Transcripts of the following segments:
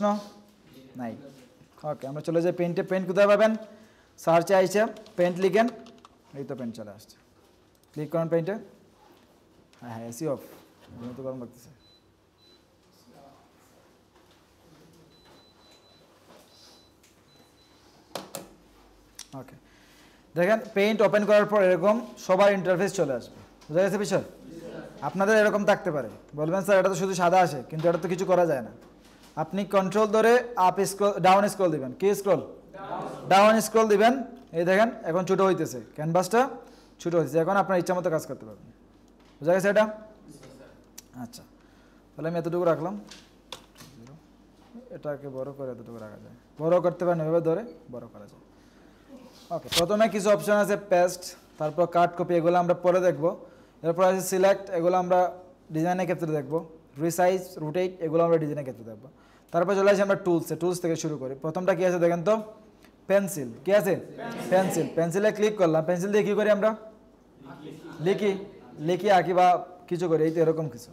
নাই। ওকে, আমরা চলে যাই পেন্টে। পেন্ট কোথায় পাবেন? সার্চে আইসে পেন্ট লিখেন, এই তো পেন্ট চলে আসছে। ক্লিক করেন পেন্টে। হ্যাঁ হ্যাঁ, এসি অফ, তো গরম লাগতেছে। ওকে, দেখেন পেইন্ট ওপেন করার পর এরকম সবার ইন্টারফেস চলে আসবে। বুঝা গেছে বিষয়? আপনাদের এরকম থাকতে পারে, বলবেন স্যার এটা তো শুধু সাদা আসে, কিন্তু এটা তো কিছু করা যায় না। আপনি কন্ট্রোল ধরে আপ স্ক্রল, ডাউন স্ক্রল দিবেন। কি স্ক্রল? ডাউন স্ক্রল দিবেন। এই দেখেন এখন ছোটো হইতেছে, ক্যানভাসটা ছোটো হইতেছে। এখন আপনার ইচ্ছা মতো কাজ করতে পারবেন। বুঝা গেছে এটা? আচ্ছা, তাহলে আমি এতটুকু রাখলাম। এটাকে বড় করে এতটুকু রাখা যায়, বড় করতে পারেন, এভাবে ধরে বড় করা যায়। ওকে, প্রথমে কিছু অপশন আছে পেস্ট, তারপর কাট কপি, এগুলো আমরা পরে দেখব। এরপর আছে সিলেক্ট, এগুলো আমরা ডিজাইনের ক্ষেত্রে দেখব। রিসাইজ, রোটেট, এগুলো আমরা ডিজাইনের ক্ষেত্রে দেখব। তারপর চলে আসি আমরা টুলসে। টুলস থেকে শুরু করি। প্রথমটা কি আছে দেখেন তো? পেন্সিল। কি আছে? পেন্সিল। পেন্সিলে ক্লিক করলাম। পেন্সিল দিয়ে কী করি আমরা? লিখি আঁকি বা কিছু করি, এই তো এরকম কিছু।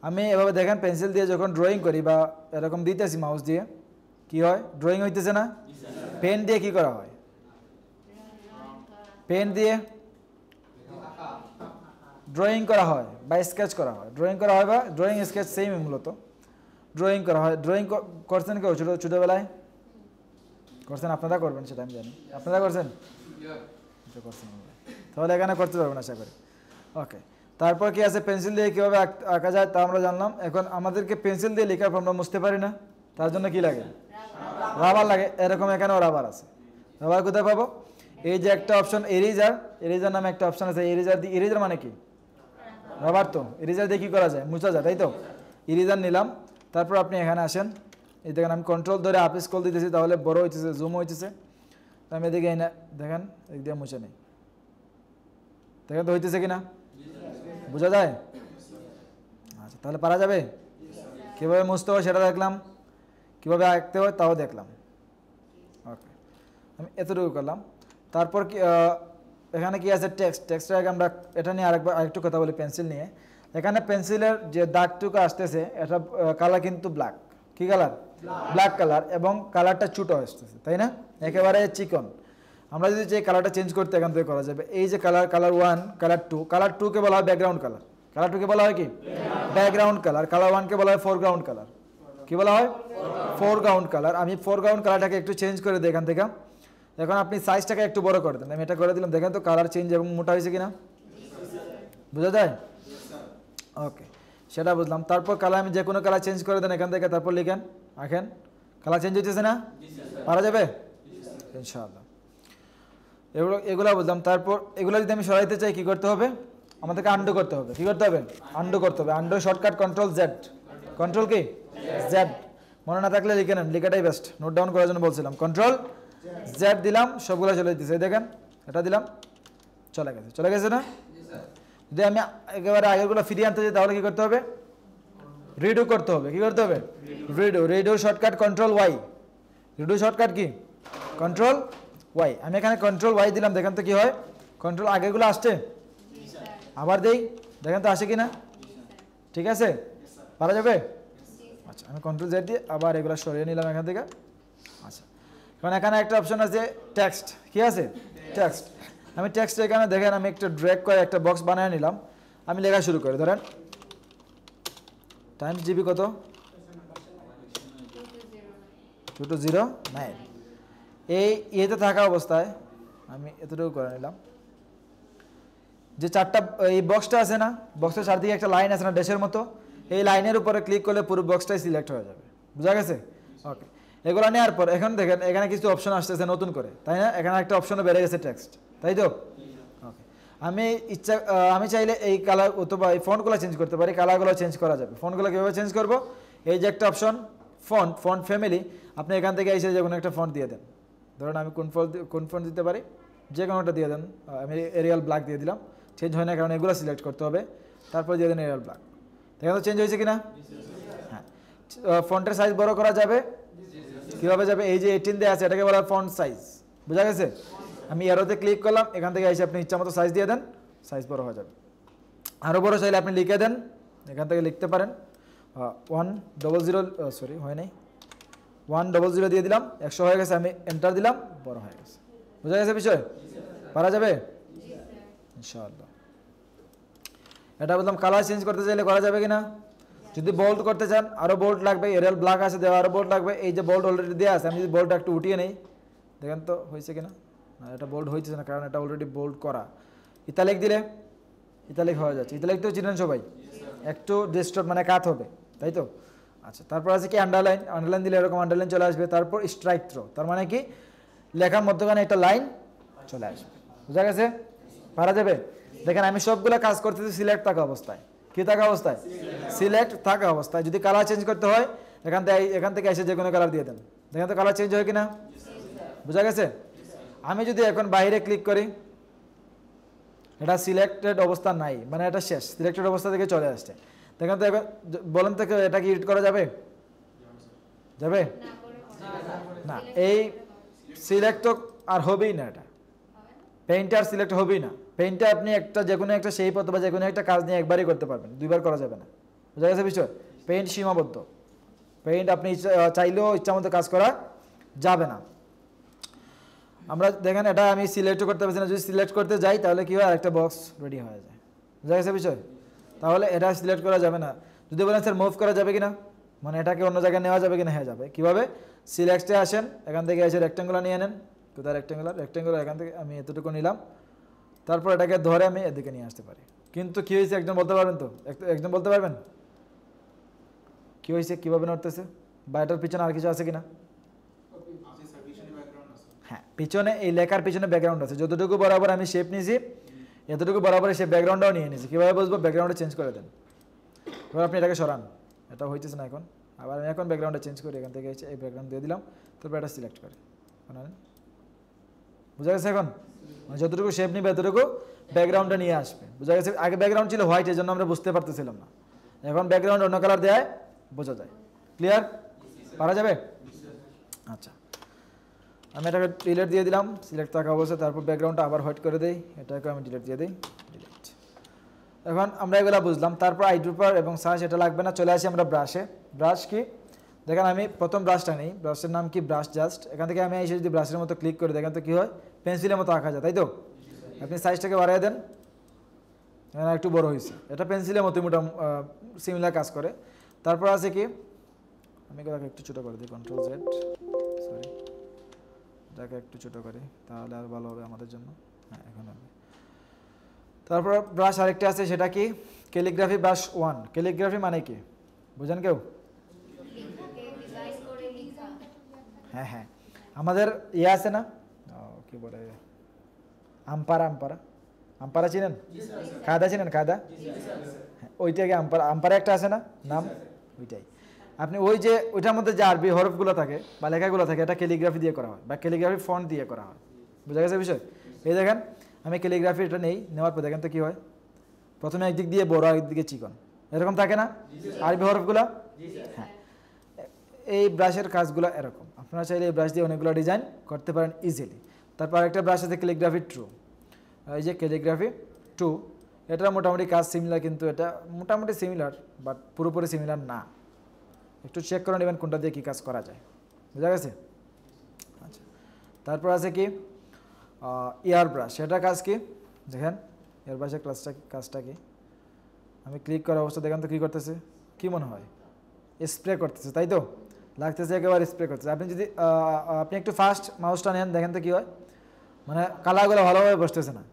আমি এভাবে দেখেন পেন্সিল দিয়ে যখন ড্রয়িং করি বা এরকম দিতেছি মাউস দিয়ে, কি হয়? ড্রয়িং হইতেছে না? পেন দিয়ে কি করা হয়? পেন দিয়ে ড্রয়িং করা হয় বা স্কেচ করা হয়। ড্রয়িং করা হয় বা ড্রয়িং স্কেচ সেম, মূলত ড্রয়িং করা হয়। ড্রয়িং করছেন কেউ ছোটোবেলায়? করছেন? আপনারা করবেন সেটা আমি জানি। আপনারা করছেন? করছেন, তাহলে এখানে করতে পারবেন আশা করি। ওকে, তারপর কি আছে? পেন্সিল দিয়ে কীভাবে আঁকা যায় তা আমরা জানলাম। এখন আমাদেরকে পেন্সিল দিয়ে লেখার পর আমরা মুছতে পারি না, তার জন্য কি লাগে? রাবার লাগে। এরকম এখানেও রাবার আছে। রাবার কোথায় পাবো? এই যে একটা অপশন এরেজার, এরেজার নামে একটা অপশন আছে। এরেজার দিয়ে, এরেজার মানে কি? রাবার তো। এরেজার দিয়ে কী করা যায়? মুছা যায়, তাই তো? এরেজার নিলাম। তারপর আপনি এখানে আসেন, এই দেখেন আমি কন্ট্রোল ধরে আপ স্ক্রল দিতেছি, তাহলে বড় হইতেছে, জুম হইতেছে। আমি এদিকে এই না, দেখেন এই দিয়ে মুছে নেই, দেখেন তো হইতেছে কিনা? বোঝা যায়? আচ্ছা, তাহলে পারা যাবে? কীভাবে মুছতে হয় সেটা দেখলাম, কীভাবে আঁকতে হয় তাও দেখলাম। ওকে, আমি এতটুকু করলাম। তারপর কি এখানে কি আছে? টেক্সট। টেক্সটের আগে আমরা এটা নিয়ে আরেকটু কথা বলি, পেন্সিল নিয়ে। এখানে পেন্সিলের যে দাগটুকু আসতেছে, এটা কালার কিন্তু ব্ল্যাক। কি কালার? ব্ল্যাক কালার, এবং কালারটা ছোটো আসতেছে, তাই না? একেবারে চিকন। আমরা যদি যে কালারটা চেঞ্জ করতে, এখান থেকে করা যাবে। এই যে কালার, কালার 1, কালার 2, কালার 2কে বলা হয় ব্যাকগ্রাউন্ড কালার। কালার 2কে বলা হয় কি? Background colour. কালার 1কে বলা হয় ফোরগ্রাউন্ড কালার। কি বলা হয়? Foreground colour. আমি ফোরগ্রাউন্ড কালারটাকে একটু চেঞ্জ করে দিই এখান থেকে। এখন আপনি সাইজটাকে একটু বড় করে দেন। আমি এটা করে দিলাম, দেখেন তো কালার চেঞ্জ এবং মোটা হয়েছে কিনা? বোঝা যায়? ওকে, সেটা বুঝলাম। তারপর কালার, আমি যে কোনো কালার চেঞ্জ করে দেন এখান থেকে, তারপর লিখেন, আঁকেন। কালার চেঞ্জ হইতেছে না? পারা যাবে ইনশাআল্লাহ। এগুলো বুঝলাম। তারপর এগুলো যদি আমি সরাইতে চাই কি করতে হবে? আমাদেরকে আন্ডু করতে হবে। কি করতে হবে? আন্ডু করতে হবে। Undo shortcut control Z. Control কি? জেড। মনে না থাকলে লিখে নেন, লেখাটাই বেস্ট। নোট ডাউন করার জন্য বলছিলাম। কন্ট্রোল জেড দিলাম, সবগুলো চলে যেতেছে। দেখেন, এটা দিলাম, চলে গেছে। চলে গেছে না? যদি আমি একেবারে আগেরগুলো ফিরিয়ে আনতে চাই, তাহলে কি করতে হবে? রিডু করতে হবে। কি করতে হবে? Redo. Redo shortcut control Y. Redo shortcut কি? Control Y. আমি এখানে কন্ট্রোল ওয়াই দিলাম, দেখেন তো কি হয়? কন্ট্রোল আগেরগুলো আসছে, আবার দেই, দেখেন তো আসে কি না? ঠিক আছে? পারা যাবে? আচ্ছা, আমি কন্ট্রোল জেড দিয়ে আবার এগুলো সরিয়ে নিলাম এখান থেকে। আচ্ছা, কারণ এখানে একটা অপশন আছে টেক্সট। কি আছে? টেক্সট। আমি টেক্সট এখানে দেখেন, আমি একটা ড্র্যাগ করে একটা বক্স বানিয়ে নিলাম। আমি লেখা শুরু করি। ধরেন টাইমস জিবি কত? 2209। এই ইয়েতে থাকা অবস্থায় আমি এতটুকু করে নিলাম। যে চারটা এই বক্সটা আছে না, বক্সের চারদিকে একটা লাইন আছে না, ড্যাশের মতো, এই লাইনের উপরে ক্লিক করলে পুরো বক্সটাই সিলেক্ট হয়ে যাবে। বুঝা গেছে? ওকে, এগুলো নেওয়ার পর এখন দেখেন এখানে কিছু অপশন আসতেছে নতুন করে, তাই না? এখানে একটা অপশনও বেড়ে গেছে, টেক্সট, তাই তো? ওকে, আমি চাইলে এই কালার অথবা এই ফন্টগুলো চেঞ্জ করতে পারি, কালারগুলো চেঞ্জ করা যাবে। ফন্টগুলো কীভাবে চেঞ্জ করব? এই যে একটা অপশন ফন্ট ফ্যামিলি, আপনি এখান থেকে এসে যে কোনো একটা ফন্ট দিয়ে দেন। ধরুন আমি কোন ফন্ট দিতে পারি? যে কোনো একটা দিয়ে দেন। আমি এরিয়াল ব্ল্যাক দিয়ে দিলাম। চেঞ্জ হয় না, কারণ এগুলো সিলেক্ট করতে হবে। তারপর দিয়ে দেন এরিয়াল ব্ল্যাক। দেখেন তো চেঞ্জ হয়েছে কিনা? হ্যাঁ। ফন্টের সাইজ বড় করা যাবে। কীভাবে যাবে? এই যে 18 দিয়ে আছে, এটাকে বলা হয় ফন্ট সাইজ। বোঝা গেছে? আমি এরোতে ক্লিক করলাম, এখান থেকে এসে আপনি ইচ্ছা মতো সাইজ দিয়ে দেন, সাইজ বড় হয়ে যাবে। আরও বড় চাইলে আপনি লিখে দেন, এখান থেকে লিখতে পারেন 100, সরি হয় নাই, 100 দিয়ে দিলাম, 100 হয়ে গেছে, আমি এন্টার দিলাম, বড় হয়ে গেছে। বুঝা গেছে বিষয়? পারা যাবে ইনশাআল্লাহ। এটা বললাম কালার চেঞ্জ করতে চাইলে করা যাবে কিনা? যদি বোল্ড করতে চান আরো বোল্ড লাগবে, এরিয়াল ব্ল্যাক আছে দেওয়া, আরো বোল্ড লাগবে। এই যে বোল্ড অলরেডি দেওয়া আছে, আমি যদি বোল্ডটা একটু উঠিয়ে নেই, দেখেন তো হয়েছে কিনা। না, এটা বোল্ড হয়েছে না, কারণ এটা অলরেডি বোল্ড করা। ইতালিক দিলে ইতালিক হয়ে যাচ্ছে। ইতালিক তো চিনেন সবাই, একটু ডিস্টার্ব মানে কাত হবে, তাই তো? আচ্ছা, তারপর আছে কি আন্ডারলাইন। আন্ডারলাইন দিলে এরকম আন্ডারলাইন চলে আসবে। তারপর স্ট্রাইক থ্রো, তার মানে কি লেখার মধ্যখানে একটা লাইন চলে আসবে। বুঝা গেছে? পারা যাবে? দেখেন আমি সবগুলো কাজ করতেছি সিলেক্ট থাকা অবস্থায়। কি থাকা অবস্থায়? সিলেক্ট থাকা অবস্থায়। যদি কালার চেঞ্জ করতে হয় এখান থেকে এসে যে কোনো কালার দিয়ে দেন, দেখেন তো কালার চেঞ্জ হয় কিনা। বুঝা গেছে? আমি যদি এখন বাইরে ক্লিক করি, এটা সিলেক্টেড অবস্থা নাই, মানে এটা শেষ, সিলেক্টেড অবস্থা থেকে চলে আসছে। দেখেন তো এখন বলেন তো এটা কি এডিট করা যাবে? যাবে না। এই সিলেক্ট তো আর হবেই না, এটা পেইন্টে আর সিলেক্ট হবেই না। পেইন্টে আপনি একটা যে কোনো একটা শেপ অথবা যে কোনো একটা কাজ নিয়ে একবারই করতে পারবেন, দুইবার করা যাবে না। বুঝা গেছে বিষয়? পেইন্ট সীমাবদ্ধ, পেইন্ট আপনি চাইলেও ইচ্ছা মতো কাজ করা যাবে না। আমরা দেখেন এটা আমি সিলেক্ট করতে পারছি না, যদি সিলেক্ট করতে যাই তাহলে কি হয়, আরেকটা বক্স রেডি হয়ে যায়। বুঝা গেছে বিষয়? তাহলে এটা সিলেক্ট করা যাবে না। যদি বলেন স্যার মুভ করা যাবে কিনা, মানে এটাকে অন্য জায়গায় নেওয়া যাবে কিনা, হয়ে যাবে। কীভাবে? সিলেক্টে আসেন, এখান থেকে এসে রেক্টেঙ্গুলার নিয়ে নেন। কোথায় রেক্টেঙ্গুলার এখান থেকে আমি এতটুকু নিলাম, তারপর এটাকে ধরে আমি এদিকে নিয়ে আসতে পারি। কিন্তু কী হয়েছে একজন বলতে পারবেন তো? একজন বলতে পারবেন কী হয়েছে, কীভাবে নড়তেছে, বা এটার পিছনে আর কিছু আছে কিনা? হ্যাঁ, পিছনে এই লেখার পিছনে ব্যাকগ্রাউন্ড আছে। যতটুকু বরাবর আমি শেপ নিয়েছি, এতটুকু বরাবর সে ব্যাকগ্রাউন্ডটাও নিয়ে নিয়েছি। কীভাবে বুঝবো? ব্যাকগ্রাউন্ডে চেঞ্জ করে দেন। এবার আপনি এটাকে সরান, এটা হইতেছে না এখন। আবার আমি এখন ব্যাকগ্রাউন্ডে চেঞ্জ করি, এখান থেকে এই ব্যাকগ্রাউন্ড দিয়ে দিলাম, তারপর এটা সিলেক্ট করে। বুঝা গেছে? এখন মানে যতটুকু শেপ নিবে এতটুকু ব্যাকগ্রাউন্ডটা নিয়ে আসবে। বুঝা গেছে? আগে ব্যাকগ্রাউন্ড ছিল হোয়াইট, এই জন্য আমরা বুঝতে পারতেছিলাম না। এখন ব্যাকগ্রাউন্ড অন্য কালার দেয়, বোঝা যায়। ক্লিয়ার? পারা যাবে? আচ্ছা, আমি এটাকে ডিলিট দিয়ে দিলাম, সিলেক্ট থাকা অবস্থায়। তারপর ব্যাকগ্রাউন্ডটা আবার হোয়াইট করে দিই, এটাকে আমি ডিলিট দিয়ে দিই, ডিলিট। এখন আমরা এগুলো বুঝলাম। তারপর আইড্রপার এবং সার্চ এটা লাগবে না। চলে আসি আমরা ব্রাশে। ব্রাশ কি দেখেন, আমি প্রথম ব্রাশটা নেই, ব্রাশের নাম কি ব্রাশ জাস্ট। এখান থেকে আমি এসে যদি ব্রাশের মতো ক্লিক করি, দেখেন তো কী হয়, পেন্সিলের মতো আঁকা যায়, তাই তো? আপনি সাইজটাকে বাড়িয়ে দেন, এখানে একটু বড় হয়েছে। এটা পেন্সিলের মতো মোটামুটি সিমিলার কাজ করে। তারপর আছে কি, আমি এটাকে একটু ছোটো করে দিই, কন্ট্রোল জেড, সরি, এটাকে একটু ছোটো করি, তাহলে আর ভালো হবে আমাদের জন্য। হ্যাঁ, এখন হবে। তারপর ব্রাশ আরেকটা আছে, সেটা কি ক্যালিগ্রাফি ব্রাশ 1। ক্যালিগ্রাফি মানে কি বুঝেন কেউ? হ্যাঁ হ্যাঁ, আমাদের ইয়ে আছে না, কি বলে, আমপারা। আমপারা চিনেন? কায়দা চিনেন? কায়দা, হ্যাঁ, ওইটাকে আমপারা একটা আছে না নাম, ওইটাই। আপনি ওই যে ওইটার মধ্যে যে আরবি হরফগুলো থাকে বা লেখাগুলো থাকে, এটা ক্যালিগ্রাফি দিয়ে করা হয় বা ক্যালিগ্রাফি ফন্ট দিয়ে করা হয়। বুঝা গেছে বিষয়? এই দেখেন আমি ক্যালিগ্রাফি এটা নেওয়ার পর দেখেন তো কী হয়, প্রথমে একদিক দিয়ে বড়, একদিকে চিকন, এরকম থাকে না আরবি হরফগুলো? হ্যাঁ, এই ব্রাশের কাজগুলো এরকম। আপনারা চাইলে এই ব্রাশ দিয়ে অনেকগুলো ডিজাইন করতে পারেন ইজিলি। তারপর আরেকটা ব্রাশ আছে ক্যালিগ্রাফি 2। এই যে ক্যালিগ্রাফি 2, এটা মোটামুটি কাজ সিমিলার, কিন্তু এটা মোটামুটি সিমিলার বাট পুরোপুরি সিমিলার না। একটু চেক করে নেবেন কোনটা দিয়ে কী কাজ করা যায়। বুঝা গেছে? আচ্ছা, তারপর আছে কি এয়ার ব্রাশ। সেটা কাজ কি দেখেন, এয়ার ব্রাশের কাজটা কি, আমি ক্লিক করার অবস্থা দেখেন তো কী করতেছে, কী মনে হয় স্প্রে করতেছে, তাই তো? লাগতেছে একেবারে স্প্রে করতেছে। আপনি যদি আপনি একটু ফাস্ট মাউসটা নেন, দেখেন তো কী হয়, মানে কালারগুলো ভালোভাবে বসতেছে না।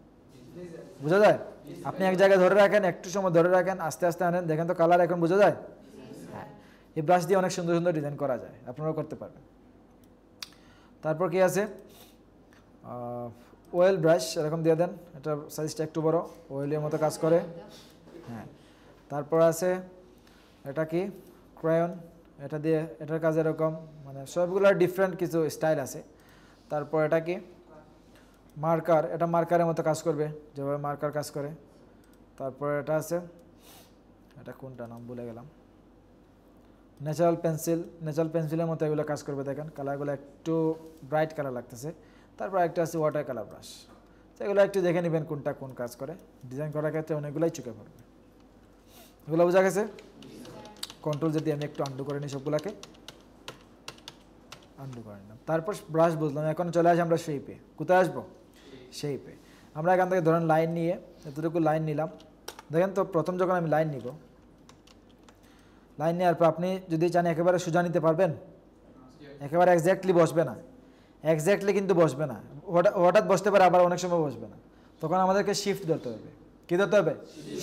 বোঝা যায়? আপনি এক জায়গায় ধরে রাখেন, একটু সময় ধরে রাখেন, আস্তে আস্তে আনেন, দেখেন তো কালার এখন বোঝা যায়। হ্যাঁ, এই ব্রাশ দিয়ে অনেক সুন্দর সুন্দর ডিজাইন করা যায়, আপনারাও করতে পারবেন। তারপর কি আছে, ওয়েল ব্রাশ, এরকম দিয়ে দেন, এটা সাইজটা একটু বড়, ওয়েলের মতো কাজ করে। হ্যাঁ, তারপর আছে এটা কি ক্রায়ন, এটা দিয়ে এটার কাজ এরকম, মানে সবগুলোর ডিফারেন্ট কিছু স্টাইল আছে। তারপর এটা কি মার্কার, এটা মার্কারের মতো কাজ করবে, যেভাবে মার্কার কাজ করে। তারপর এটা আছে, এটা কোনটা নাম ভুলে গেলাম, ন্যাচারাল পেন্সিলের মতো এগুলো কাজ করবে। দেখেন কালারগুলো একটু ব্রাইট কালার লাগতেছে। তারপর একটা আছে ওয়াটার কালার ব্রাশ, এগুলো একটু দেখে নেবেন কোনটা কোন কাজ করে। ডিজাইন করার ক্ষেত্রে অনেকগুলোই চোখে পড়বে। এগুলো বোঝা গেছে? কন্ট্রোল যদি আমি একটু আন্ডু করে নিই সবগুলোকে, আনডু করে নিলাম। তারপর ব্রাশ বুঝলাম, এখন চলে আসি আমরা শেপে। কোথায় আসবো? শেপে। আমরা এখান থেকে ধরেন লাইন নিয়ে এতটুকু লাইন নিলাম। দেখেন তো প্রথম যখন আমি লাইন নিব, লাইন নেওয়ার পর আপনি যদি চান একেবারে সোজা নিতে পারবেন, একেবারে এক্স্যাক্টলি বসবে না, এক্স্যাক্টলি কিন্তু বসবে না, হঠাৎ বসতে পারে, আবার অনেক সময় বসবে না। তখন আমাদেরকে শিফট ধরতে হবে। কী ধরতে হবে?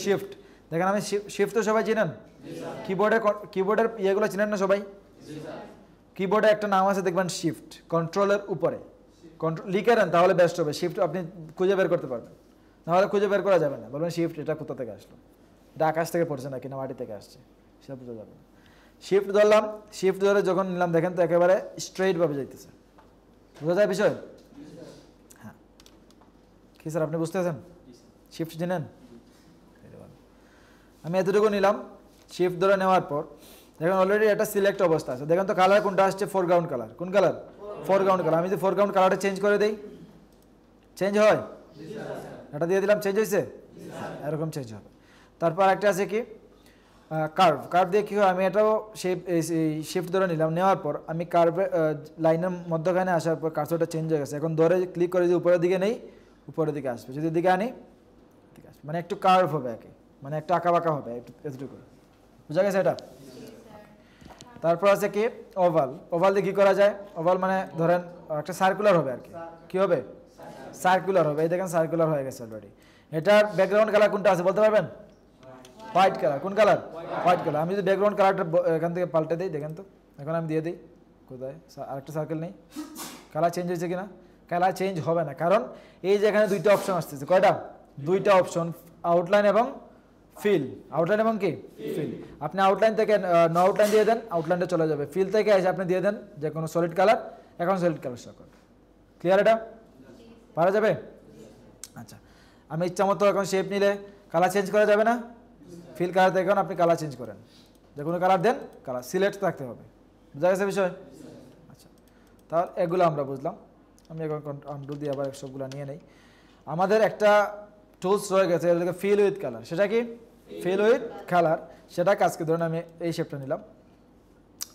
শিফট। দেখেন আমি শিফট তো সবাই চিনেন, কিবোর্ডের ইয়েগুলো চিনেন না সবাই? কিবোর্ডে একটা নাম আছে দেখবেন শিফট, কন্ট্রোলের উপরে লিখে নেন তাহলে বেস্ট হবে। শিফট আপনি খুঁজে বের করতে পারবেন, নাহলে খুঁজে বের করা যাবে না। বলবেন শিফট এটা কোথা থেকে আসলো, এটা আকাশ থেকে পড়ছে নাকি না মাটি থেকে আসছে, সেটা বোঝা যাবে না। শিফট ধরলাম, শিফট ধরে যখন নিলাম দেখেন তো একেবারে স্ট্রেইটভাবে যাইতেছে। বোঝা যায় বিষয়? হ্যাঁ। কি স্যার আপনি বুঝতেছেন? শিফট চিনেন? আমি এতটুকু নিলাম, শিফট ধরে নেওয়ার পর দেখেন অলরেডি এটা সিলেক্ট অবস্থা আছে। দেখেন তো কালার কোনটা আসছে? Foreground colour. কোন কালার? Foreground colour. আমি যদি ফোরগ্রাউন্ড কালারটা চেঞ্জ করে দিই, চেঞ্জ হয়? এটা দিয়ে দিলাম, চেঞ্জ হয়েছে? এরকম চেঞ্জ হবে। তারপর একটা আছে কি কার্ভ। কার্ভ দিয়ে কী হয়, আমি এটাও শিফট ধরে নিলাম, নেওয়ার পর আমি কার্ভে লাইনের মধ্যখানে আসার পর কার্সরটা চেঞ্জ হয়ে গেছে। এখন ধরে ক্লিক করে যদি উপরের দিকে নেই, উপরের দিকে আসবে, যদি দিকে আনি দিকে আসবে, মানে একটু কার্ভ হবে আর কি, মানে একটু আঁকা বাঁকা হবে একটু, এতটুকু বুঝা গেছে এটা? তারপর আছে কি ওভাল। ওভাল দিয়ে কী করা যায়? ওভাল মানে ধরেন একটা সার্কুলার হবে আর কি। কী হবে? সার্কুলার হবে। এই দেখেন সার্কুলার হয়ে গেছে অলরেডি। এটার ব্যাকগ্রাউন্ড কালার কোনটা আছে বলতে পারবেন? White colour. কোন কালার? White colour. আমি যদি ব্যাকগ্রাউন্ড কালারটা এখান থেকে পাল্টে দিই, দেখেন তো এখন আমি দিয়ে দিই, কোথায় আরেকটা সার্কেল নেই, কালার চেঞ্জ হয়েছে কিনা? কালার চেঞ্জ হবে না, কারণ এই যে এখানে দুইটা অপশন আসতেছে। কয়টা? দুইটা অপশন, আউটলাইন এবং ফিল। আউটলাইন এবং কি ফিল। আপনি আউটলাইন থেকে নো আউটলাইন দিয়ে দেন, আউটলাইনটা চলে যাবে। ফিল থেকে এসে আপনি দিয়ে দেন যে কোনো সলিড কালার, এখন সলিড কালার শো করবে। ক্লিয়ার? এটা পারা যাবে? আচ্ছা, আমি ইচ্ছা মতো এখন শেপ নিলে কালার চেঞ্জ করা যাবে না? ফিল কালার থেকে এখন আপনি কালার চেঞ্জ করেন, যে কোনো কালার দেন, কালার সিলেক্ট থাকতে হবে। বুঝা গেছে বিষয়? আচ্ছা, তাহলে এগুলো আমরা বুঝলাম। আমি এখন আনডু দিয়ে আবার সবগুলো নিয়ে নেই। আমাদের একটা টুলস রয়ে গেছে, এটাকে ফিল উইথ কালার। সেটা কি? Fill with colour. সেটা কাজকে ধরুন আমি এই শেপটা নিলাম,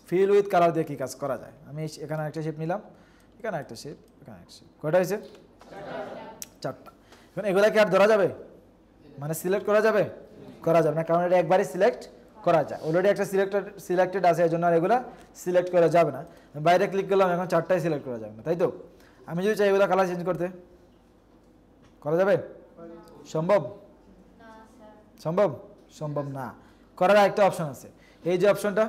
ফিল উইথ কালার দিয়ে কী কাজ করা যায়? আমি এখানে একটা শেপ নিলাম, এখানে একটা শেপ, এখানে একটা শেপ। কয়টা হয়েছে? চারটা। এখন এগুলা কি আর ধরা যাবে? মানে সিলেক্ট করা যাবে? করা যাবে না, কারণ এটা একবারই সিলেক্ট করা যায়। অলরেডি একটা সিলেক্টেড আছে, এই জন্য আর এগুলা সিলেক্ট করা যাবে না। বাইরে ক্লিক করলাম, এখন চারটাই সিলেক্ট করা যাবে না, তাই তো? আমি যদি চাই এগুলো কালার চেঞ্জ করতে, করা যাবে? সম্ভব? সম্ভব? সম্ভব না। করার একটা অপশন আছে, এই যে অপশনটা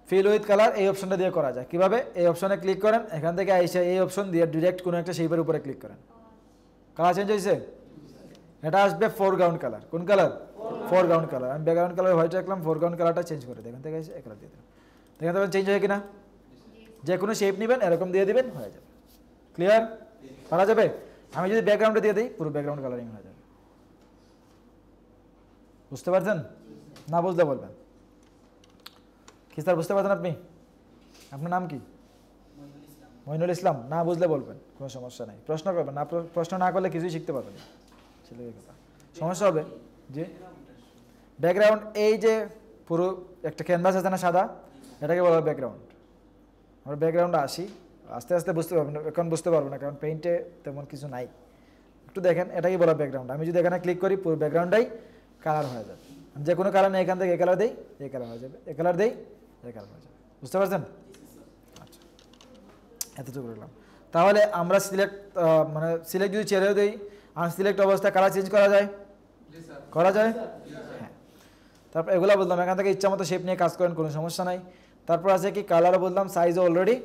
ফিল উইথ কালার, এই অপশনটা দিয়ে করা যায়। কিভাবে? এই অপশনে ক্লিক করেন, এখান থেকে এসে এই অপশন দিয়ে ডিরেক্ট কোনো একটা শেপের উপরে ক্লিক করেন, কালার চেঞ্জ হয়েছে। এটা আসবে ফোরগ্রাউন্ড কালার। কোন কালার? Foreground colour. আমি ব্যাকগ্রাউন্ড কালার হোয়াইট রাখলাম, ফোরগ্রাউন্ড কালারটা চেঞ্জ করে এখান থেকে এসে কালার দিয়ে দেবেন। দেখেন তো চেঞ্জ হয় কিনা? যে কোনো শেপ নেবেন, এরকম দিয়ে দিবেন, হয়ে যাবে। ক্লিয়ার? পারা যাবে? আমি যদি ব্যাকগ্রাউন্ডে দিয়ে দিই, পুরো ব্যাকগ্রাউন্ড কালারিং হয়ে যাবে। বুঝতে পারছেন? না বুঝলে বলবেন। কি স্যার বুঝতে পারছেন আপনি? আপনার নাম কি? মইনুল ইসলাম। না বুঝলে বলবেন, কোনো সমস্যা নেই, প্রশ্ন করবেন না। প্রশ্ন না করলে কিছুই শিখতে পারবেন না, ছেলেদের কথা। সমস্যা হবে যে ব্যাকগ্রাউন্ড, এই যে পুরো একটা ক্যানভাস আছে না সাদা, এটাকে বলা হয় ব্যাকগ্রাউন্ড। আমরা ব্যাকগ্রাউন্ডে আসি, আস্তে আস্তে বুঝতে পারবেন, এখন বুঝতে পারবো না কারণ পেইন্টে তেমন কিছু নাই। একটু দেখেন, এটাকে বলা ব্যাকগ্রাউন্ড। আমি যদি এখানে ক্লিক করি, পুরো ব্যাকগ্রাউন্ডটাই কালার হয়ে যাবে। আমি যে কোনো কালার নেই, এখান থেকে এ কালার দিই, এই কালার হয়ে যাবে, এ কালার দিই, এই কালার হয়ে যাবে। বুঝতে পারছেন? আচ্ছা, এতটুকু করলাম। তাহলে আমরা মানে সিলেক্ট যদি ছেড়েও দিই, আনসিলেক্ট অবস্থায় কালার চেঞ্জ করা যায়? করা যায়, হ্যাঁ। তারপর এগুলো বললাম, এখান থেকে ইচ্ছা মতো শেপ নিয়ে কাজ করেন, কোনো সমস্যা নাই। তারপর আছে কি কালারও বললাম, সাইজও অলরেডি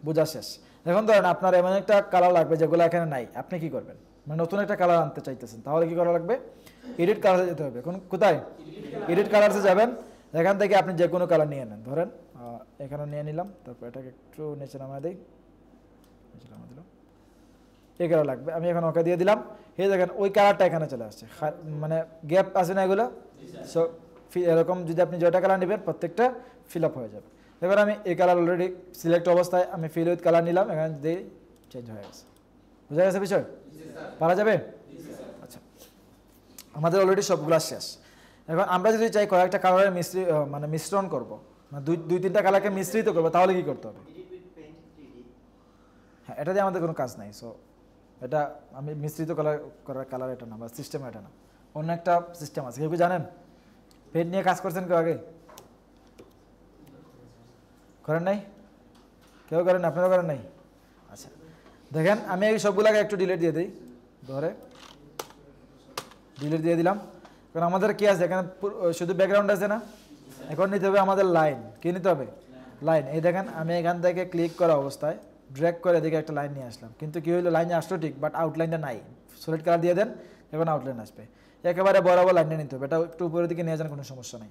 বোঝা শেষ। এখন ধরেন আপনার এমন একটা কালার লাগবে যেগুলো এখানে নাই, আপনি কি করবেন? মানে নতুন একটা কালার আনতে চাইতেছেন, তাহলে কি করা লাগবে? এডিট কালারে যেতে হবে। কোথায়? এডিট কালারসে যাবেন, এখান থেকে আপনি যে কোনো কালার নিয়ে নেন। ধরেন এখানে নিয়ে নিলাম, তারপর এটাকে একটু নিচে নামায় দিই, এই কালার লাগবে, আমি এখন ওকে দিয়ে দিলাম। এই দেখেন ওই কালারটা এখানে চলে আসছে, মানে গ্যাপ আছে না এগুলো। সো এরকম যদি আপনি যেটা কালার নেবেন, প্রত্যেকটা ফিল আপ হয়ে যাবে। এবার আমি এই কালার অলরেডি সিলেক্ট অবস্থায় আমি ফিল উইথ কালার নিলাম, এখানে দিয়ে চেঞ্জ হয়ে গেছে। বুঝা গেছে বিষয়? পারা যাবে? আচ্ছা, আমাদের অলরেডি সবগুলো শেষ। এখন আমরা যদি চাই কয়েকটা কালারের মিশ্রণ করবো, মানে দুই তিনটা কালারকে মিশ্রিত করবো, তাহলে কি করতে হবে? হ্যাঁ, এটা দিয়ে আমাদের কোনো কাজ নাই। সো এটা আমি মিশ্রিত করার কালার এটা না, বা সিস্টেম এটা না, অন্য একটা সিস্টেম আছে। কেউ কি জানেন? পেন নিয়ে কাজ করছেন কেউ আগে? করেন নাই? কেউ করেন? আপনারা করেন নাই? আচ্ছা, দেখেন আমি এই সবগুলোকে একটু ডিলিট দিয়ে দিই, ধরে ডিলিট দিয়ে দিলাম। কারণ আমাদের কি আছে এখানে, শুধু ব্যাকগ্রাউন্ড আছে না, এখন নিতে হবে আমাদের লাইন। কি নিতে হবে? লাইন। এই দেখেন আমি এখান থেকে ক্লিক করা অবস্থায় ড্র্যাগ করে এদিকে একটা লাইন নিয়ে আসলাম, কিন্তু কি হইলো, লাইনে আসলো ঠিক, বাট আউটলাইনটা নাই। সলিড কালার দিয়ে দেন, এখন আউটলাইন আসবে। একেবারে বরাবর লাইনটা নিতে হবে, এটা একটু উপরের দিকে নিয়ে যান, কোনো সমস্যা নেই।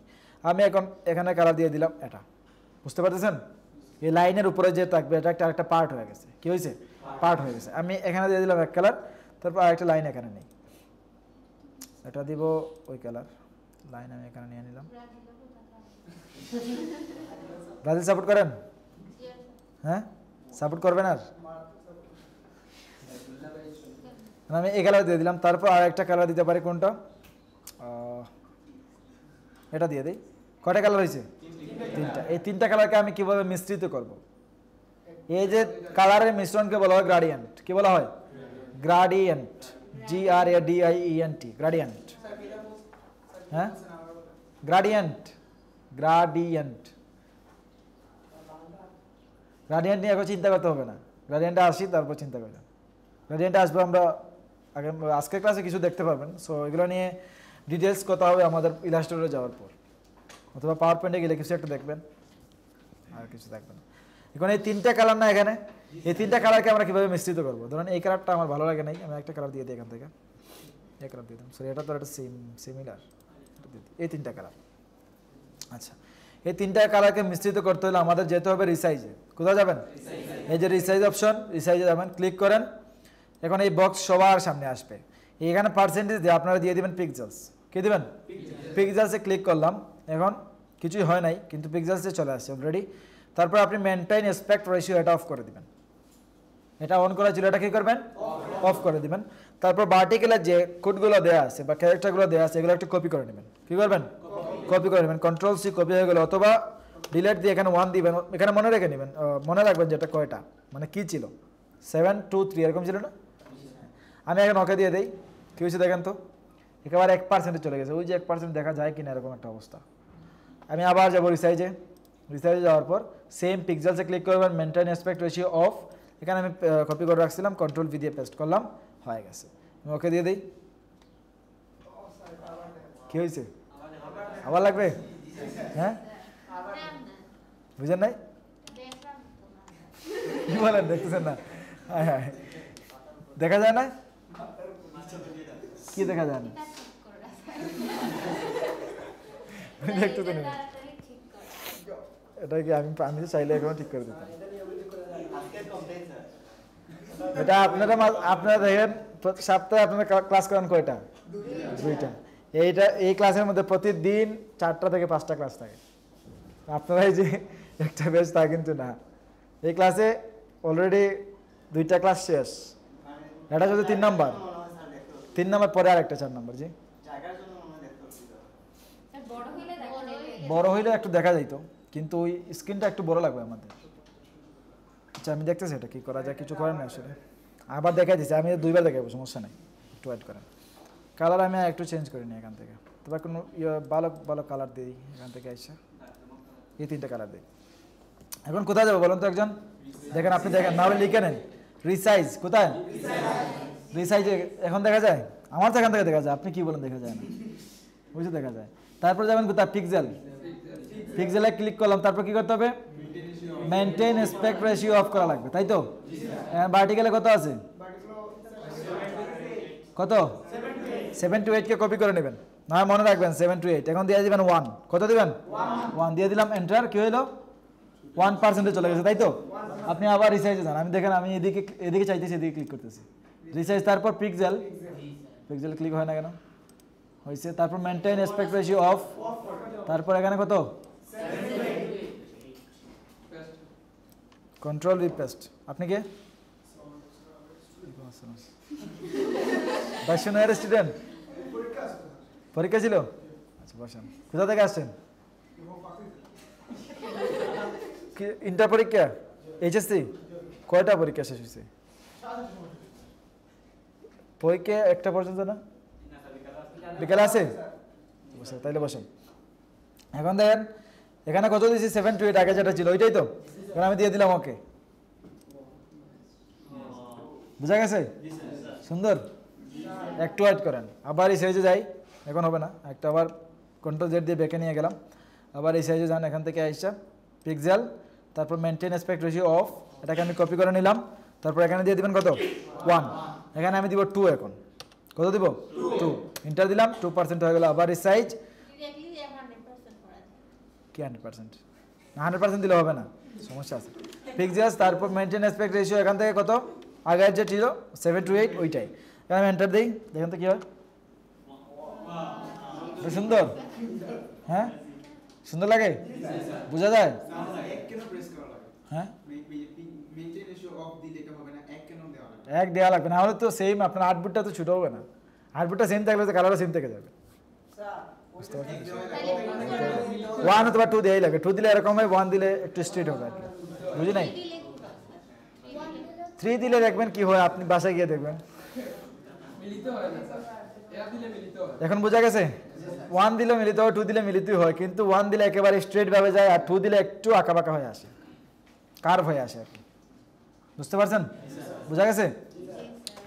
আমি এখন এখানে কালার দিয়ে দিলাম এটা, বুঝতে পারতেছেন? এই লাইনের উপরে যে থাকবে এটা একটা পার্ট হয়ে গেছে। কি হয়েছে? পার্ট হয়ে গেছে। আমি এখানে দিয়ে দিলাম এক কালার, তারপর আরেকটা লাইন এখানে নেই, এটা দিব ওই কালার, লাইন আমি এখানে নিয়ে নিলাম। ব্রাজিল সাপোর্ট করেন? হ্যাঁ, সাপোর্ট করবেন? আর আমি এই কালার দিয়ে দিলাম, তারপর আর একটা কালার দিতে পারি, কোনটা? এটা দিয়ে দিই। কয়টা কালার হয়েছে? তিনটা। এই তিনটা কালারকে আমি কিভাবে মিশ্রিত করব? এই যে কালারের মিশ্রণকে বলা হয় গ্রাডিয়েন্ট। কি বলা হয়? গ্রাডিয়েন্ট। GRADIENT, gradient. হ্যাঁ, গ্রাডিয়েন্ট, গ্রাডিয়েন্ট। গ্রাডিয়েন্ট নিয়ে এখন চিন্তা করতে হবে না, গ্রাডিয়েন্টে আসি তারপর চিন্তা করবেন। গ্রাডিয়েন্টে আসবো আমরা আগে, আজকের ক্লাসে কিছু দেখতে পারবেন। সো এগুলো নিয়ে ডিটেলস কথা হবে আমাদের ইলাস্ট্রেটরে যাওয়ার পর, অথবা পাওয়ার পয়েন্টে গেলে কিছু একটা দেখবেন, আর কিছু দেখবেন। এখন এই তিনটা কালার না, এখানে এই তিনটা কালারকে আমরা কীভাবে মিশ্রিত করবো? ধরুন এই কালারটা আমার ভালো লাগে নাই, আমি একটা কালার দিয়ে দিই এখান থেকে, এই কালার দিয়ে দিলাম। সরি, এটা তো একটা সিমিলার, এই তিনটা কালার। আচ্ছা, এই তিনটা কালারকে মিশ্রিত করতে হলে আমাদের যেতে হবে রিসাইজে। কোথায় যাবেন? এই যে রিসাইজ অপশন, রিসাইজে যাবেন, ক্লিক করেন। এখন এই বক্স সবার সামনে আসবে, এখানে পার্সেন্টেজ দিয়ে আপনারা দিয়ে দিবেন পিক্সেলস। কি দিবেন? পিক্সেলসে ক্লিক করলাম, এখন কিছুই হয় নাই, কিন্তু পিক্সেলসে চলে আসছে অলরেডি। তারপর আপনি মেনটেন অ্যাসপেক্ট রেশিও এটা অফ করে দিবেন, এটা অন করা ছিল, এটা কি করবেন? অফ করে দিবেন। তারপর ভার্টিক্যালে যে কোডগুলো দেওয়া আছে বা ক্যারেক্টারগুলো দেওয়া আছে এগুলো একটু কপি করে নেবেন। কি করবেন? কপি করে নেবেন। Ctrl+C কপি হয়ে গেল, অথবা ডিলিট দিয়ে এখানে 1 দিবেন, এখানে মনে রেখে নেবেন, মনে রাখবেন যে এটা কয়টা, মানে কি ছিল, 7 2 3 এরকম ছিল না? আমি এখন ওকে দিয়ে দেই, কী হয়েছে দেখেন তো, একেবারে 1% চলে গেছে। ওই যে 1% দেখা যায় কিনা এরকম একটা অবস্থা। আমি আবার যাবো রিসাইজে, রিসাইজে যাওয়ার পর সেম পিক্সেলসে ক্লিক করবেন, মেনটেন অ্যাসপেক্ট রেশিও অফ, এখানে আমি কপি করে রাখছিলাম, Ctrl+V দিয়ে পেস্ট করলাম, হয়ে গেছে। আমি ওকে দিয়ে দিই। কি হয়েছে? আবার লাগবে? হ্যাঁ, বুঝেন নাই? কি বলেন, দেখতেছেন না? হ্যাঁ হ্যাঁ, দেখা যায় না? কি দেখা যায় না? দেখতেছেন না? এটা কি আমি তো চাইলে এখন ঠিক করে দিতাম। এটা আপনারা দেখেন, প্রতি সপ্তাহে আপনারা ক্লাস করেন কয়টা? 2টা। এই ক্লাসের মধ্যে প্রতিদিন 4টা থেকে 5টা ক্লাস থাকে। আপনারা এই যে একটা বেশ তা কিন্তু না, এই ক্লাসে অলরেডি 2টা ক্লাস শেষ। এটা যদি 3 নাম্বার পরে আর একটা 4 নাম্বার। জি, বড় হইলে একটু দেখা যাইতো, কিন্তু ওই স্ক্রিনটা একটু বড় লাগবে আমাদের। আচ্ছা, আমি দেখতেছি এটা কী করা যায়, কিছু করার না আসলে। আবার দেখাই দিচ্ছি, আমি 2বার দেখাবো, সমস্যা নেই, একটু ওয়েট করেন। কালার আমি একটু চেঞ্জ করে নিই এখান থেকে, তবে কোনো ভালো ভালো কালার দিই এখান থেকে আইসা, এই 3টা কালার দিই। এখন কোথায় যাবো বলুন তো একজন? দেখেন, আপনি দেখেন, না হলে লিখে নেন রিসাইজ। কোথায় রিসাইজে? এখন দেখা যায়? আমার তো এখান থেকে দেখা যায়, আপনি কি বলেন দেখা যায় না? বুঝে দেখা যায়। তারপর যাবেন কোথায়? পিক্সেল, পিক্সেলে ক্লিক করলাম, তারপর কি করতে হবে? মেনটেন অ্যাসপেক্ট রেশিও অফ করা লাগবে, তাই তো? ভার্টিক্যালে কত আছে? কত? 7 to 8 কে কপি করে নেবেন, না মনে রাখবেন 7 to 8। এখন দিয়ে দিবেন 1। কত দিবেন? 1 দিয়ে দিলাম, এন্টার। কি হইলো? 1% চলে গেছে, তাই তো? আপনি আবার রিসাইজে যান, আমি দেখেন, আমি এদিকে চাইতেছি, এদিকে ক্লিক করতেছি, রিসাইজ, তারপর পিক্সেল, পিক্সেল ক্লিক হয় না কেন? হয়েছে। তারপর মেনটেন অ্যাসপেক্ট রেশিও অফ, তারপর এখানে কত? Ctrl+V paste. আপনি কে? বাইশনের স্টুডেন্ট, পরীক্ষা ছিল? আচ্ছা, বসেন। কোথা থেকে আসছেন? ইন্টার পরীক্ষা, HSC? কয়টা পরীক্ষা শেষ হয়েছে? পরীক্ষা 1টা পর্যন্ত না? বিকেলে আছে? বসে তাইলে বসেন। এখন দেখেন এখানে কত দিয়েছি 7 to 8 আগে যেটা ছিল ওইটাই তো, এখন আমি দিয়ে দিলাম ওকে। বুঝা গেছে? সুন্দর। একটু ওয়েট করেন, আবার এই সাইজে যাই, এখন হবে না, একটা আবার কন্ট্রোল জেড দিয়ে বেঁকে নিয়ে গেলাম, আবার এই সাইজে যান, এখান থেকে আইসা পিক্সেল, তারপর মেনটেন অ্যাসপেক্ট রেশিও অফ, এটাকে আমি কপি করে নিলাম, তারপর এখানে দিয়ে দিবেন কত 1, এখানে আমি দিব 2, এখন কত দিব 2, ইন্টার দিলাম 2% হয়ে গেল। আবার এই সাইজ কি 100%? 100% দিলে হবে না, সমস্যা আছে। পিক্সেলস, তারপর মেনটেন অ্যাসপেক্ট রেশিও এখান থেকে কত, আগের যে ছিল 7 to 8 ওইটাই, আমি এন্টার দিই, দেখেন তো কি হয়। সুন্দর, হ্যাঁ সুন্দর লাগে, বোঝা যায়? হ্যাঁ এক দেওয়া লাগবে না, হলে তো সেম, আপনার আউটপুটটা তো ছোট হবে না, আউটপুটটা সেম থাকলে তো কালারও সেম থেকে যাবে। 1 অথবা 2 দেওয়াই লাগে, 2 দিলে এরকম হয়, 1 দিলে একটু স্ট্রেট হবে আর কি, বুঝি নাই? 3 দিলে দেখবেন কি হয়, আপনি বাসায় গিয়ে দেখবেন। এখন বোঝা গেছে? 1 দিলে মিলিত হয়, 2 দিলে মিলিত হয়, কিন্তু 1 দিলে একেবারে স্ট্রেট ভাবে যায়, আর 2 দিলে একটু আঁকাবাঁকা হয়ে আসে, কার্ভ হয়ে আসে আর কি। বুঝতে পারছেন? বোঝা গেছে?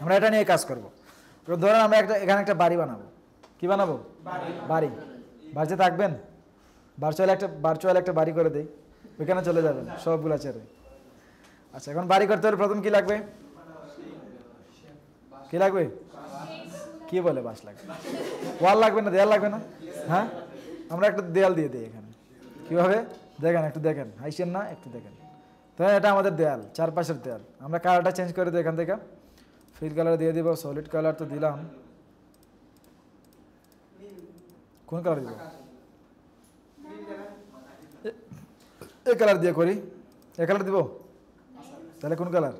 আমরা এটা নিয়ে কাজ করব। ধরেন আমরা এখানে একটা বাড়ি বানাবো, কি বানাবো? বাড়ি। বাড়িতে থাকবেন? ভার্চুয়াল একটা বাড়ি করে দেই, ওইখানে চলে যাবেন সবগুলা ছেড়ে। আচ্ছা, এখন বাড়ি করতে হলে প্রথম কি লাগবে? কি লাগবে? কি বলে বাস লাগবে? ওয়াল লাগবে না, দেয়াল লাগবে না? হ্যাঁ, আমরা একটা দেয়াল দিয়ে দিই এখানে, কিভাবে দেখেন, একটু দেখেন, হাইসেন না, একটু দেখেন। তাহলে এটা আমাদের দেয়াল, চারপাশের দেয়াল। আমরা কালারটা চেঞ্জ করে দিই এখান থেকে, ফিল কালার দিয়ে দিব, সলিড কালার তো দিলাম, কোন কালার দিব? এই কালার দিয়ে করি, এই কালার দিব, তাহলে কোন কালার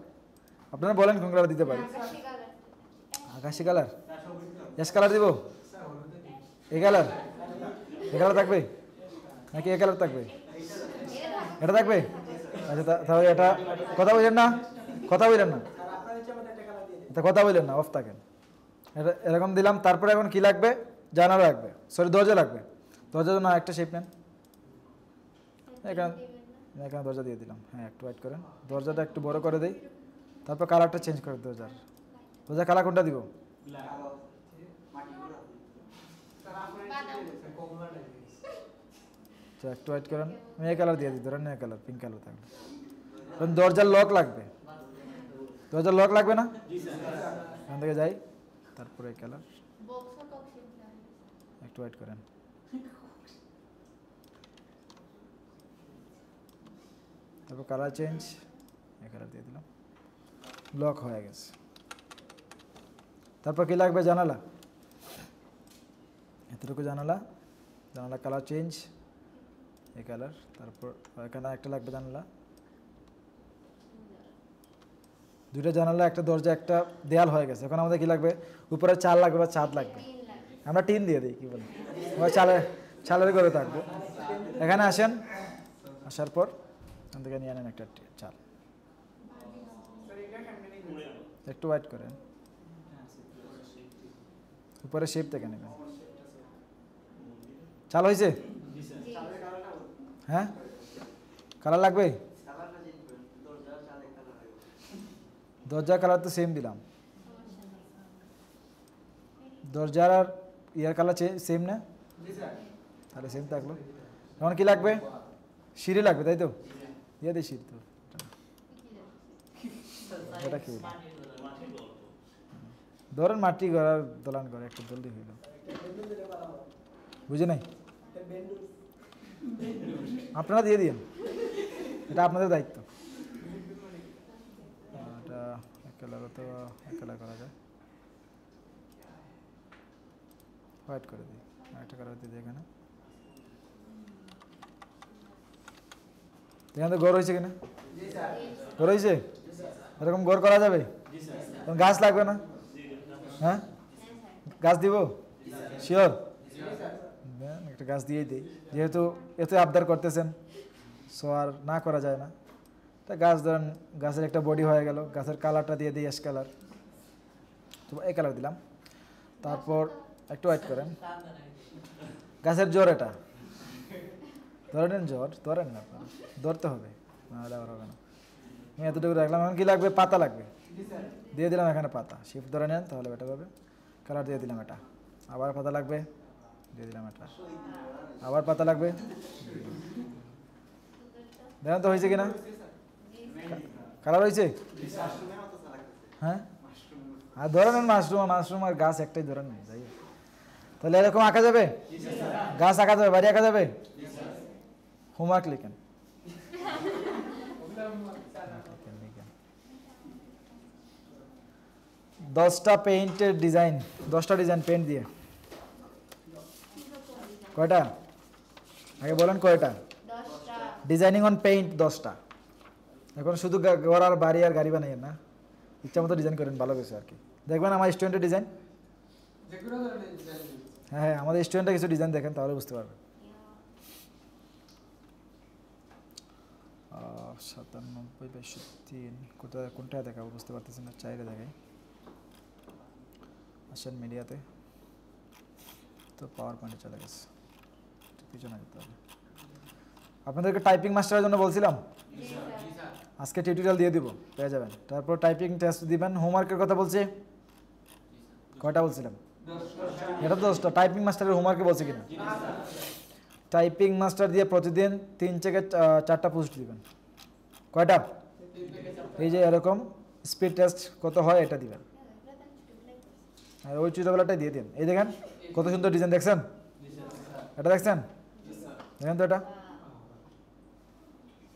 আপনারা বলেন, কোন কালার দিতে পারি? আকাশি কালার, এস কালার দিব, এই কালার, এই কালার থাকবে নাকি এই কালার থাকবে? এটা থাকবে। আচ্ছা, তাহলে এটা কথা বললেন না, কথা বললেন না, কথা বললেন না, অফ থাকেন। এটা এরকম দিলাম। তারপরে এখন কি লাগবে? জানালা লাগবে, সরি দরজা লাগবে। দরজার জন্য একটা শেপ নেন, এখানে এখানে দরজা দিয়ে দিলাম। হ্যাঁ, একটু ওয়েট করেন, দরজাটা একটু বড় করে দেই, তারপর কালারটা চেঞ্জ করে দরজার কালার কোনটা দিব? একটু ওয়েট করেন, আমি এই কালার দিয়ে দিই, ধরেন এই কালার, পিঙ্ক কালার থাকবে। দরজার লক লাগবে, দরজার লক লাগবে না? এখান থেকে যাই, তারপরে এই কালার, একটু ওয়েট করেন, তারপর কালার চেঞ্জ, এই কালার দিয়ে দিলাম, লক হয়ে গেছে। তারপর কি লাগবে? জানালা, এতটুকু জানালা, জানালা কালার চেঞ্জ, এই কালার। তারপর এখানে একটা লাগবে জানালা, দুইটা জানালা, একটা দরজা, একটা দেয়াল হয়ে গেছে। এখন আমাদের কি লাগবে? উপরে চাল লাগবে বা ছাদ লাগবে, আমরা টিন দিয়ে দিই, কি বলি, আমরা চালের ঘরে থাকবো। এখানে আসেন, আসার পর এখান থেকে নিয়ে আনেন একটা চাল, একটু ওয়েট করেন, উপরে শেপ থেকে নেবেন। চাল হয়েছে? হ্যাঁ, কালার লাগবে? দরজার কালার তো সেম দিলাম, দরজার আর ইয়ার কালার সেম না? তাহলে সেম থাকলো। এখন কি লাগবে? সিঁড়ি লাগবে, তাই তো? দিয়ে দিই সিঁড়ি, তো এটা কি ধরেন মাটি ঘর আর দলান ঘর একটু জলদি হইল, বুঝে নাই? আপনারা দিয়ে দিন, এটা আপনাদের দায়িত্ব। এটা এক কালার তো এক কালার করা যায়, হোয়াইট করে দিই, একটা কালার দিয়ে দিই এখানে। এখানে ঘর হয়েছে কিনা? ঘর হয়েছে? এরকম ঘর করা যাবে? গাছ লাগবে না? হ্যাঁ, গাছ দিব, শিওর? একটা গাছ দিয়েই দিই, যেহেতু এত আবদার করতেছেন, সো আর না করা যায় না। তা গাছ ধরেন, গাছের একটা বডি হয়ে গেল, গাছের কালারটা দিয়ে দিই অ্যাশ কালার, তো এই কালার দিলাম। তারপর একটু ওয়েট করেন, গাছের জ্বর এটা ধরে নেন, জ্বর ধরেন না, আপনার ধরতে হবে, নাহলে আবার হবে না। আমি এতটুকু রাখলাম। এখন কি লাগবে? পাতা লাগবে, দিয়ে দিলাম এখানে পাতা, শিফট ধরে নেন তাহলে বেটার হবে। কালার দিয়ে দিলাম এটা, আবার পাতা লাগবে, দিয়ে দিলাম এটা, আবার পাতা লাগবে। দেখেন তো হয়েছে কিনা, কালার হয়েছে? হ্যাঁ, আর ধরে নেন মাশরুম, মাশরুম আর গাছ একটাই ধরে নেন, যাই হোক। তাহলে এরকম আঁকা যাবে, গাছ আঁকা যাবে, বাড়ি আঁকা যাবে। হোমওয়ার্ক লিখেন, 10টা পেইন্টের ডিজাইন, 10টা ডিজাইন পেইন্ট দিয়ে। কয়টা আগে বলেন, কয়টা? ডিজাইনিং অন পেইন্ট 10টা। এখন শুধু ঘর আর বাড়ি আর গাড়ি বানাইয়েন না, ইচ্ছা মতো ডিজাইন করেন, ভালো কিছু আর কি। দেখবেন আমার স্টুডেন্টের ডিজাইন, হ্যাঁ হ্যাঁ আমাদের স্টুডেন্টের কিছু ডিজাইন দেখেন, তাহলে বুঝতে পারবেন। 97/3 কোথায়, কোনটায় দেখাবো বুঝতে পারতেছি না, চাইরে দেখাই। আসেন মিডিয়াতে, তো পাওয়ার পয়েন্টে চলে গেছে, পিছনে যেতে হবে। আপনাদেরকে টাইপিং মাস্টারের জন্য বলছিলাম, আজকে টিউটোরিয়াল দিয়ে দিব, পেয়ে যাবেন। তারপর টাইপিং টেস্ট দিবেন। হোমওয়ার্কের কথা বলছি, কয়টা বলছিলাম? এটা 10টা। টাইপিং মাস্টারের হোমওয়ার্কে বলছে কিনা? টাইপিং মাস্টার দিয়ে প্রতিদিন 3 থেকে 4টা পোস্ট দিবেন। কয়টা? এই যে এরকম স্পিড টেস্ট কত হয় এটা দিবেন, আর ওই ছোটোবেলাটাই দিয়ে দিন। এই দেখেন কত সুন্দর ডিজাইন, দেখছেন? এটা দেখছেন? দেখেন তো, এটা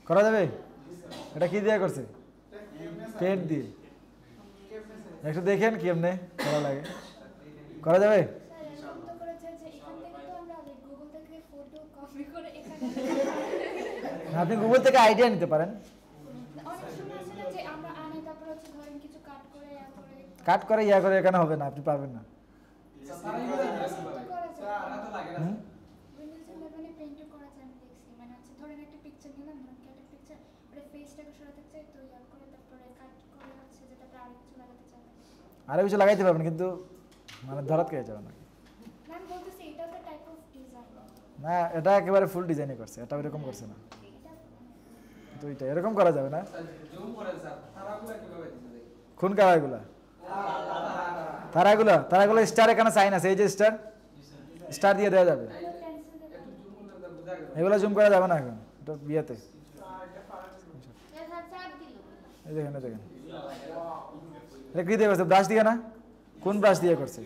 করা যাবে? এটা কি দিয়ে করছে? পেন্ট দিয়ে। একটু দেখেন কি এমনি করা লাগে, করা যাবে? আপনি গুগল থেকে আইডিয়া নিতে পারেন, কাট করে ইয়া করে এখানে হবে না, আপনি পারবেন না। আরো কিছু লাগাইতে পারবেন, কিন্তু মানে ধরাত খেয়ে যাবে না। না, এটা একেবারে ফুল ডিজাইনই করছে, এটা ওইরকম করছে না, তো এটা এরকম করা যাবে না। কোন কালারগুলা? তারাগুলা, তারাগুলা স্টার এখানে সাইন আছে, এই যে স্টার, স্টার দিয়ে দেওয়া যাবে। এগুলো জুম করা যাবে না এখন, এটা বিয়েতে। এই দেখেন, দেখেন এটা কি দিয়ে করছে? ব্রাশ দিয়ে না? কোন ব্রাশ দিয়ে করছে?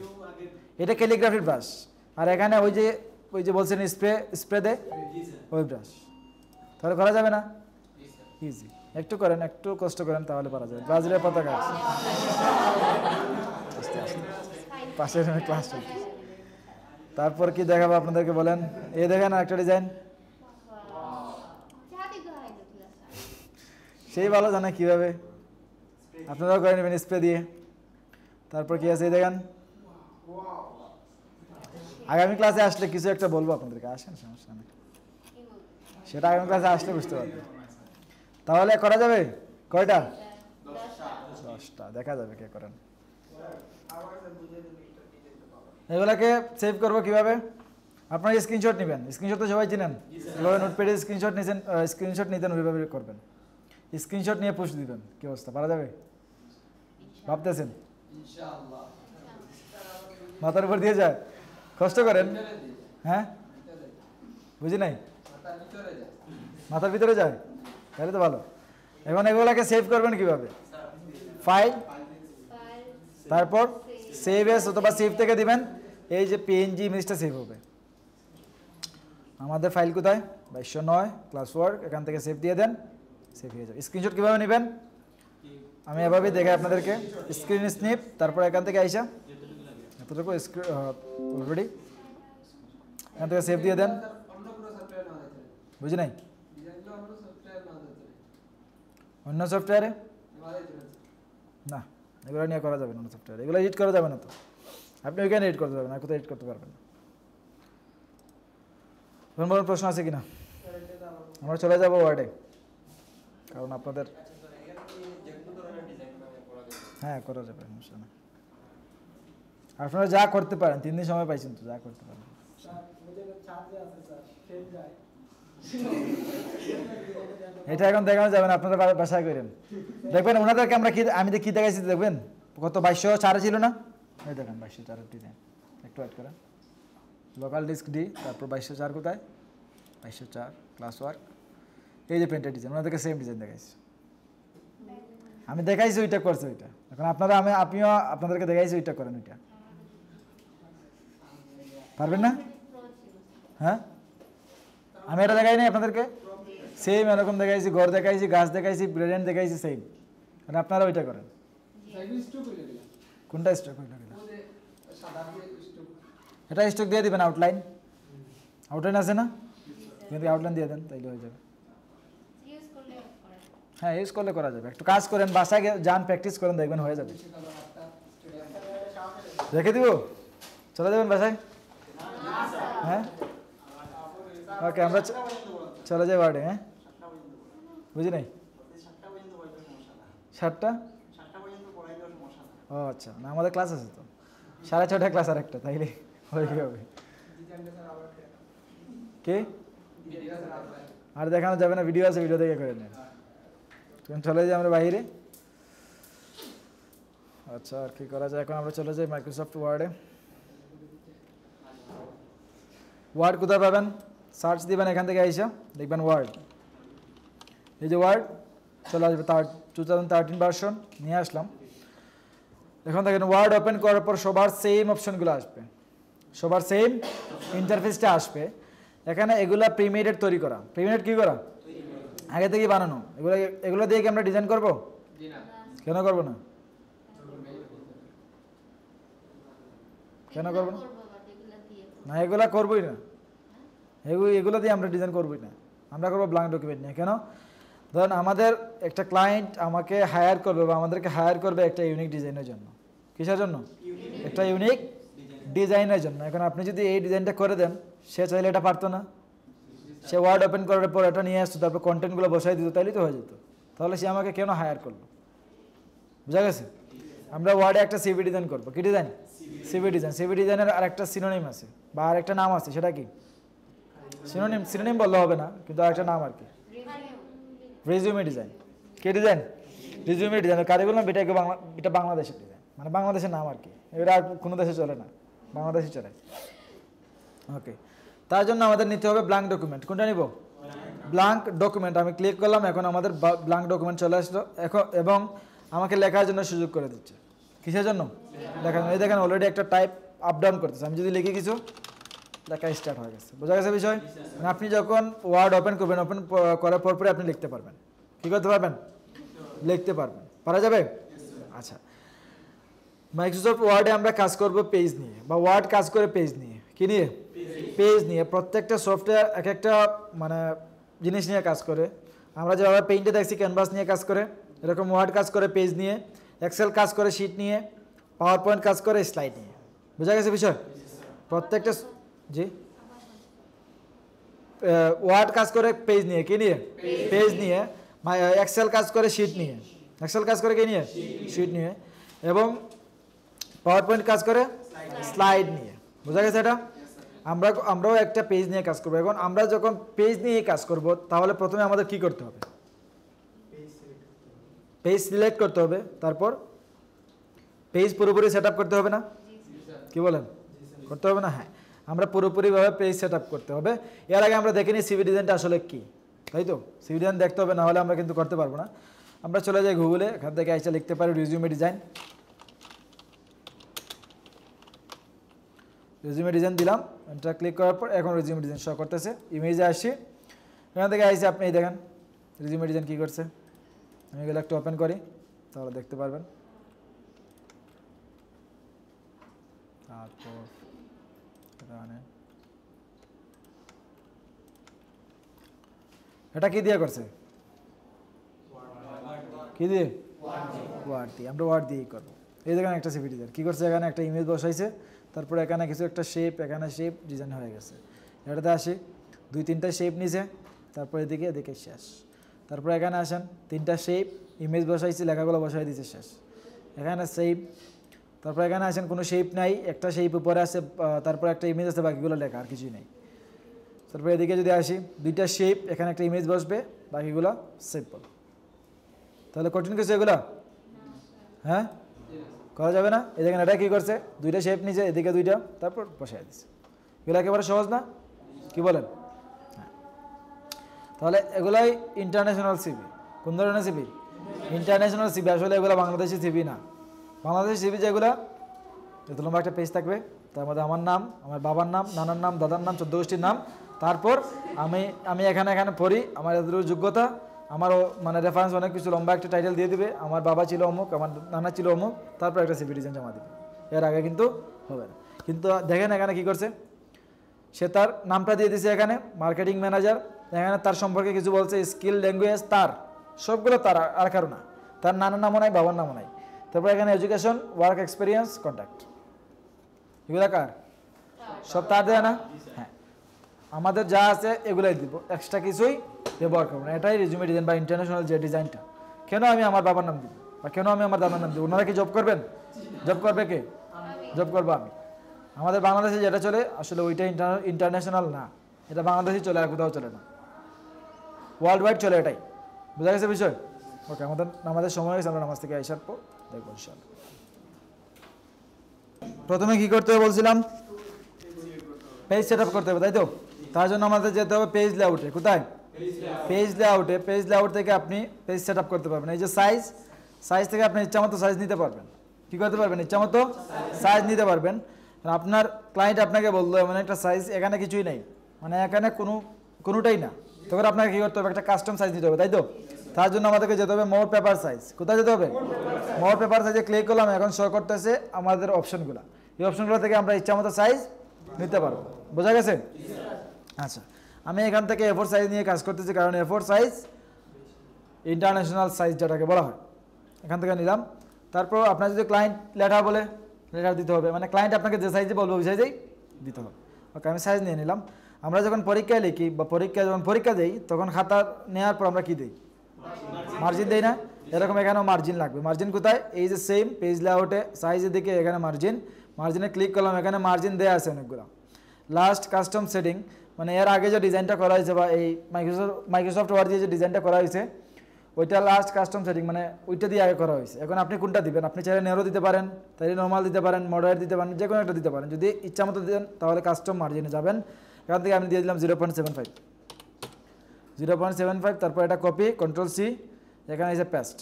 এটা ক্যালিগ্রাফির ব্রাশ, আর এখানে ওই যে বলছেন স্প্রে, স্প্রে দে, ওই ব্রাশ। তাহলে করা যাবে না? ইজি, একটু করেন, একটু কষ্ট করেন, তাহলে পারা যাবে। ব্রাজিলের পতাকা আছে, আস্তে আস্তে পাশের ক্লাস চলছে। তারপর কি দেখাবো আপনাদেরকে বলেন? এই দেখেন একটা ডিজাইন, সেই ভালো জানে কিভাবে, আপনারাও করে নেবেন স্প্রে দিয়ে। তারপর কি আছে এই দেখেন, আগামী ক্লাসে আসলে কিছু একটা বলবো আপনাদেরকে, আসেন সমস্যা নেই, সেটা আগামী ক্লাসে আসলে বুঝতে পারবেন। তাহলে করা যাবে কয়টা? 10টা। দেখা যাবে কে করেন। এগুলাকে সেভ করবো কিভাবে? আপনারা স্ক্রিনশট নেবেন, স্ক্রিনশট তো সবাই চিনেন, এভাবে নোটপ্যাডে স্ক্রিনশট নিয়েছেন, স্ক্রিনশট নিতেন ওইভাবে করবেন। স্ক্রিনশট নিয়ে পোস্ট দিবেন। কি অবস্থা, পারা যাবে ভাবতেছেন? মাথার উপর দিয়ে যায়, কষ্ট করেন। হ্যাঁ বুঝি নাই, মাথার ভিতরে যায়, তাহলে তো ভালো। এখন এগুলোকে সেভ করবেন কিভাবে? ফাইল, তারপর সেভ এস অথবা সেভ থেকে দিবেন, এই যে পিএনজি ইমেজটা সেভ হবে। আমাদের ফাইল কোথায়? 2209 ক্লাস ওয়ার্ক, এখান থেকে সেভ দিয়ে দেন, সেভ হয়ে যাবে। স্ক্রিনশট কীভাবে নেবেন আমি এভাবেই দেখাই আপনাদেরকে। স্ক্রিন স্নিপ, তারপর এখান থেকে আইসা এতটুকু অলরেডি এখান থেকে সেভ দিয়ে দেন। বুঝি নাই? অন্য সফটওয়্যারে না, এগুলো নিয়ে করা যাবে না। অন্য সফটওয়্যারে এগুলো এডিট করা যাবে না, তো আপনি ওইখানে এডিট করতে পারবেন, আর কোথাও এডিট করতে পারবেন না। এখন বলুন প্রশ্ন আছে কিনা? আমরা চলে যাবো ওয়ার্ডে। কারণ আপনাদের হ্যাঁ করা যাবে সমস্যা না। আপনারা যা করতে পারেন 3 দিন সময় পাইছেন তো, যা করতে পারেন। এটা এখন দেখানো যাবে না, আপনারা বাসায় করেন। দেখবেন ওনাদেরকে আমরা কি, আমি কি দেখাইছি দেখবেন, কত 2204 ছিল না, এই দেখেন 2204 ডিজাইন একটু অ্যাড করেন, লোকাল ডিস্ক ডি, তারপর 2204 কোথায়, 2204 ক্লাস ওয়ার্ক, এই যে পেন্টের ডিজাইন, ওনাদেরকে সেম ডিজাইন দেখাইছি, আমি দেখাইছি ওইটা করছে ওইটা। এখন আপনারা আপনিও আপনাদেরকে দেখাইছি ওইটা করেন, ওইটা পারবেন না? হ্যাঁ আমি এটা দেখাই নাই আপনাদেরকে, সেম এরকম দেখাইছি, ঘর দেখাইছি, গাছ দেখাইছি, গ্রেডিয়েন্ট দেখাইছি, সেম। মানে আপনারা ওইটা করেন। কোনটা স্টক হইল? এটা স্টক দিয়ে দিবেন, আউটলাইন, আউটলাইন আছে না, যদি আউটলাইন দিয়ে দেন তাইলে হয়ে যাবে। হ্যাঁ ইউজ করলে করা যাবে, একটু কাজ করেন, বাসায় যান, প্র্যাকটিস করেন, দেখবেন হয়ে যাবে। রেখে দিব, চলে যাবেন বাসায়? হ্যাঁ ওকে, আমরা চলে যাই ওয়ার্ডে। হ্যাঁ বুঝি নাই, 7টা? ও আচ্ছা, না আমাদের ক্লাস আছে তো, 6:30 ক্লাস আর একটা, তাইলে হয়ে কি হবে? কি আর দেখানো যাবে না, ভিডিও আছে, ভিডিও দেখে করে নেন। তুমি চলে যাই আমরা বাইরে। আচ্ছা আর কি করা যায়, এখন আমরা চলে যাই মাইক্রোসফট ওয়ার্ডে। ওয়ার্ড কোথায় পাবেন? সার্চ দিবেন, এখান থেকে আইসা দেখবেন ওয়ার্ড, এই যে ওয়ার্ড চলে আসবে, 2013 ভার্সন নিয়ে আসলাম। এখন দেখেন ওয়ার্ড ওপেন করার পর সবার সেম অপশনগুলো আসবে, সবার সেম ইন্টারফেসটা আসবে। এখানে এগুলা প্রিমেডেড তৈরি করা, প্রিমেডেড কি করা, আগে থেকেই বানানো, এগুলো দিয়ে কি আমরা ডিজাইন করব? কেন করব না? কেন করব না? এগুলা করবই না, এগুলো দিয়ে আমরা ডিজাইন করবই না, আমরা করবো ব্ল্যাঙ্ক ডকুমেন্ট নিয়ে। কেন? ধরুন আমাদের একটা ক্লায়েন্ট আমাকে হায়ার করবে বা আমাদেরকে হায়ার করবে একটা ইউনিক ডিজাইনের জন্য। কিসের জন্য? একটা ইউনিক ডিজাইনের জন্য। এখন আপনি যদি এই ডিজাইনটা করে দেন, সে চাইলে এটা পারতো না, সে ওয়ার্ড ওপেন করার পর এটা নিয়ে আসতো, তারপর কন্টেন্টগুলো বসাই দিত, তাইলেই তো হয়ে যেত। তাহলে সে আমাকে কেন হায়ার করলো? বুঝা গেছে? আমরা ওয়ার্ডে একটা সিভি ডিজাইন করবো, কি ডিজাইন? CV design. সিভি ডিজাইনের আর একটা সিনোনিম আছে বা আর একটা নাম আছে, সেটা কি? সিনোনিম, সিনোনিম বললে হবে না, কিন্তু আরেকটা নাম আর কি, রেজিউমে ডিজাইন। কি ডিজাইন? Resume design. কারিকুলাম এটা বাংলাদেশের ডিজাইন, মানে বাংলাদেশের নাম আর কি, এটা আর কোনো দেশে চলে না, বাংলাদেশে চলে। ওকে, তার জন্য আমাদের নিতে হবে ব্ল্যাঙ্ক ডকুমেন্ট। কোনটা নিব? Blank document. আমি ক্লিক করলাম, এখন আমাদের ব্ল্যাঙ্ক ডকুমেন্ট চলে আসলো এখন, এবং আমাকে লেখার জন্য সুযোগ করে দিচ্ছে। কিসের জন্য? লেখার জন্য। এই দেখেন অলরেডি একটা টাইপ আপ ডাউন করতেছে, আমি যদি লিখি কিছু, লেখা স্টার্ট হয়ে গেছে। বোঝা গেছে বিষয়? মানে আপনি যখন ওয়ার্ড ওপেন করবেন, ওপেন করার পরে আপনি লিখতে পারবেন। কি করতে পারবেন? লিখতে পারবেন। পারা যাবে? আচ্ছা, মাইক্রোসফট ওয়ার্ডে আমরা কাজ করব পেজ নিয়ে, বা ওয়ার্ড কাজ করে পেজ নিয়ে। কি নিয়ে? পেজ নিয়ে। প্রত্যেকটা সফটওয়্যার এক একটা মানে জিনিস নিয়ে কাজ করে। আমরা যেভাবে পেইন্টে দেখছি ক্যানভাস নিয়ে কাজ করে, এরকম ওয়ার্ড কাজ করে পেজ নিয়ে, এক্সেল কাজ করে শিট নিয়ে, পাওয়ার পয়েন্ট কাজ করে স্লাইড নিয়ে। বোঝা গেছে বিষয়? প্রত্যেকটা, জি, ওয়ার্ড কাজ করে পেজ নিয়ে। কি নিয়ে? পেজ নিয়ে। এক্সেল কাজ করে শিট নিয়ে। এক্সেল কাজ করে কি নিয়ে? শিট নিয়ে। এবং পাওয়ার পয়েন্ট কাজ করে স্লাইড নিয়ে। বোঝা গেছে? এটা আমরাও একটা পেজ নিয়ে কাজ করবো। এখন আমরা যখন পেজ নিয়ে কাজ করব, তাহলে প্রথমে আমাদের কি করতে হবে? পেজ সিলেক্ট করতে হবে, তারপর পেজ পুরোপুরি সেট আপ করতে হবে না? কি বলেন? করতে হবে না? হ্যাঁ, আমরা পুরোপুরিভাবে পেজ সেট আপ করতে হবে। এর আগে আমরা দেখে নিই সিভি ডিজাইনটা আসলে কি, তাই তো? সিভি ডিজাইন দেখতে হবে, না হলে আমরা কিন্তু করতে পারবো না। আমরা চলে যাই গুগলে, এখান থেকে এসে লিখতে পারি রেজিউমে ডিজাইন। রেজিউমে ডিজাইন দিলাম, এটা ক্লিক করার পর এখন রেজিউমে ডিজাইন শো করতেছে। ইমেজে আসি, এখান থেকে আসি, আপনি দেখেন রেজিউমে ডিজাইন কী করছে। আমি এগুলো একটু ওপেন করি, তাহলে দেখতে পারবেন। তারপর এটা কি দিয়ে করছে? কি দিয়ে? ওয়ার্ড দিয়ে। আমরা ওয়ার্ড দিয়েই করবো। এই দেখেন একটা সিভি ডিজাইন কী করছে, এখানে একটা ইমেজ বসাইছে, তারপরে এখানে কিছু একটা শেপ, এখানে শেপ ডিজাইন হয়ে গেছে। এটাতে আসি, 2-3টা শেপ নিছে, তারপর এদিকে শেষ। তারপর এখানে আসেন, 3টা শেপ, ইমেজ বসাইছি, লেখাগুলো বসাই দিয়েছে, শেষ। এখানে সেভ। তারপর এখানে আসেন, কোনো শেপ নাই, একটা শেপ উপরে আছে, তারপর একটা ইমেজ আছে, বাকিগুলো লেখা, আর কিছুই নেই। তারপর এদিকে যদি আসি, 2টা শেপ, এখানে একটা ইমেজ বসবে, বাকিগুলো সিম্পল। তাহলে কঠিন কিছু এগুলো? হ্যাঁ, করা যাবে না? এই দেখেন, এটা কী করছে, 2টা শেপ নিচে, এদিকে 2টা, তারপর বসাই দিচ্ছে। এগুলো একেবারে সহজ না, কি বলেন? তাহলে এগুলাই ইন্টারন্যাশনাল সিভি। কোন ধরনের সিভি? International CV. আসলে এগুলো বাংলাদেশি সিভি না। বাংলাদেশি সিভি যেগুলো, এত লম্বা একটা পেজ থাকবে, তার মধ্যে আমার নাম, আমার বাবার নাম, নানার নাম, দাদার নাম, 14 গোষ্ঠীর নাম, তারপর আমি এখানে পড়ি, আমার এতটুকু যোগ্যতা, আমার মানে রেফারেন্স, অনেক কিছু লম্বা একটা টাইটেল দিয়ে দিবে, আমার বাবা ছিল অমুক, আমার নানা ছিল অমুক, তারপর একটা সিভি ডিজাইন জমা দিবে। এর আগে কিন্তু হবে না। কিন্তু দেখেন এখানে কি করছে, সে তার নামটা দিয়ে দিছে এখানে, মার্কেটিং ম্যানেজার। এখানে তার সম্পর্কে কিছু বলছে, স্কিল, ল্যাঙ্গুয়েজ, তার সবগুলো তার, আর কারো না। তার নানার নামও নাই, বাবার নামও নাই। তারপর এখানে এডুকেশন, ওয়ার্ক এক্সপিরিয়েন্স, কন্ট্যাক্ট, এগুলো কার? সব তার দেয় না? হ্যাঁ, আমাদের যা আছে এগুলাই দিব, এক্সট্রা কিছুই ব্যবহার করবো না। এটাই রেজুমে ডিজাইন বা ইন্টারন্যাশনাল যে ডিজাইনটা। কেন আমি আমার বাবার নাম দিব, বা কেন আমি আমার দাদার নাম দিব? ওনারা কি জব করবেন? জব করবে কে? জব করবো আমি। আমাদের বাংলাদেশে যেটা চলে, আসলে ওইটা ইন্টারন্যাশনাল না, এটা বাংলাদেশে চলে, আর কোথাও চলে না, ওয়ার্ল্ড ওয়াইড চলে। এটাই বোঝা গেছে বিষয়? ওকে, আমাদের সময় হয়েছে, আমরা নামাজ থেকে আসার পর দেখবো ইনশাআল্লাহ। প্রথমে কি করতে হবে বলছিলাম? পেজ সেট আপ করতে হবে, তাই তো? তার জন্য আমাদের যেতে হবে পেজ লেআউটে। কোথায়? পেজ লেআউটে। পেজ লেআউট থেকে আপনি পেজ সেট আপ করতে পারবেন। এই যে সাইজ থেকে আপনি ইচ্ছামতো সাইজ নিতে পারবেন। কি করতে পারবেন? ইচ্ছামতো সাইজ নিতে পারবেন। আপনার ক্লায়েন্ট আপনাকে বললো এমন একটা সাইজ, এখানে কিছুই নেই, মানে এখানে কোনোটাই না, তখন আপনাকে কী করতে হবে? একটা কাস্টম সাইজ নিতে হবে, তাই তো? তার জন্য আমাদেরকে যেতে হবে মোর পেপার সাইজ। কোথায় যেতে হবে? মোর পেপার সাইজে ক্লিক করলাম, এখন শো করতেছে আমাদের অপশনগুলো। এই অপশনগুলো থেকে আমরা ইচ্ছামতো সাইজ নিতে পারবো। বোঝা গেছে? আচ্ছা, আমি এখান থেকে A4 সাইজ নিয়ে কাজ করতেছি, কারণ A4 সাইজ ইন্টারন্যাশনাল সাইজ যেটাকে বলা হয়। এখান থেকে নিলাম। তারপর আপনার যদি ক্লায়েন্ট লেটার বলে, লেটার দিতে হবে, মানে ক্লায়েন্ট আপনাকে যে সাইজে বলবে ওই সাইজেই দিতে হবে। ওকে, আমি সাইজ নিয়ে নিলাম। আমরা যখন পরীক্ষায় লিখি বা যখন পরীক্ষা দিই, তখন খাতা নেওয়ার পর আমরা কী দিই? মার্জিন দেই না? এরকম এখানেও মার্জিন লাগবে। মার্জিন কোথায়? এই যে সেম পেজ লেআউটে সাইজের দিকে এখানে মার্জিনে ক্লিক করলাম, এখানে মার্জিন দেওয়া আছে অনেকগুলো। লাস্ট কাস্টম সেটিং, মানে এর আগে যে ডিজাইনটা করা হয়েছে, বা এই মাইক্রোসফট ওয়ার্ড দিয়ে যে ডিজাইনটা করা হয়েছে, ওইটা লাস্ট কাস্টম সেটিং, মানে ওইটা দিয়ে আগে করা হয়েছে। এখন আপনি কোনটা দিবেন? আপনি চাইলে নেরো দিতে পারেন, তাইলে নর্মাল দিতে পারেন, মডারেট দিতে পারেন, যে কোনো একটা দিতে পারেন। যদি ইচ্ছা মতো দেন তাহলে কাস্টম মার্জিনে যাবেন। এখান থেকে আমি দিয়ে দিলাম 0.75, তারপর এটা কপি, Ctrl+C, এখানে এসে পেস্ট,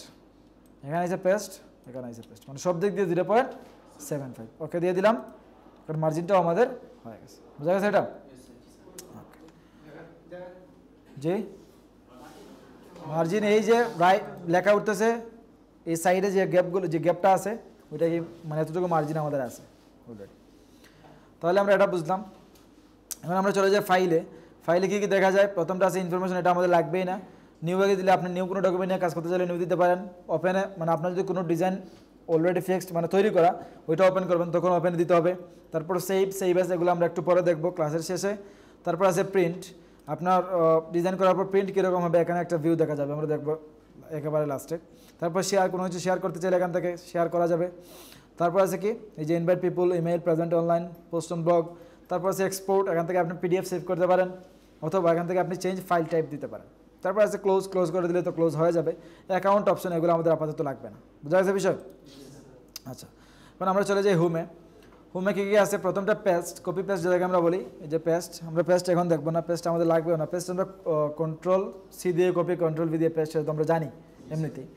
এখানে এসে পেস্ট, এখানে এসে পেস্ট, মানে সব দিক দিয়ে 0.75। ওকে দিয়ে দিলাম, কারণ মার্জিনটাও আমাদের হয়ে গেছে। বোঝা গেছে এটা? জি, মার্জিন এই যে লেখা উঠতেছে, এই সাইডে যে গ্যাপগুলো, যে গ্যাপটা আছে, ওইটা কি মানে এতটুকু মার্জিন আমাদের আছে অলরেডি। তাহলে আমরা এটা বুঝলাম। এখন আমরা চলে যাই ফাইলে কী কী দেখা যায়? প্রথমটা আছে ইনফরমেশন, এটা আমাদের লাগবেই না। নিউ আগে দিলে আপনি নিউ কোনো ডকুমেন্ট নিয়ে কাজ করতে চাইলে নিউ দিতে পারেন। ওপেনে, মানে আপনার যদি কোনো ডিজাইন অলরেডি ফিক্সড, মানে তৈরি করা, ওইটা ওপেন করবেন, তখন ওপেনে দিতে হবে। তারপর সেভ অ্যাজ, এগুলো আমরা একটু পরে দেখবো ক্লাসের শেষে। তারপর আছে প্রিন্ট, আপনার ডিজাইন করার পর প্রিন্ট কীরকম হবে, এখানে একটা ভিউ দেখা যাবে, আমরা দেখবো একেবারে লাস্টে। তারপর শেয়ার, কোনো কিছু শেয়ার করতে চাইলে এখান থেকে শেয়ার করা যাবে। তারপর আছে কি, এই যে invite people, email, present online, post on blog. তারপর আছে এক্সপোর্ট, এখান থেকে আপনি PDF সেভ করতে পারেন, অথবা এখান থেকে আপনি চেঞ্জ ফাইল টাইপ দিতে পারেন। তারপর আছে ক্লোজ করে দিলে তো ক্লোজ হয়ে যাবে। অ্যাকাউন্ট অপশন, এগুলো আমাদের আপাতত লাগবে না। বোঝা গেছে বিষয়? আচ্ছা, এখন আমরা চলে যাই হোমে কী কী আছে? প্রথমটা পেস্ট, কপি পেস্ট যেটাকে আমরা বলি, এই যে পেস্ট, আমরা পেস্ট এখন দেখবো না, পেস্ট আমাদের লাগবেও না। পেস্ট আমরা Ctrl+C দিয়ে কপি, Ctrl+V দিয়ে পেস্ট, সেটা তো আমরা জানি এমনিতেই।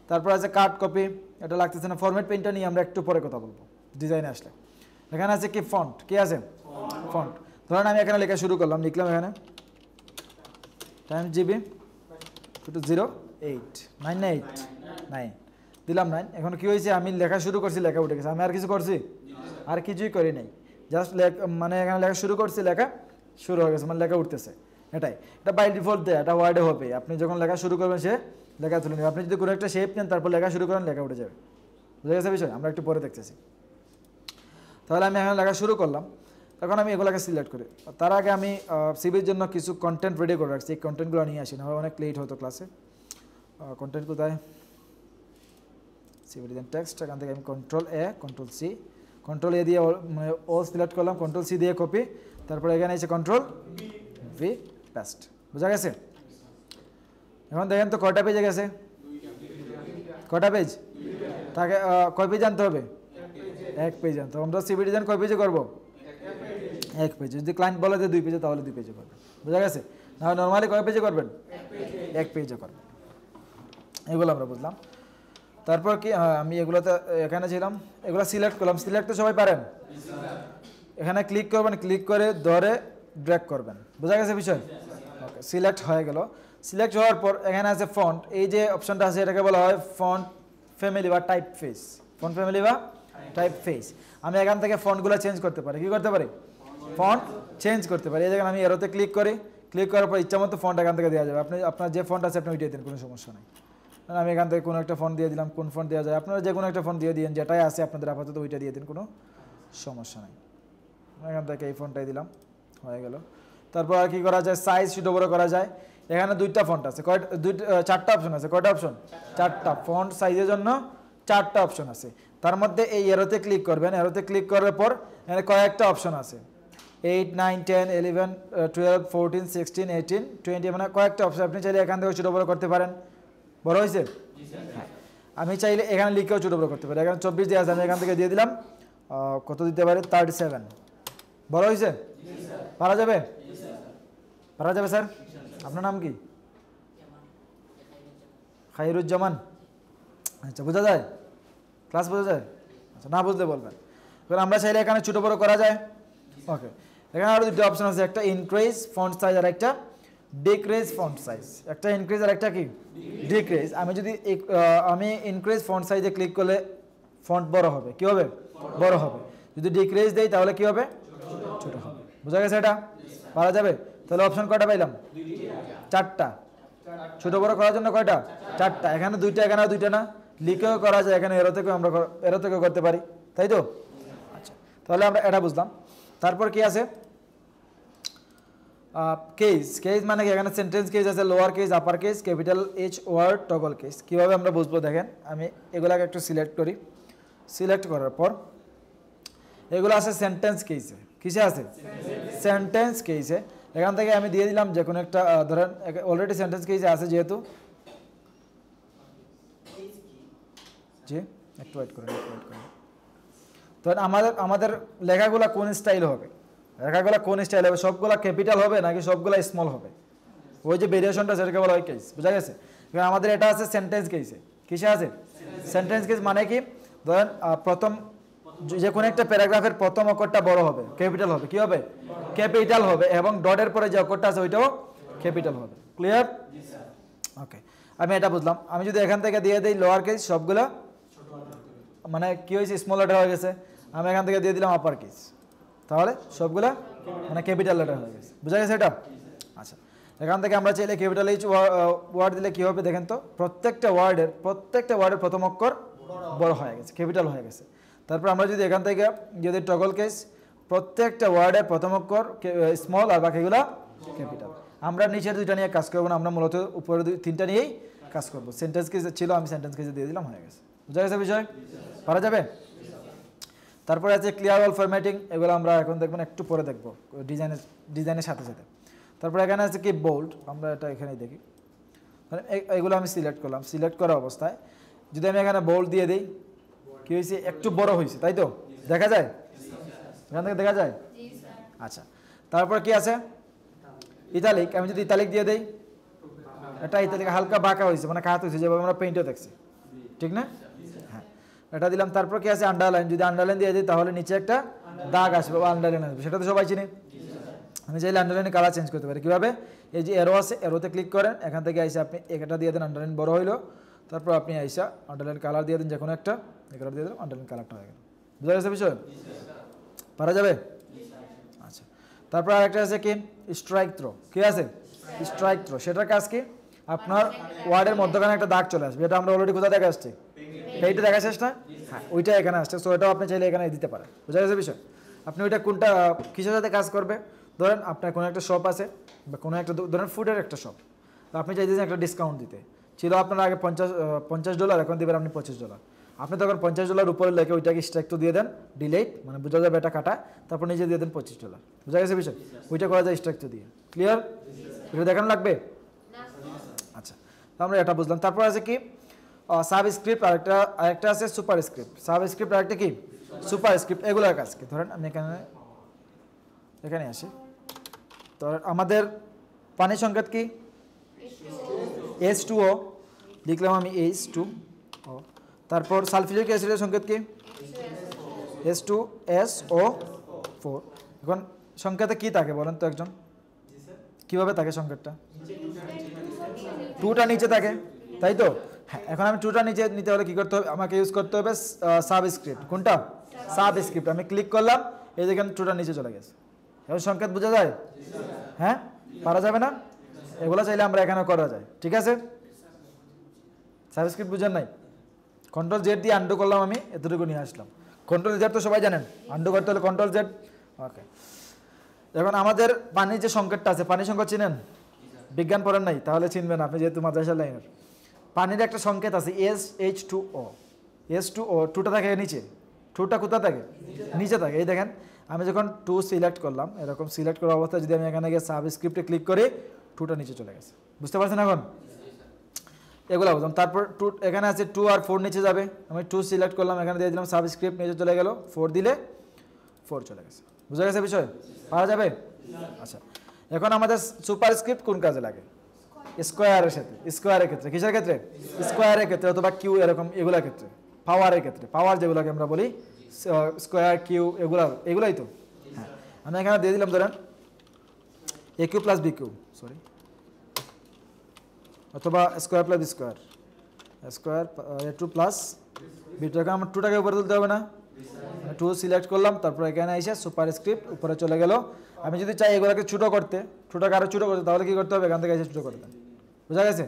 তারপর আছে কাট কপি, এটা লাগতেছে না। ফরম্যাট প্রিন্টটা নিয়ে আমরা একটু পরে কথা বলবো ডিজাইনে আসলে। এখানে আছে কি ফন্ট, কি আছে? ফন্ট। ধরেন আমি এখানে লেখা শুরু করলাম, লিখলাম এখানে GB 208 দিলাম 9। এখন কি হয়েছে? আমি লেখা শুরু করছি, লেখা উঠে গেছে। আমি আর কিছু করছি? আর কিছুই করি নাই, জাস্ট মানে এখানে লেখা শুরু করছি, লেখা শুরু হয়ে গেছে, মানে লেখা উঠতেছে। এটা বাই ডিফল্ট দেয়, এটা ওয়ার্ডে হবে। আপনি যখন লেখা শুরু করবেন, সে লেখা তুলে নেবে। আপনি যদি কোনো একটা শেপ নেন, তারপর লেখা শুরু করেন, লেখা উঠে যাবে। বুঝে গেছে বিষয়? আমরা একটু পরে দেখতেছি। তাহলে আমি এখানে লেখা শুরু করলাম, তখন আমি এগুলোকে সিলেক্ট করি। তার আগে আমি সিভির জন্য কিছু কন্টেন্ট রেডি করে রাখছি, এই কন্টেন্টগুলো নিয়ে আসি, না অনেক লেট হতো ক্লাসে। কন্টেন্ট কোথায়, সিভিল ডিজাইন টেক্সট, এখান থেকে আমি কন্ট্রোল এ কন্ট্রোল সি, কন্ট্রোল এ দিয়ে ও সিলেক্ট করলাম, কন্ট্রোল সি দিয়ে কপি, তারপরে এখানে এসে কন্ট্রোল ভি পেস্ট। বোঝা গেছে? এখন দেখেন তো কয়টা পেজে গেছে, কয়টা পেজ, তাকে কয় পেজ আনতে হবে, এক পেজ আনতে হবে। আমরা সিভিল ডিজাইন কয় পেজে করবো, এক পেজে। যদি ক্লায়েন্ট বলে যে 2 পেজে, তাহলে 2 পেজে করবেন। বোঝা গেছে? না নর্মালি কয় পেজে করবেন, এক পেজে করবেন। এগুলো আমরা বুঝলাম। তারপর কি আমি এগুলোতে এখানে ছিলাম, এগুলো সিলেক্ট করলাম। সিলেক্ট তো সবাই পারেন, এখানে ক্লিক করবেন, ক্লিক করে ধরে ড্র্যাগ করবেন। বোঝা গেছে বিষয়? ওকে, সিলেক্ট হয়ে গেল। সিলেক্ট হওয়ার পর এখানে আছে ফন্ট, এই যে অপশনটা আছে এটাকে বলা হয় ফন্ট ফ্যামিলি বা টাইপ ফেস। ফন্ট ফ্যামিলি বা টাইপ ফেস। আমি এখান থেকে ফন্টগুলো চেঞ্জ করতে পারি। কি করতে পারি? ফন্ট চেঞ্জ করতে পারি। এই জায়গায় আমি এরোতে ক্লিক করি, ক্লিক করার পর ইচ্ছা মতো ফন্ট এখান থেকে দেওয়া যাবে। আপনি আপনার যে ফন্ট আছে আপনি ওইটাই দিন, কোনো সমস্যা নেই। আমি এখান থেকে কোনো একটা ফন্ট দিয়ে দিলাম, কোন ফন্ট দেওয়া যায় আপনারা যে কোনো একটা ফন্ট দিয়ে দিন, যেটাই আছে আপনাদের আপাতত ওইটা দিয়ে দিন, কোনো সমস্যা নেই। এখান থেকে এই ফন্টটাই দিলাম, হয়ে গেল। তারপর আর কি করা যায়, সাইজ ছোটো বড়ো করা যায়। এখানে 2টা ফন্ট আছে, চারটা অপশন আছে। কয়টা অপশন? 4টা। ফন্ট সাইজের জন্য 4টা অপশন আছে। তার মধ্যে এই এরোতে ক্লিক করবেন, এরোতে ক্লিক করার পর এখানে কয়েকটা অপশন আছে, 8, 9, 10, 11, 12, 14, 16, 18, 20, মানে কয়েকটা অপশন। আপনি চাইলে এখান থেকে ছোটো বড়ো করতে পারেন। বড় হয়েছে? হ্যাঁ। আমি চাইলে এখানে লিখেও ছোটো বড়ো করতে পারি। এখানে 24 দেওয়া আছে, আমি এখান থেকে দিয়ে দিলাম কত দিতে পারি, 37। বড় হয়েছে? পারা যাবে? পারা যাবে স্যার? আপনার নাম কি? খাইরুজ্জামান। আচ্ছা, বোঝা যায়? ক্লাস বোঝা যায়? আচ্ছা, না বুঝলে বলবেন। এবার আমরা চাইলে এখানে ছোটো বড়ো করা যায়। ওকে, এখানে আরও 2টা অপশন আছে, একটা ইনক্রিজ ফন্ট সাইজ আর একটা ডিক্রিজ ফন্ট সাইজ। একটা ইনক্রিজ আর একটা কি ডিক্রিজ। আমি যদি আমি ইনক্রিজ ফন্ট সাইজে ক্লিক করলে ফন্ট বড় হবে। কি হবে? বড় হবে। যদি ডিক্রিজ দেই তাহলে কি হবে? ছোট হবে। বোঝা গেছে এটা? পারা যাবে? তাহলে অপশন কয়টা পাইলাম? 4টা। ছোট বড় করার জন্য কয়টা? 4টা। এখানে 2টা, এখানে 2টা না, লিখেও করা যায়। এখানে এরো থেকেও আমরা এরো থেকেও করতে পারি, তাই তো? আচ্ছা, তাহলে আমরা এটা বুঝলাম। তারপর কি আছে? কেস। কেস মানে কি? এখানে সেন্টেন্স কেস আছে, lower case, upper case, capital each, word, toggle case. কীভাবে আমরা বুঝবো দেখেন, আমি এগুলাকে একটু সিলেক্ট করি। সিলেক্ট করার পর এগুলো আছে সেন্টেন্স কেসে। কিসে আছে? সেন্টেন্স কেসে। এখান থেকে আমি দিয়ে দিলাম যে কোনো একটা, ধরেন অলরেডি সেন্টেন্স কেসে আছে যেহেতু। জি, একটু ওয়েট করেন, একটু ওয়েট করেন। তো আমাদের লেখাগুলো কোন স্টাইল হবে, লেখাগুলো কোন স্টাইল হবে, সবগুলা ক্যাপিটাল হবে নাকি সবগুলা স্মল হবে, ওই যে ভেরিয়েশনটা সেটাকে বলা হয় কেস। বোঝা গেছে? কারণ আমাদের এটা আছে সেন্টেন্স কেসে। কিসে আছে? Sentence case. মানে কি? ধরেন প্রথম যে কোনো একটা প্যারাগ্রাফের প্রথম অক্ষরটা বড় হবে, ক্যাপিটাল হবে। কি হবে? ক্যাপিটাল হবে। এবং ডটের পরে যে অক্ষরটা আছে ওইটাও ক্যাপিটাল হবে। ক্লিয়ার? ওকে, আমি এটা বুঝলাম। আমি যদি এখান থেকে দিয়ে দিই লোয়ার কেস, সবগুলা মানে কি হয়েছে? স্মল লেটার হয়ে গেছে। আমি এখান থেকে দিয়ে দিলাম আপার কেস, তাহলে সবগুলা মানে ক্যাপিটাল লেটার হয়ে গেছে। বোঝা গেছে এটা? আচ্ছা, এখান থেকে আমরা চাইলে ক্যাপিটাল এইচ ওয়ার্ড দিলে কী হবে দেখেন তো, প্রত্যেকটা ওয়ার্ডের প্রথম অক্ষর বড় হয়ে গেছে, ক্যাপিটাল হয়ে গেছে। তারপর আমরা যদি এখান থেকে যদি টগল কেস, প্রত্যেকটা ওয়ার্ডের প্রথম অক্ষর স্মল আর বাকিগুলা ক্যাপিটাল। আমরা নিচের 2টা নিয়ে কাজ করবো না, আমরা মূলত উপরে 3টা নিয়েই কাজ করবো। সেন্টেন্স কেস ছিল, আমি সেন্টেন্স কেসে দিয়ে দিলাম, হয়ে গেছে। বোঝা গেছে বিষয়? পারা যাবে? তারপরে আছে ক্লিয়ার অল ফরম্যাটিং। এগুলো আমরা এখন দেখবেন, একটু পরে দেখবো ডিজাইনের সাথে সাথে। তারপরে এখানে আছে কি বোল্ড, আমরা এটা এখানেই দেখি। এগুলো আমি সিলেক্ট করলাম। সিলেক্ট করা অবস্থায় যদি আমি এখানে বোল্ড দিয়ে দিই, কি হয়েছে? একটু বড় হয়েছে, তাই তো? দেখা যায়? এখান থেকে দেখা যায়? আচ্ছা, তারপর কি আছে? ইতালিক। আমি যদি ইতালিক দিয়ে দিই, এটা ইতালিক হালকা বাঁকা হয়েছে, মানে কাত হয়েছে, যেভাবে আমরা পেইন্টও দেখছি, ঠিক না? হ্যাঁ, এটা দিলাম। তারপর কি আছে? আন্ডারলাইন। যদি আন্ডারলাইন দিয়ে দিই তাহলে নিচে একটা দাগ আসবে বা আন্ডারলাইন আসবে, সেটা তো সবাই চিনি। আমি চাইলে আন্ডারলাইনের কালার চেঞ্জ করতে পারি। কীভাবে? এই যে এরো আছে, এরোতে ক্লিক করেন, এখান থেকে আইসা আপনি একটা দিয়ে দেন, আন্ডারলাইন বড় হইলো। তারপর আপনি আইসা আন্ডারলাইন কালার দিয়ে দেন, যে কোনো একটা, এই কালার দিয়ে দেন, আন্ডারলাইন কালারটা হয়ে গেল। বুঝা গেছে বিষয়? পারা যাবে? আচ্ছা, তারপর আরেকটা আছে কি স্ট্রাইক থ্রো। কি আছে? Strikethrough. সেটার কাজ কি? আপনার ওয়ার্ডের মধ্যখানে একটা দাগ চলে আসবে। এটা আমরা অলরেডি কোথায় দেখা আসছে? এইটা দেখা শেষ না? হ্যাঁ, ওইটা এখানে আসছে। সো এটাও আপনি চাইলে এখানে দিতে পারেন। বুঝা গেছে বিষয়? আপনি ওইটা কোনটা কিসের সাথে কাজ করবে? ধরেন আপনার কোনো একটা শপ আছে, বা কোনো একটা ধরেন ফুডের একটা শপ, তো আপনি চাইতেছেন একটা ডিসকাউন্ট দিতে, ছিল আপনার আগে $50, এখন দেবেন আপনি $25। আপনি তখন $50 উপরে লেখে ওইটাকে স্ট্রাইক তো দিয়ে দেন, ডিলেট মানে বোঝা যাবে এটা কাটা, তারপর নিচে দিয়ে দেন $25। বোঝা গেছে বিষয়? ওইটা করা যায় স্ট্রাইক তো দিয়ে। ক্লিয়ার? এটা দেখানো লাগবে? আচ্ছা, আমরা এটা বুঝলাম। তারপর আছে কি সাবস্ক্রিপ্ট, আরেকটা আছে সুপারস্ক্রিপ্ট। সাবস্ক্রিপ্ট আরেকটা কি সুপারস্ক্রিপ্ট। এগুলোর কাজ কি? ধরেন আমি এখানে আসি, তো আমাদের পানির সংকেত কি H2O, লিখলাম আমি H2O। তারপর সালফিউরিক অ্যাসিডের সংকেত কি H2SO4। এখন সংকেতে কি থাকে বলেন তো একজন, কিভাবে থাকে সংকেতটা? 2টা নিচে থাকে, তাই তো? হ্যাঁ, এখন আমি 2টা নিচে নিতে হলে কি করতে হবে? আমাকে ইউজ করতে হবে সাবস্ক্রিপ্ট। কোনটা? সাবস্ক্রিপ্ট। আমি ক্লিক করলাম, এই দেখেন 2টা নিচে চলে গেছে। এখন সংকেত বোঝা যায়? হ্যাঁ, পারা যাবে না? এগুলো চাইলে আমরা এখানে করা যায়, ঠিক আছে? সাবস্ক্রিপ্ট বুঝেন নাই? Ctrl Z দিয়ে আন্ডু করলাম, আমি এতটুকু নিয়ে আসলাম। Ctrl Z তো সবাই জানেন, আন্ডু করতে হলে Ctrl Z। ওকে, এখন আমাদের পানির যে সংকেতটা আছে, পানির সংকেত চিনেন? বিজ্ঞান পড়েন নাই? তাহলে চিনবেন আপনি, যেহেতু মাদ্রাসা লাইনের। পানির একটা সংকেত আছে H2O। H2O, 2টা থাকে নিচে। 2টা কোথা থাকে? নিচে থাকে। এই দেখেন, আমি যখন 2 সিলেক্ট করলাম, এরকম সিলেক্ট করা অবস্থায় যদি আমি এখানে গিয়ে সাবস্ক্রিপ্টে ক্লিক করি, 2টা নিচে চলে গেছে। বুঝতে পারছেন এখন? এগুলো বুঝলাম। তারপর এখানে আছে 2 আর 4 নিচে যাবে। আমি 2 সিলেক্ট করলাম, এখানে দিয়ে দিলাম সাবস্ক্রিপ্ট, নিচে চলে গেল। 4 দিলে 4 চলে গেছে। বুঝা গেছে বিষয়? পারা যাবে? আচ্ছা, এখন আমাদের সুপারস্ক্রিপ্ট কোন কাজে লাগে? স্কোয়ারের সাথে, স্কোয়ারের ক্ষেত্রে। কিসের ক্ষেত্রে? স্কোয়ারের ক্ষেত্রে, অথবা কিউ, এরকম এগুলোর ক্ষেত্রে। পাওয়ারের ক্ষেত্রে, পাওয়ার যেগুলোকে আমরা বলি স্কোয়ার, কিউ, এগুলাই তো। হ্যাঁ, আমি এখানে দিয়ে দিলাম ধরেন AQ প্লাস BQ, সরি, অথবা square plus square, square A2 plus B2। এখন আমার 2টাকে উপরে তুলতে হবে না? 2 সিলেক্ট করলাম, তারপর এখানে এসে সুপারস্ক্রিপ্ট উপরে চলে গেল। আমি যদি চাই এগুলোকে ছোটো করতে, 2টাকে আরও ছোটো করতে, তাহলে কী করতে হবে? এখান থেকে এসে ছোটো করে দেন। বোঝা গেছে?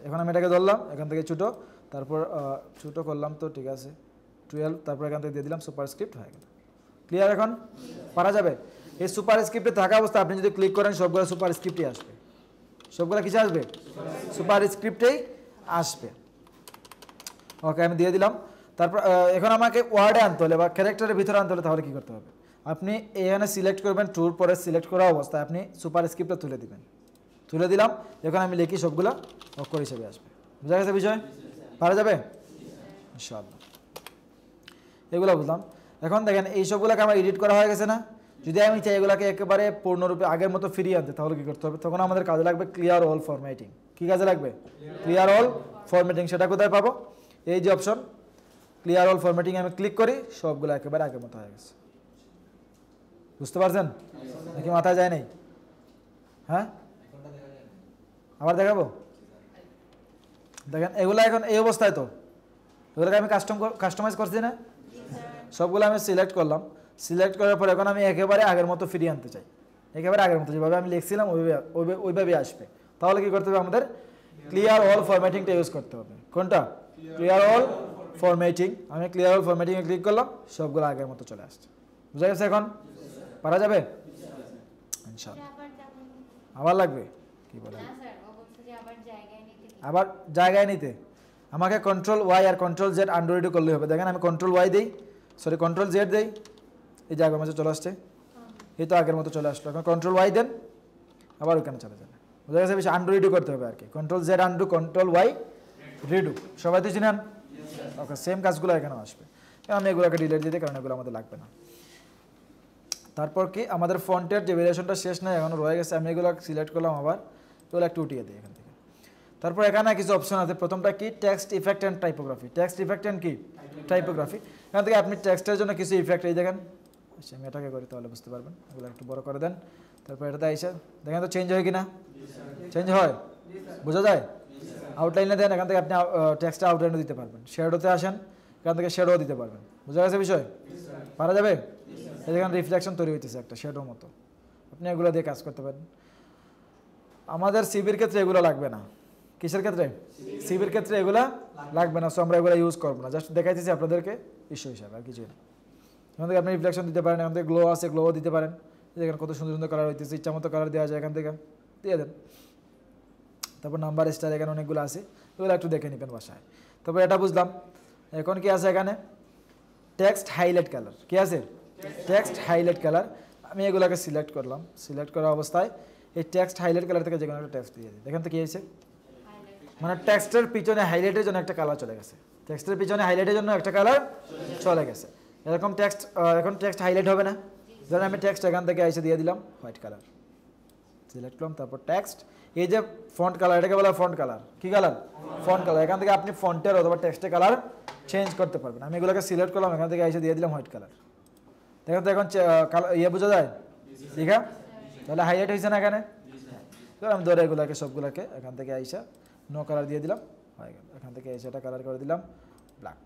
এখন আমি এটাকে ধরলাম, এখান থেকে ছোটো, তারপর ছোটো করলাম, তো ঠিক আছে 12, তারপর এখান থেকে দিয়ে দিলাম সুপারস্ক্রিপ্ট, হয়ে গেল। ক্লিয়ার? এখন পারা যাবে? এই সুপারস্ক্রিপ্টে থাকা অবস্থা আপনি যদি ক্লিক করেন, সবগুলো সুপারস্ক্রিপ্টই আসবে। সবগুলো কিসে আসবে? সুপারস্ক্রিপ্টেই আসবে। ওকে, আমি দিয়ে দিলাম। তারপর এখন আমাকে ওয়ার্ডে আনতে হলে বা ক্যারেক্টারের ভিতরে আনতে হলে তাহলে কী করতে হবে? আপনি এখানে সিলেক্ট করবেন, 2 পরে সিলেক্ট করা অবস্থায় আপনি সুপারস্ক্রিপ্টটা তুলে দিবেন। তুলে দিলাম, এখন আমি লিখি, সবগুলো অক্ষর হিসেবে আসবে। বুঝা গেছে বিষয়? পারা যাবে ইনশাআল্লাহ। এগুলো বুঝলাম। এখন দেখেন, এই সবগুলোকে আমার এডিট করা হয়ে গেছে না? যদি আমি চাই এগুলোকে একেবারে পূর্ণরূপে আগের মতো ফিরিয়ে আনতে, তাহলে কী করতে হবে? তখন আমাদের কাজে লাগবে ক্লিয়ার অল ফরম্যাটিং। কী কাজে লাগবে? Clear all formatting. সেটা কোথায় পাবো? এই যে অপশন ক্লিয়ার অল ফরম্যাটিং, আমি ক্লিক করি, সবগুলো একেবারে আগের মতো হয়ে গেছে। বুঝতে পারছেন নাকি? মাথায় যায় নাই? হ্যাঁ, আবার দেখাবো? দেখেন, এগুলো এখন এই অবস্থায়, তো এগুলোকে আমি কাস্টমাইজ করছি না? সবগুলো আমি সিলেক্ট করলাম, সিলেক্ট করার পর এখন আমি একেবারে আগের মতো ফিরিয়ে আনতে চাই। একেবারে আগের মতো যেভাবে আমি লিখছিলাম ওইভাবে আসবে। তাহলে কি করতে হবে? আমাদের ক্লিয়ার অল ফরম্যাটিংটা ইউজ করতে হবে। কোনটা? Clear all formatting. আমি ক্লিয়ার অল ফরম্যাটিংয়ে ক্লিক করলাম, সবগুলো আগের মতো চলে আসছে। বুঝা গেছে? এখন পারা যাবে ইনশাআল্লাহ। আবার লাগবে? কি বলেন? আবার জায়গায় নিতে আমাকে Ctrl-Y আর Ctrl-Z আন্ডু করলে হবে। দেখেন, আমি Ctrl-Y দিই, সরি Ctrl-Z দিই, এই জায়গার মধ্যে চলে আসছে। এই তো আগের মতো চলে আসলো। এখন Ctrl-Y দেন, আবার ওখানে চলে যাবে। বুঝা গেছে? বেশি আন্ডু করতে হবে আর কি। Ctrl-Z undo, Ctrl-Y redo. সবাই তো চিনেন? ওকে, সেম কাজগুলো এখানেও আসবে। আমি এগুলোকে ডিলিট দিই, কারণ এগুলো আমাদের লাগবে না। তারপর কি আমাদের ফন্টের যে ভেরিয়েশনটা শেষ নেই, এখনও রয়ে গেছে। আমি এগুলো সিলেক্ট করলাম, আবার এগুলো একটু উঠিয়ে দিই এখান থেকে। তারপর এখানে কিছু অপশন আছে। প্রথমটা কি? Text effect and typography. Text effect and কি? টাইপোগ্রাফি। এখান থেকে আপনি টেক্সটের জন্য কিছু ইফেক্ট, এই দেখেন, আমি এটাকে করি তাহলে বুঝতে পারবেন। এগুলো একটু বড় করে দেন। তারপর এটাতে এসে দেখেন তো চেঞ্জ হয় কি না? চেঞ্জ হয়? বোঝা যায়? আউটলাইনে দেন, এখান থেকে আপনি টেক্সটটা আউটলাইনে দিতে পারবেন। শ্যাডোতে আসেন, এখান থেকে শ্যাডো দিতে পারবেন। বোঝা গেছে বিষয়? পারা যাবে? এখানে রিফ্লেকশন তৈরি হইতেছে একটা শ্যাডোর মতো, আপনি এগুলো দিয়ে কাজ করতে পারেন। আমাদের সিভির ক্ষেত্রে এগুলো লাগবে না। কিসের ক্ষেত্রে? সিভির ক্ষেত্রে এগুলো লাগবে না, সো আমরা এগুলো ইউজ করবো না। জাস্ট দেখাইতেছি আপনাদেরকে ইস্যু হিসাবে, আর কিছু না। এখান থেকে আপনি রিফ্লেকশন দিতে পারেন, এখান থেকে গ্লো আছে, গ্লো দিতে পারেন। এখানে কত সুন্দর সুন্দর কালার হইতেছে, ইচ্ছা মতো কালার দেওয়া যায়, এখান থেকে দিয়ে দেন। তারপর নাম্বার স্টার এখানে অনেকগুলো আছে, এগুলো একটু দেখে নেবেন বাসায়। তারপর এটা বুঝলাম। এখন কি আছে এখানে? Text highlight colour. কি আছে? Text highlight colour. আমি এগুলোকে সিলেক্ট করলাম, সিলেক্ট করা অবস্থায় এই টেক্সট হাইলাইট কালার থেকে যে কোনো একটা টেক্সট দিয়ে দিই। দেখেন তো কি হয়েছে, মানে টেক্সটের পিছনে হাইলাইটের জন্য একটা কালার চলে গেছে, টেক্সটের পিছনে হাইলাইটের জন্য একটা কালার চলে গেছে। এরকম টেক্সট এখন টেক্সট হাইলাইট হবে না? ধরেন আমি টেক্সট এখান থেকে এসে দিয়ে দিলাম হোয়াইট কালার, সিলেক্ট করলাম, তারপর টেক্সট, এই যে ফন্ট কালার, এটাকে বলা হয় ফন্ট কালার। কি কালার? Font colour. এখান থেকে আপনি ফন্টের অথবা টেক্সটের কালার চেঞ্জ করতে পারবেন। আমি এগুলোকে সিলেক্ট করলাম, এখান থেকে এসে দিয়ে দিলাম হোয়াইট কালার। দেখেন তো এখন ইয়ে বোঝা যায়, ঠিক আছে? তাহলে হাইলাইট হয়েছে না এখানে? তো আমি ধরে এগুলোকে সবগুলোকে এখান থেকে আইসা নো কালার দিয়ে দিলাম, হয়ে গেল। এখান থেকে এসে এটা কালার করে দিলাম ব্ল্যাক,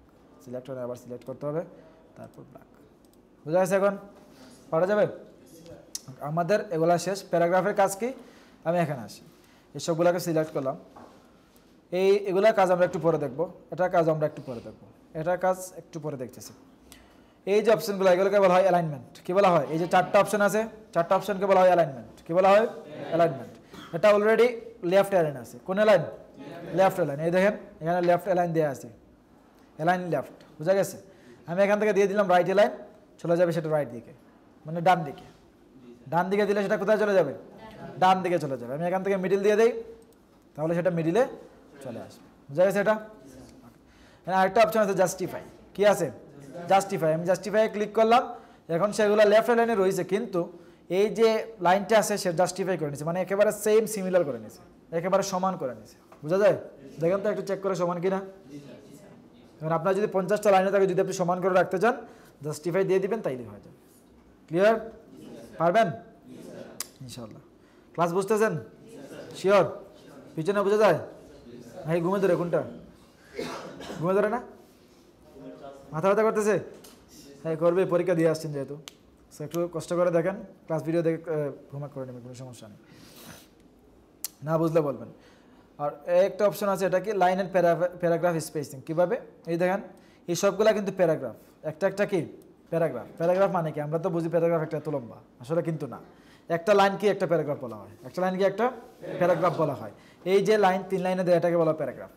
সিলেক্ট করে আবার সিলেক্ট করতে হবে, তারপর ব্ল্যাক। বোঝা গেছে? এখন পারা যাবে? আমাদের এগুলা শেষ। প্যারাগ্রাফের কাজ কি? আমি এখানে আসি, এই সবগুলোকে সিলেক্ট করলাম। এগুলোর কাজ আমরা একটু পরে দেখবো, এটার কাজ আমরা একটু পরে দেখবো, এটার কাজ একটু পরে দেখতেছি। এই যে অপশনগুলো, এগুলোকে বলা হয় অ্যালাইনমেন্ট। কি বলা হয়? এই যে 4টা অপশন আছে, 4টা অপশনকে বলা হয় অ্যালাইনমেন্ট। কি বলা হয়? অ্যালাইনমেন্ট। এটা অলরেডি লেফট অ্যালাইন আছে। কোন অ্যালাইন? Left align. এই দেখেন এখানে লেফট অ্যালাইন দেওয়া আছে, অ্যালাইন লেফট। বুঝা গেছে? আমি এখান থেকে দিয়ে দিলাম রাইট অ্যালাইন, চলে যাবে সেটা রাইট দিকে, মানে ডান দিকে। ডান দিকে দিলে সেটা কোথায় চলে যাবে? ডান দিকে চলে যাবে। আমি এখান থেকে মিডিল দিয়ে দিই, তাহলে সেটা মিডিলে চলে আসবে। বুঝা গেছে? এটা আরেকটা অপশন আছে জাস্টিফাই। কি আছে? জাস্টিফাই। আমি জাস্টিফাই ক্লিক করলাম, এখন সেগুলো লেফট লাইনে রয়েছে, কিন্তু এই যে লাইনটা আছে সে জাস্টিফাই করে নিয়েছে, মানে একেবারে সেম সিমিলার করে নিয়েছে, একেবারে সমান করে নিয়েছে। বোঝা যায়? দেখেন তো একটু চেক করে সমান কিনা। এখন আপনার যদি 50টা লাইনে থাকে, যদি আপনি সমান করে রাখতে চান, জাস্টিফাই দিয়ে দিবেন, তাইলে হয়ে যাবে। ক্লিয়ার? পারবেন ইনশাআল্লাহ? ক্লাস বুঝতেছেন? শিওর? পিছনে বোঝা যায়? ভাই ঘুমে ধরে, কোনটা ঘুমে ধরে না? মাথা ব্যথা করতেছে? হ্যাঁ করবে, পরীক্ষা দিয়ে আসছেন যেহেতু, একটু কষ্ট করে দেখেন, ক্লাস ভিডিও দেখে হোমওয়ার্ক করে নেবেন, কোনো সমস্যা নেই। না বুঝলে বলবেন। আর একটা অপশন আছে, এটা কি? Line and paragraph spacing. কীভাবে? এই দেখেন, এই সবগুলা কিন্তু প্যারাগ্রাফ, একটা একটা কি প্যারাগ্রাফ। প্যারাগ্রাফ মানে কি? আমরা তো বুঝি প্যারাগ্রাফ একটা এত লম্বা, আসলে কিন্তু না। একটা লাইন কি একটা প্যারাগ্রাফ বলা হয়, একটা লাইন কি একটা প্যারাগ্রাফ বলা হয়। এই যে লাইন 3 লাইনে দেয়, এটাকে বলা হয় প্যারাগ্রাফ।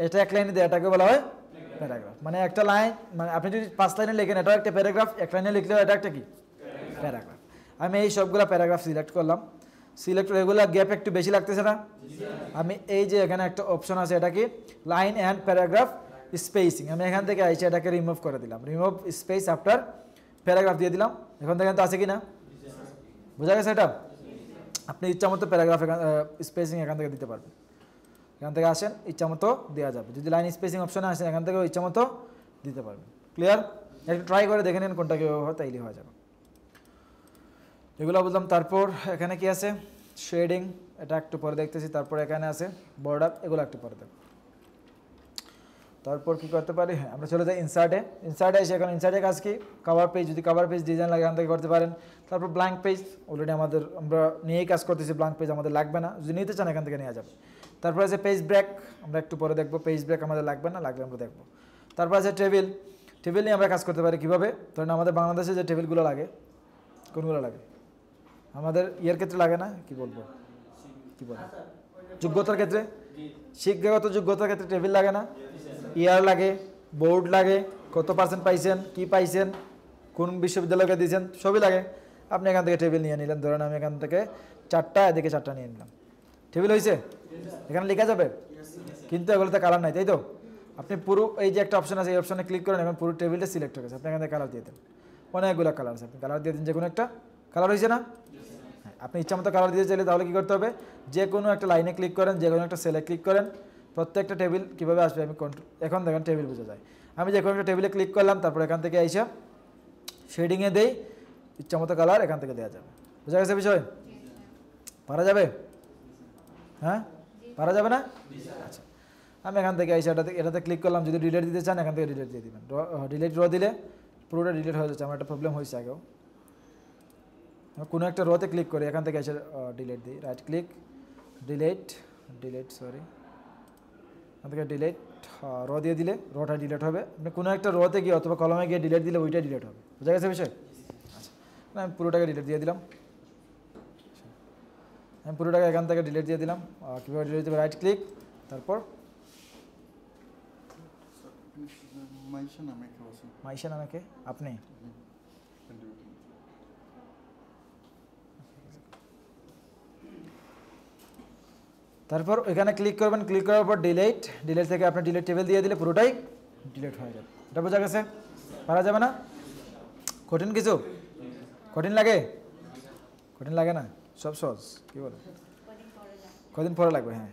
এটা 1 লাইনে দেয়, এটাকে বলা হয় প্যারাগ্রাফ। মানে একটা লাইন, মানে আপনি যদি 5 লাইনে লেখেন, এটাও একটা প্যারাগ্রাফ, 1 লাইনে লিখলেও এটা একটা কি প্যারাগ্রাফ। আমি এই সবগুলো প্যারাগ্রাফ সিলেক্ট করলাম, সিলেক্ট করে এগুলো গ্যাপ একটু বেশি লাগতেছে না? আমি এই যে এখানে একটা অপশন আছে, এটা কি? Line and paragraph spacing. আমি এখান থেকে আইসে এটাকে রিমুভ করে দিলাম, রিমুভ স্পেস আফটার প্যারাগ্রাফ দিয়ে দিলাম। এখন দেখেন তো আছে কি না? বোঝা গেছে? এটা আপনি ইচ্ছা মতো প্যারাগ্রাফ স্পেসিং এখান থেকে দিতে পারবেন। এখান থেকে আসেন, ইচ্ছা মতো দেওয়া যাবে। যদি লাইন স্পেসিং অপশনে আসেন, এখান থেকে ইচ্ছা মতো দিতে পারবেন। ক্লিয়ার? একটু ট্রাই করে দেখে নিন কোনটা কীভাবে হয়, তাইলে হয়ে যাবে। এগুলো বুঝলাম। তারপর এখানে কি আছে? শেডিং, এটা একটু পরে দেখতেছি। তারপর এখানে আছে বর্ডার, এগুলো একটু পরে দেখব। তারপর কি করতে পারি? হ্যাঁ, আমরা চলে যাই ইনসার্টে। ইনসার্টে এসে এখন ইনসার্টের কাজ কি? কভার পেজ, যদি কভার পেজ ডিজাইন লাগে এখান থেকে করতে পারেন। তারপর ব্ল্যাঙ্ক পেজ, অলরেডি আমরা নিয়েই কাজ করতেছি, ব্ল্যাঙ্ক পেজ আমাদের লাগবে না, যদি নিতে চান এখান থেকে নেওয়া যাবে। তারপর আছে পেজ ব্রেক, আমরা একটু পরে দেখবো। পেজ ব্রেক আমাদের লাগবে না, লাগলে আমরা দেখবো। তারপর আছে টেবিল, টেবিল নিয়ে আমরা কাজ করতে পারি। কীভাবে? ধরেন আমাদের বাংলাদেশে যে টেবিলগুলো লাগে, কোনগুলো লাগে? আমাদের ইয়ের ক্ষেত্রে লাগে না, কি বলবো, কি বলবো, যোগ্যতার ক্ষেত্রে, শিক্ষাগত যোগ্যতার ক্ষেত্রে টেবিল লাগে না? ইয়ার লাগে, বোর্ড লাগে, কত % পাইছেন, কি পাইছেন, কোন বিশ্ববিদ্যালয়কে দিয়েছেন, সবই লাগে। আপনি এখান থেকে টেবিল নিয়ে নিলেন, ধরেন আমি এখান থেকে 4টা, এদিকে 4টা নিয়ে নিলাম। টেবিল হয়েছে? এখানে লেখা যাবে, কিন্তু এগুলোতে কালার নাই, তাই তো? আপনি পুরো এই যে একটা অপশন আছে, এই অপশনে ক্লিক করেন, এখন পুরো টেবিলটা সিলেক্ট হয়ে গেছে। আপনি এখান থেকে কালার দিয়ে দেন, অনেকগুলো কালার আছে, আপনি কালার দিয়ে দিন যে কোনো একটা। কালার হয়েছে না? হ্যাঁ, আপনি ইচ্ছা মতো কালার দিতে চাইলে তাহলে কী করতে হবে? যে কোনো একটা লাইনে ক্লিক করেন, যে কোনো একটা সেলে ক্লিক করেন, প্রত্যেকটা টেবিল কীভাবে আসবে আমি এখন দেখেন টেবিল বোঝা যায়। আমি যে কোনো একটা টেবিলে ক্লিক করলাম, তারপর এখান থেকে আইসা শেডিংয়ে দেই, ইচ্ছা মতো কালার এখান থেকে দেওয়া যাবে। বোঝা গেছে বিষয়? পারা যাবে? হ্যাঁ, পারা যাবে না? আচ্ছা, আমি এখান থেকে আইসা এটাতে ক্লিক করলাম। যদি ডিলিট দিতে চান এখান থেকে ডিলিট দিয়ে দিবেন। ডিলিট দিলে পুরোটা ডিলিট হয়ে যাচ্ছে। আমার একটা প্রবলেম হয়েছে আগেও, কোনো একটা রোতে ক্লিক করি, এখান থেকে এসে ডিলিট দিই, রাইট ক্লিক, ডিলিট সরি, এখান থেকে ডিলিট দিয়ে দিলে রোটা ডিলিট হবে। আপনি কোনো একটা রোতে গিয়ে অথবা কলমে গিয়ে ডিলিট দিলে ওইটা ডিলিট হবে। বোঝা গেছে বিষয়? আচ্ছা, আমি পুরোটাকে ডিলিট দিয়ে দিলাম। আমি পুরোটাকে এখান থেকে ডিলিট দিয়ে দিলাম। কীভাবে ডিলিট দেবে, রাইট ক্লিক, তারপর মাইশা নামে কে আপনি, তারপর ওইখানে ক্লিক করবেন, ক্লিক করার পর ডিলিট, ডিলিট থেকে আপনি ডিলিট টেবিল দিয়ে দিলে পুরোটাই ডিলিট হয়ে যাবে। এটা বোঝা গেছে? পারা যাবে না? কঠিন কিছু কঠিন লাগে? কঠিন লাগে না, সব সহজ। কী বলো, কদিন পরে লাগবে? হ্যাঁ,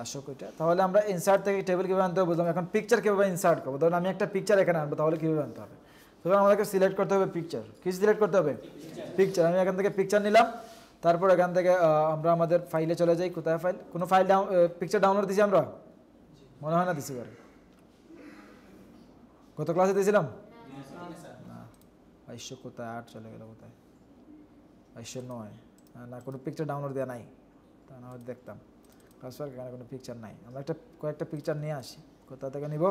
আসো কইটা। তাহলে আমরা ইনসার্ট থেকে টেবিল কীভাবে আনতে হবে বুঝলাম। এখন পিকচার কীভাবে ইনসার্ট করবো, ধরুন আমি একটা পিকচার এখানে আনবো, তাহলে কীভাবে আনতে হবে? তখন আমাদেরকে সিলেক্ট করতে হবে পিকচার। কি সিলেক্ট করতে হবে? পিকচার। আমি এখান থেকে পিকচার নিলাম, তারপর এখান থেকে আমরা আমাদের ফাইলে চলে যাই। কোথায় ফাইল? কোনো ফাইল পিকচার ডাউনলোড দিয়েছি আমরা? মনে হয় না দিছি পারে, গত ক্লাসে দিয়েছিলাম না। 2200 কোথায়, 8 চলে গেল কোথায়, 2209 না, কোনো পিকচার ডাউনলোড দেওয়া নাই, তা না হয়তো দেখতাম। ট্রান্সফার এখানে কোনো পিকচার নাই। আমরা কয়েকটা পিকচার নিয়ে আসি। কোথা থেকে নিব?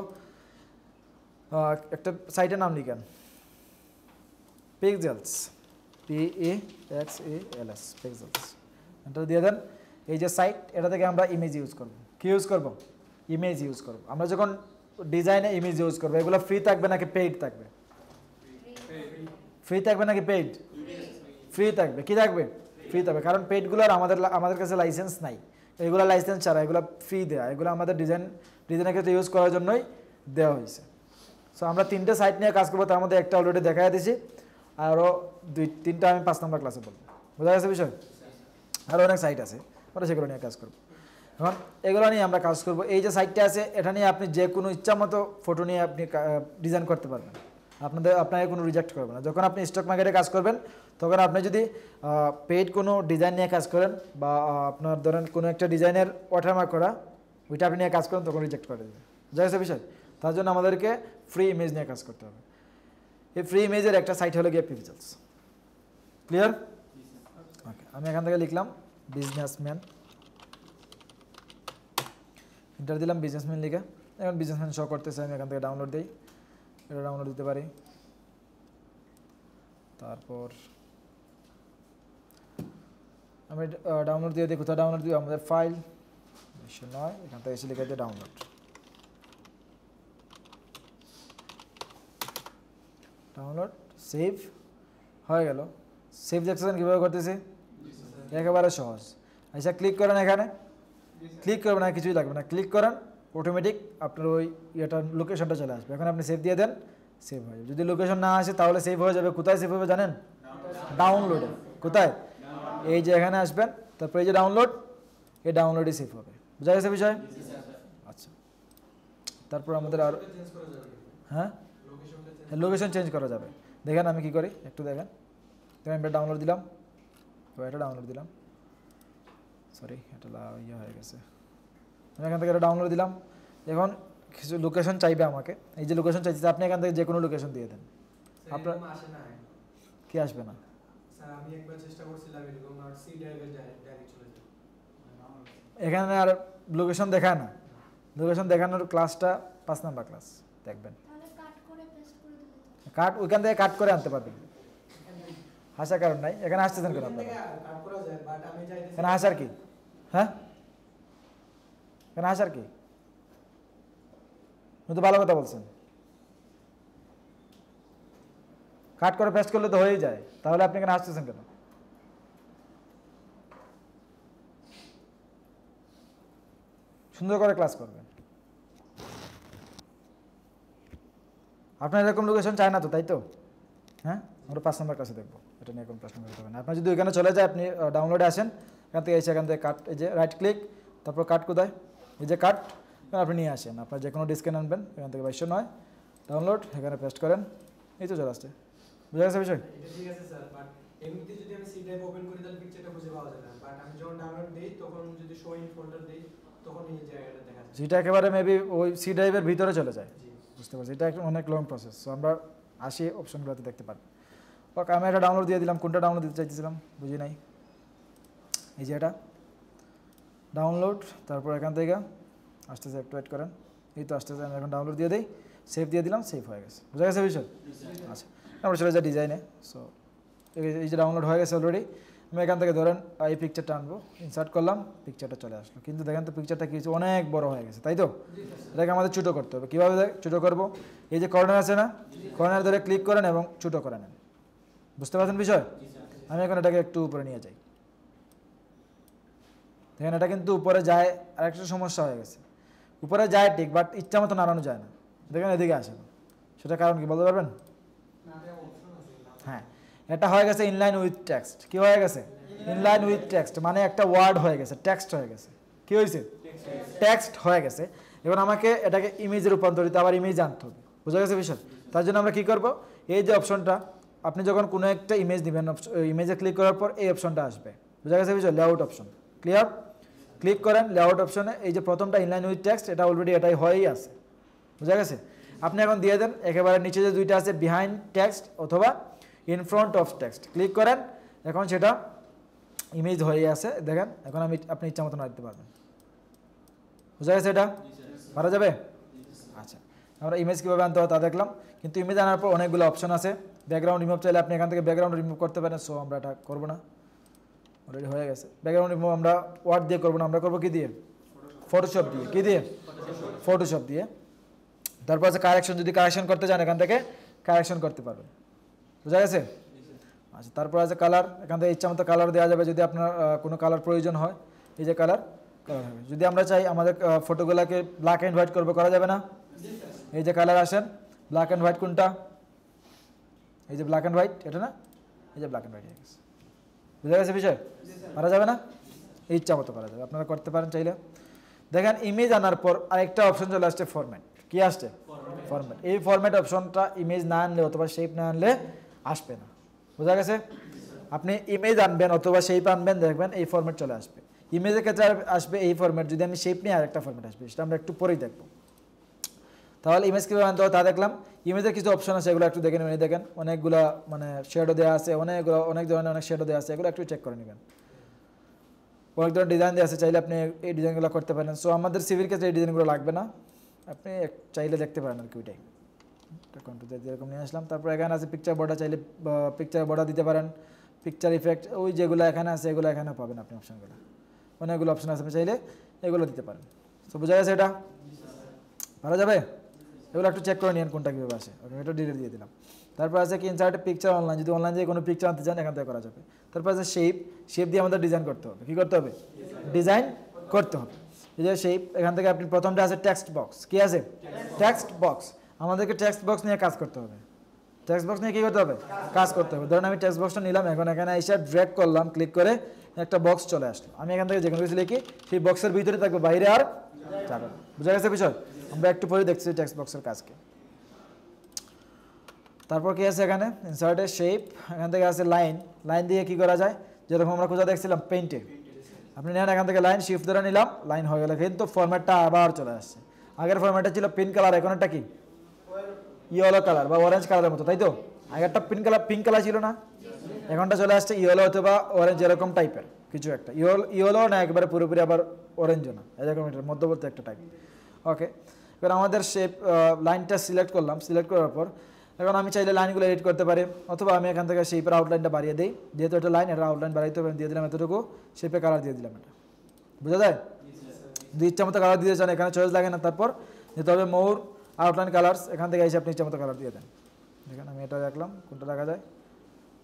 একটা সাইটের নাম লিখেন, পিক্সেলস, PEXELS, পিক্সেলস। এটা দিয়ে দেন। এই যে সাইট, এটা থেকে আমরা ইমেজ ইউজ করব। কি ইউজ করব? ইমেজ ইউজ করব। আমরা যখন ডিজাইনে ইমেজ ইউজ করবো, এগুলো ফ্রি থাকবে নাকি পেইড থাকবে? ফ্রি থাকবে নাকি পেইড? ফ্রি থাকবে। কি থাকবে? ফ্রি থাকবে, কারণ পেইডগুলোর আমাদের কাছে লাইসেন্স নাই। এগুলো লাইসেন্স ছাড়া, এগুলো ফ্রি দেওয়া, এগুলো আমাদের ডিজাইনের ক্ষেত্রে ইউজ করার জন্যই দেওয়া হয়েছে। সো আমরা 3টে সাইট নিয়ে কাজ করবো, তার মধ্যে একটা অলরেডি দেখাই দিয়েছি, আরও 2-3টা আমি 5 নম্বর ক্লাসে বলবো। বোঝা গেছে বিষয়? আরও অনেক সাইট আছে, আমরা সেগুলো নিয়ে কাজ করবো। এখন এগুলো নিয়ে আমরা কাজ করব। এই যে সাইটটা আছে, এটা নিয়ে আপনি যে কোনো ইচ্ছা মতো ফটো নিয়ে আপনি ডিজাইন করতে পারবেন। আপনাকে কোনো রিজেক্ট করবে না। যখন আপনি স্টক মার্কেটে কাজ করবেন, তখন আপনি যদি পেইড কোনো ডিজাইন নিয়ে কাজ করেন, বা আপনার ধরেন কোনো একটা ডিজাইনের ওয়াটারমার্ক করা, ওইটা আপনি নিয়ে কাজ করেন, তখন রিজেক্ট করে দেবে। বোঝা গেছে বিষয়? তার জন্য আমাদেরকে ফ্রি ইমেজ নিয়ে কাজ করতে হবে। এই ফ্রি ইমেজের একটা সাইট হলো গিয়ে পিক্সেলস। ক্লিয়ার? ওকে, আমি এখান থেকে লিখলাম বিজনেসম্যান, এন্টার দিলাম বিজনেসম্যান লিখে। এখন বিজনেসম্যান শো করতেছে, আমি এখান থেকে ডাউনলোড দিই, এটা ডাউনলোড দিতে পারি। তারপর আমি ডাউনলোড দিয়ে দিই। কোথায় ডাউনলোড দিই? আমাদের ফাইল 209, এখান থেকে এসে লিখে দিই ডাউনলোড। ডাউনলোড, সেভ হয়ে গেল। সেভ দেখছেন কীভাবে করতেছি? একেবারে সহজ। আচ্ছা, ক্লিক করেন, এখানে ক্লিক করবেন না, কিছুই লাগবে না। ক্লিক করেন, অটোমেটিক আপনার ওই ইয়েটার লোকেশনটা চলে আসবে। এখন আপনি সেভ দিয়ে দেন, সেভ হয়ে যাবে। যদি লোকেশন না আসে তাহলে সেভ হয়ে যাবে কোথায়? সেভ হবে জানেন? ডাউনলোডে। কোথায়? এই যে এখানে আসবেন, তারপর এই যে ডাউনলোড, এই ডাউনলোডে সেভ হবে। বোঝা গেছে বিষয়? আচ্ছা, তারপর আমাদের আর হ্যাঁ, লোকেশন চেঞ্জ করা যাবে। দেখেন আমি কি করি, একটু দেখেন। দেখেন এটা ডাউনলোড দিলাম, এটা ডাউনলোড দিলাম, সরি এটা ইয়ে হয়ে গেছে। আমি এখান থেকে এটা ডাউনলোড দিলাম। এখন কিছু লোকেশন চাইবে আমাকে, এই যে লোকেশন চাইছে, আপনি এখান থেকে যে কোনো লোকেশন দিয়ে দেন। আপনার কি আসবে না? এখানে আর লোকেশন দেখায় না। লোকেশন দেখানোর ক্লাসটা 5 নাম্বার ক্লাস দেখবেন। কাট ওইখান থেকে কাট করে আনতে পারবেন, হাসার কারণ নাই। এখানে আসতেছেন কেন আপনারা? এখানে হাসার কি? হ্যাঁ, এখানে হাসার কি? তো ভালো কথা বলছেন। কাট করে পেস্ট করলে তো হয়েই যায়, তাহলে আপনি এখানে আসতেছেন কেন? সুন্দর করে ক্লাস করবেন। আপনার এরকম লোকেশন চায় না তো, তাই তো? হ্যাঁ, আমরা 5 নম্বর ক্লাসে দেখবো, এটা নিয়ে কোনো প্রশ্ন করতে হবে না। আপনার যদি ওইখানে চলে যায়, আপনি ডাউনলোডে আসেন, এখান থেকে এসে এখান থেকে কাট, এই যে রাইট ক্লিক, তারপর কাট কোথায়, এই যে কাট, আপনি নিয়ে আসেন। আপনার যে কোনো ডিসকে আনবেন, এখান থেকে 2209 ডাউনলোড, এখানে পেস্ট করেন, এই তো চলে আসছে। বুঝা গেছে বিষয়? ঠিক আছে স্যার, বাট এমনিতে যদি আমি সি ড্রাইভ ওপেন করি তাহলে পিকচারটা খুঁজে পাওয়া যাবে না, বাট আমি যখন ডাউনলোড দেই তখন যদি শো ইন ফোল্ডার দেই তখন এই জায়গাটা দেখা যায়। যেটা একেবারে মেবি ওই সি ড্রাইভের ভিতরে চলে যায়। বুঝতে পারছি, এটা একটা অনেক লং প্রসেস। সো আমরা আসি অপশনগুলোতে দেখতে পারি। ওকে, আমি এটা ডাউনলোড দিয়ে দিলাম। কোনটা ডাউনলোড দিতে চাইছিলাম বুঝি নাই। এই যে এটা ডাউনলোড, তারপর এখান থেকে আসতেছে, একটু ওয়েট করেন, এই তো আসতেছে। আমি এখন ডাউনলোড দিয়ে দিই, সেভ দিয়ে দিলাম, সেভ হয়ে গেছে। বুঝা গেছে বিষয়? আচ্ছা, আমরা চলে যাই ডিজাইনে। সো এই যে ডাউনলোড হয়ে গেছে অলরেডি। আমি এখান থেকে ধরেন এই পিকচারটা আনবো, ইনসার্ট করলাম, পিকচারটা চলে আসলো। কিন্তু দেখেন তো পিকচারটা কি হচ্ছে, অনেক বড় হয়ে গেছে, তাই তো? এটাকে আমাদের ছোটো করতে হবে। কীভাবে ছোটো করবো? এই যে কর্নার আছে না, কর্নার ধরে ক্লিক করেন এবং ছোটো করে নেন। বুঝতে পারছেন বিষয়? আমি এখন এটাকে একটু উপরে নিয়ে যাই। দেখেন এটা কিন্তু উপরে যায়, আর একটা সমস্যা হয়ে গেছে। উপরে যায় ঠিক, বাট ইচ্ছা মতো নাড়ানো যায় না। দেখেন এদিকে আসে না, সেটা কারণ কি বলতে পারবেন? হ্যাঁ, এটা হয়ে গেছে ইনলাইন উইথ টেক্সট। কি হয়ে গেছে? ইনলাইন উইথ টেক্সট, মানে একটা ওয়ার্ড হয়ে গেছে, টেক্সট হয়ে গেছে। কি হয়েছে? টেক্সট হয়ে গেছে। এবার আমাকে এটাকে ইমেজে রূপান্তরিত, আবার ইমেজ আনতে হবে। বুঝা গেছে বিষয়? তার জন্য আমরা কি করব, এই যে অপশনটা, আপনি যখন কোনো একটা ইমেজ দিবেন, ইমেজে ক্লিক করার পর এই অপশনটা আসবে। বুঝা গেছে বিষয়? Layout option. ক্লিয়ার? ক্লিক করেন লেআউট অপশনে, এই যে প্রথমটা ইনলাইন উইথ টেক্সট, এটা অলরেডি এটাই হয়েই আছে। বুঝা গেছে? আপনি এখন দিয়ে দেন একেবারে নিচে যে দুইটা আছে, বিহাইন্ড টেক্সট অথবা in front of text, click করেন। এখন সেটা ইমেজ হয়ে আছে, দেখেন। এখন আপনি ইচ্ছা মতো নাড়তে পারবেন। বুঝা গেছে? এটা পারা যাবে? আচ্ছা, আমরা ইমেজ কীভাবে আনতে হয় তা দেখলাম। কিন্তু ইমেজ আনার পর অনেকগুলো অপশন আছে। ব্যাকগ্রাউন্ড রিমুভ চাইলে আপনি এখান থেকে ব্যাকগ্রাউন্ড রিমুভ করতে পারেন। সো আমরা এটা করবো না, অলরেডি হয়ে গেছে। ব্যাকগ্রাউন্ড রিমুভ আমরা ওয়ার্ড দিয়ে করবো না, আমরা করবো কি দিয়ে? ফটোশপ দিয়ে। কি দিয়ে? ফটোশপ দিয়ে। তারপর আছে কারেকশন, যদি কারেকশন করতে চান এখান থেকে কারেকশন করতে পারবেন। বুঝা গেছে? আচ্ছা, তারপর আছে কালার, এখান থেকে ইচ্ছা মতো কালার দেওয়া যাবে যদি আপনার কোনো কালার প্রয়োজন হয়। এই যে কালার হবে। যদি আমরা চাই আমাদের ফটোগুলোকে ব্ল্যাক অ্যান্ড হোয়াইট করবো, করা যাবে না? এই যে কালার আসেন, ব্ল্যাক অ্যান্ড হোয়াইট কোনটা? এই যে ব্ল্যাক অ্যান্ড হোয়াইট, এটা না? এই যে ব্ল্যাক অ্যান্ড হোয়াইট হয়ে গেছে। বুঝা গেছে বিষয়? করা যাবে না? এই ইচ্ছা মতো করা যাবে, আপনারা করতে পারেন চাইলে। দেখেন ইমেজ আনার পর আরেকটা অপশন চলে আসছে, ফরম্যাট। কি আসছে? ফরম্যাট। এই ফরম্যাট অপশনটা ইমেজ না আনলে অথবা শেপ না আনলে আসবে না। বুঝা গেছে? আপনি ইমেজ আনবেন অথবা শেপ আনবেন, দেখবেন এই ফরম্যাট চলে আসবে। ইমেজের ক্ষেত্রে আসবে এই ফরম্যাট, যদি আমি শেপ নিয়ে আরেকটা ফরম্যাট আসবে, সেটা আমরা একটু পরেই দেখবো। তাহলে ইমেজ কীভাবে আনতে হয় তা দেখলাম। ইমেজের কিছু অপশন আছে, এগুলো একটু দেখে নেবেন। দেখেন অনেকগুলো মানে শেডও দেওয়া আছে, অনেক ধরনের অনেক শেডও দেওয়া আছে, এগুলো একটু চেক করে নেবেন। অনেক ধরনের ডিজাইন দেওয়া আছে, চাইলে আপনি এই ডিজাইনগুলো করতে পারেন। সো আমাদের সিভির ক্ষেত্রে এই ডিজাইনগুলো লাগবে না, আপনি চাইলে দেখতে পারেন আর কি। ওইটাই কন্ট্রোল এরকম নিয়ে আসলাম। তারপর এখানে আছে পিকচার বর্ডার, চাইলে পিকচার বর্ডার দিতে পারেন। পিকচার ইফেক্ট, ওই যেগুলো এখানে আছে এগুলো এখানে পাবেন আপনি অপশানগুলো। অনেকগুলো অপশান আছে, আপনি চাইলে এগুলো দিতে পারেন। তো বোঝা গেছে? এটা পারা যাবে? এগুলো একটু চেক করে নিন কোনটা কীভাবে আসে। ওকে, এটা ডিটেল দিয়ে দিলাম। তারপর আছে কি ইনসার্ট পিকচার অনলাইন, যদি অনলাইন দিয়ে কোনো পিকচার আনতে চান এখান থেকে করা যাবে। তারপর আছে শেপ, শেপ দিয়ে আমাদের ডিজাইন করতে হবে। কী করতে হবে? ডিজাইন করতে হবে। এই যে শেপ, এখান থেকে আপনি প্রথমটা আছে টেক্সট বক্স। কি আছে? Text box. আমাদেরকে টেক্সট বক্স নিয়ে কাজ করতে হবে। টেক্সট বক্স নিয়ে কী করতে হবে? কাজ করতে হবে। ধরুন আমি টেক্সট বক্সটা নিলাম, এখন এখানে এসে ড্র্যাগ করলাম, ক্লিক করে একটা বক্স চলে আসলো। আমি এখান থেকে যে কোনো কিছু লিখি, সেই বক্সের ভিতরে থাকবে, বাইরে আর যাবে। বুঝা গেছে বিষয়? আমরা একটু পরে দেখছি টেক্সট বক্সের কাজকে। তারপর কি আছে এখানে? ইনসার্টের শেপ, এখান থেকে আছে লাইন। লাইন দিয়ে কি করা যায়? যেরকম আমরা খোঁজা দেখছিলাম পেইন্টে, আপনি নেন এখান থেকে লাইন, শিফট ধরে নিলাম, লাইন হয়ে গেল। কিন্তু ফরম্যাটটা আবার চলে আসছে। আগের ফরম্যাটটা ছিল পিঙ্ক কালার, এখন এটা কি ইয়েলো কালার বা অরেঞ্জ কালারের মতো, তাই তো? আগেরটা পিঙ্ক কালার ছিল না, এখনটা চলে আসছে ইয়েলো অথবা অরেঞ্জ, এরকম টাইপের কিছু একটা। ইয়েলো না একেবারে পুরোপুরি, আবার অরেঞ্জও না, এরকম একটা মধ্যবর্তী একটা টাইপ। ওকে, এবার আমাদের শেপ লাইনটা সিলেক্ট করলাম। সিলেক্ট করার পর এখন আমি চাইলে লাইনগুলো এডিট করতে পারি, অথবা আমি এখান থেকে শেপের আউটলাইনটা বাড়িয়ে দিই। যেহেতু এটা লাইন, এটা আউটলাইন বাড়াইতে হবে, দিয়ে দিলাম এতটুকু, শেপে কালার দিয়ে দিলাম। এটা বোঝা যায়? যদি ইচ্ছা মতো কালার দিতে চান এখানে চয়েস লাগে না। তারপর যেতে হবে মোর আউটলাইন কালার্স, এখান থেকে এসে আপনি ইচ্ছা মতো কালার দিয়ে দেন। দেখেন আমি এটা রাখলাম, কোনটা রাখা যায়?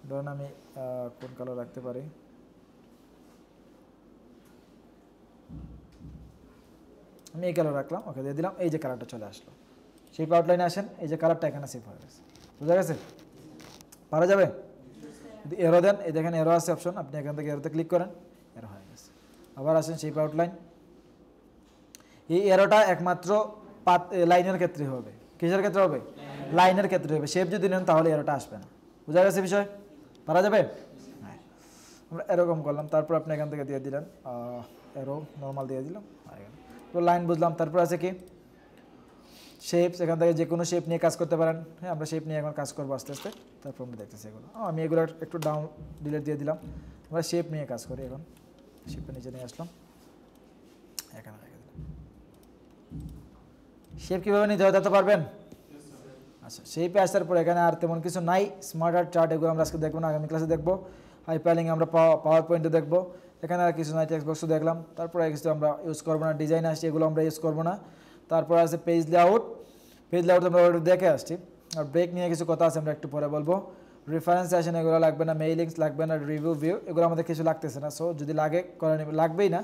ধরুন আমি কোন কালার রাখতে পারি? আমি এই কালার রাখলাম, ওকে দিয়ে দিলাম। এই যে কালারটা চলে আসলো, শেপ আউটলাইনে আসেন, এই যে কালারটা এখানে সেভ হয়ে গেছে। বুঝা গেছে? পারা যাবে? যদি এরো দেন, এই দেখেন এরো আছে অপশন, আপনি এখান থেকে এরোতে ক্লিক করেন, এরো হয়ে গেছে। আবার আসেন শেপ আউটলাইন, এই এরোটা একমাত্র লাইনের ক্ষেত্রে হবে। কিসের ক্ষেত্রে হবে? লাইনের ক্ষেত্রে হবে। শেপ যদি নেন তাহলে এরোটা আসবে না। বুঝা গেছে বিষয়? পারা যাবে? হ্যাঁ, আমরা এরকম করলাম। তারপর আপনি এখান থেকে দিয়ে দিলেন এরো, নর্মাল দিয়ে দিলাম, হয়ে গেল। তো লাইন বুঝলাম। তারপর আছে কি শেপস, এখান থেকে যে কোনো শেপ নিয়ে কাজ করতে পারেন। হ্যাঁ, আমরা শেপ নিয়ে এখন কাজ করবো আস্তে আস্তে। তারপর আমরা দেখতেছি এগুলো। আমি এগুলো একটু ডাউন ডিলিট দিয়ে দিলাম। আমরা শেপ নিয়ে কাজ করি এখন। শেপটা নিচে নিয়ে আসলাম, এখানে রেখে দিলাম। শেপ কীভাবে নিতে হয় তা তো পারবেন? আচ্ছা, শেপে আসার পর এখানে আর তেমন কিছু নাই। স্মার্ট আর্ট চার্ট এগুলো আমরা আজকে দেখবো না, আগামী ক্লাসে দেখবো। হাইপারলিঙ্ক আমরা পাওয়ার পয়েন্টে দেখবো। এখানে আর কিছু নাই, টেক্সট বক্সও দেখলাম। তারপরে কিছু আমরা ইউজ করবো না, ডিজাইন আসছে এগুলো আমরা ইউজ করবো না। তারপর আছে পেজ লেআউট আমরা অলরেডি দেখে আসছি। আর ব্রেক নিয়ে কিছু কথা আছে আমরা একটু পরে বলবো। রেফারেন্স আসেন এগুলো লাগবে না, মেইলিংস লাগবে না, রিভিউ ভিউ এগুলো আমাদের কিছু লাগতেছে না। সো যদি লাগে করে নেবেন, লাগবেই না।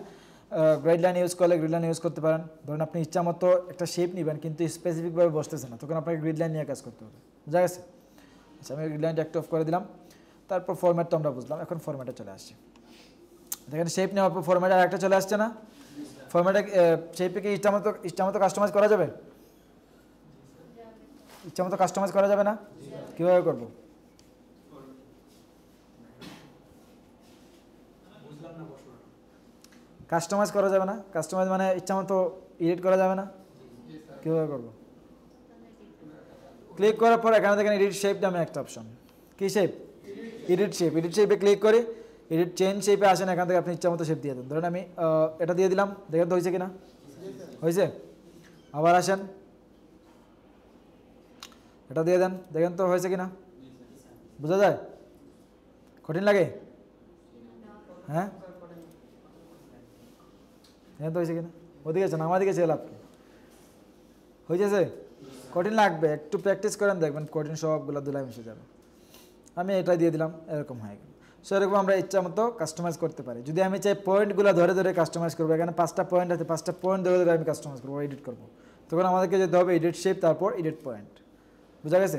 গাইডলাইন ইউজ করলে গ্রিডলাইন ইউজ করতে পারেন। ধরুন আপনি ইচ্ছা মতো একটা শেপ নেবেন কিন্তু স্পেসিফিকভাবে বসতেছে না, তখন আপনাকে গ্রিডলাইন নিয়ে কাজ করতে হবে। বুঝা গেছে? আচ্ছা, আমি গ্রিডলাইনটা একটু অফ করে দিলাম। তারপর ফরম্যাট তো আমরা বুঝলাম, এখন ফরম্যাটে চলে আসছি। দেখেন শেপ নেওয়ার পর ফরম্যাটে আরেকটা চলে আসছে না? ফরম্যাটে শেপে কি ইচ্ছা মতো কাস্টমাইজ করা যাবে? ইচ্ছা মতো কাস্টমাইজ করা যাবে না? কীভাবে করবো? কাস্টমাইজ করা যাবে না? কাস্টমাইজ মানে ইচ্ছা মতো এডিট করা যাবে না? কীভাবে করবো? ক্লিক করার পর এখানে দেখেন এডিট শেপ নামে একটা অপশন। কী শেপ? Edit shape. এডিট শেপে ক্লিক করি, এডিট চেঞ্জ শেপে আসেন, এখান থেকে আপনি ইচ্ছা মতো শেপ দিয়ে দেন। ধরুন আমি এটা দিয়ে দিলাম, দেখেন তো হয়েছে কিনা? হয়েছে? আবার আসেন, এটা দিয়ে দেন, দেখেন তো হয়েছে কিনা? বোঝা যায়? কঠিন লাগে? হ্যাঁ, দেখেন তো হয়েছে কিনা? ওদিকে আছেন, আমার দিকে চেয়ে লাভ কি? হয়ে যাচ্ছে? কঠিন লাগবে, একটু প্র্যাকটিস করেন, দেখবেন কঠিন সবগুলো ধুলাই মিশে যাবে। আমি এটা দিয়ে দিলাম, এরকম হয়ে গেল। সো এরকম আমরা ইচ্ছা মতো কাস্টমাইজ করতে পারি। যদি আমি চাই পয়েন্টগুলো ধরে ধরে কাস্টমাইজ করবো, এখানে 5টা পয়েন্ট আছে, 5টা পয়েন্ট ধরে ধরে আমি কাস্টমাইজ করবো, এডিট করবো, তখন আমাদেরকে যেতে হবে এডিট শেপ, তারপর এডিট পয়েন্ট। বুঝা গেছে?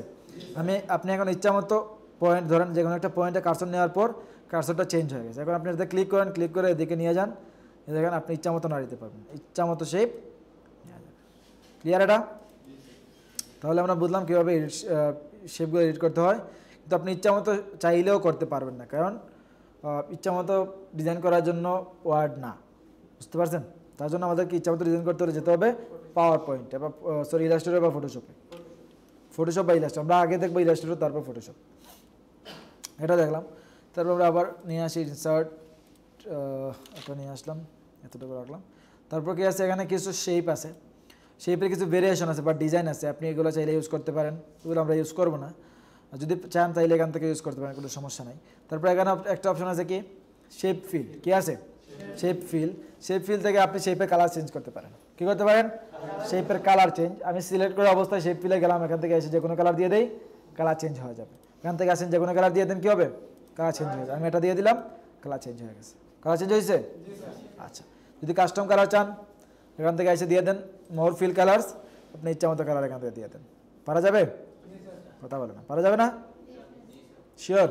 আপনি এখন ইচ্ছা মতো পয়েন্ট ধরেন, যে কোনো একটা পয়েন্টে কার্সর নেওয়ার পর কার্সরটা চেঞ্জ হয়ে গেছে। এখন আপনি এটাতে ক্লিক করেন, ক্লিক করে এদিকে নিয়ে যান, দেখেন আপনি ইচ্ছা মতো নাড়িতে পারবেন, ইচ্ছা মতো শেপ নেওয়া যাবে। ক্লিয়ার এটা? তাহলে আমরা বুঝলাম কীভাবে শেপগুলো এডিট করতে হয়। কিন্তু আপনি ইচ্ছা মতো চাইলেও করতে পারবেন না, কারণ ইচ্ছা মতো ডিজাইন করার জন্য ওয়ার্ড না, বুঝতে পারছেন? তার জন্য আমাদেরকে ইচ্ছা মতো ডিজাইন করতে হলে যেতে হবে পাওয়ার পয়েন্টে বা ইলাস্ট্রেটর বা ফটোশপে। ফটোশপ বা ইলাস্ট্রেটর আমরা আগে দেখবো, ইলাস্ট্রেটর তারপর ফটোশপ। এটা দেখলাম। তারপর আমরা আবার নিয়ে আসি ইনসার্ট, এটা নিয়ে আসলাম, এতটুকু রাখলাম। তারপর কি আছে, এখানে কিছু শেপ আছে, শেপের কিছু ভেরিয়েশন আছে বা ডিজাইন আছে, আপনি এগুলো চাইলে ইউজ করতে পারেন। এগুলো আমরা ইউজ করবো না, যদি চান তাইলে এখান থেকে ইউজ করতে পারেন, কোনো সমস্যা নাই। তারপর এখানে একটা অপশন আছে কি, শেপ ফিল। কি আছে? Shape feel. শেপ ফিল থেকে আপনি শেপের কালার চেঞ্জ করতে পারেন। কি করতে পারেন? শেপের কালার চেঞ্জ। আমি সিলেক্ট করা অবস্থায় শেপ ফিলে গেলাম, এখান থেকে এসে যে কোনো কালার দিয়ে দেই, কালার চেঞ্জ হয়ে যাবে। এখান থেকে আসেন, যে কোনো কালার দিয়ে দেন, কী হবে? কালার চেঞ্জ হয়ে যাবে। আমি এটা দিয়ে দিলাম, কালার চেঞ্জ হয়ে গেছে। কালার চেঞ্জ হয়েছে? আচ্ছা, যদি কাস্টম কালার চান এখান থেকে এসে দিয়ে দেন মোর ফিল কালার্স, আপনি ইচ্ছা মতো কালার এখান থেকে দিয়ে দেন। পারা যাবে? কথা বলে না, পারা যাবে না? শিওর?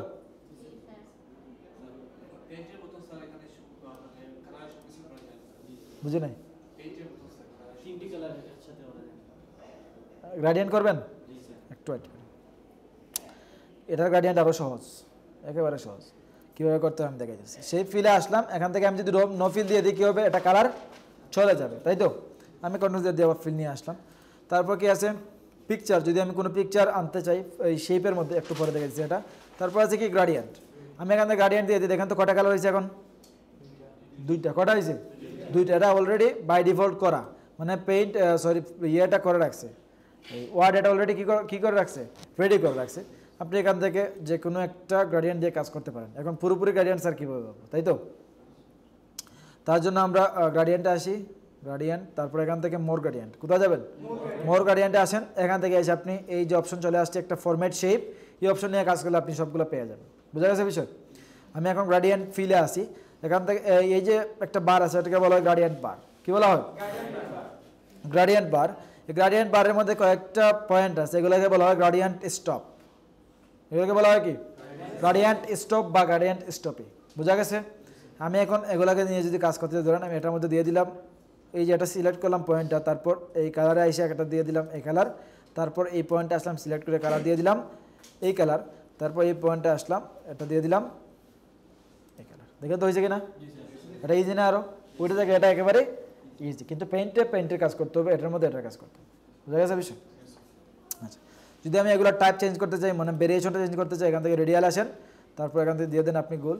বুঝি নাই। গ্রাডিয়েন্ট করবেন? একটু ওয়েট করুন, এটার গ্রাডিয়েন্ট আরও সহজ, একেবারে সহজ। কীভাবে করতে হবে আমি দেখে যাচ্ছি। সেই ফিলে আসলাম, এখান থেকে আমি যদি নো ফিল দিয়ে দিই কী হবে? এটা কালার চলে যাবে, তাই তো? আমি কন্ট্রোল দিয়ে আবার ফিল নিয়ে আসলাম। তারপর কি আছে? পিকচার। যদি আমি কোনো পিকচার আনতে চাই এই শেপের মধ্যে, একটু পরে দেখেছি এটা। তারপর আছে কি? গ্রাডিয়েন্ট। আমি এখান থেকে গ্রাডিয়েন্ট দিয়ে দিই, দেখেন তো কটা কালার হয়েছে এখন? 2টা। কটা হয়েছে? 2টা। এটা অলরেডি বাই ডিফল্ট করা, মানে পেইন্ট ইয়েটা করে রাখছে, ওয়ার্ড এটা অলরেডি কী করে রাখছে? রেডি করে রাখছে। আপনি এখান থেকে যে কোনো একটা গ্রেডিয়েন্ট দিয়ে কাজ করতে পারেন। এখন পুরোপুরি গ্রেডিয়েন্ট স্যার কীভাবে পাবো, তাই তো? তার জন্য আমরা গ্রেডিয়েন্টে আসি, গ্রেডিয়েন্ট, তারপর এখান থেকে মোর গ্রেডিয়েন্ট। কোথায় যাবেন? মোর গ্রেডিয়েন্টে আসেন, এখান থেকে এসে আপনি এই যে অপশন চলে আসছে একটা ফরম্যাট শেপ, এই অপশন নিয়ে কাজ করলে আপনি সবগুলো পেয়ে যাবেন। বুঝা গেছে বিষয়? আমি এখন গ্রেডিয়েন্ট ফিলে আসি, এখান থেকে এই যে একটা বার আছে, এটাকে বলা হয় গ্রেডিয়েন্ট বার। কী বলা হয়? গ্রেডিয়েন্ট বার। এই গ্রেডিয়েন্ট বারের মধ্যে কয়েকটা পয়েন্ট আছে, এগুলোকে বলা হয় গ্রেডিয়েন্ট স্টপ। এগুলোকে বলা হয় কি? গ্রেডিয়েন্ট স্টপ বা গ্রেডিয়েন্ট স্টপি। বুঝা গেছে? আমি এখন এগুলোকে নিয়ে যদি কাজ করতে ধরেন, আমি এটার মধ্যে দিয়ে দিলাম, এই যে এটা সিলেক্ট করলাম পয়েন্টটা, তারপর এই কালারে এসে একটা দিয়ে দিলাম এই কালার, তারপর এই পয়েন্টে আসলাম, সিলেক্ট করে কালার দিয়ে দিলাম এই কালার, তারপর এই পয়েন্টে আসলাম, এটা দিয়ে দিলাম এই কালার। দেখে তো হয়েছে কিনা? এটা ইজি না আরও? ওইটা থেকে এটা একেবারে ইজি, কিন্তু পেইন্টের কাজ করতে হবে, এটার মধ্যে এটার কাজ করতে হবে। বুঝা গেছে বিষয়? আচ্ছা, যদি আমি এগুলো টাইপ চেঞ্জ করতে চাই, মানে ভেরিয়েশনটা চেঞ্জ করতে চাই, এখান থেকে রেডিয়াল আসেন, তারপর এখান থেকে দিয়ে দেন আপনি গোল,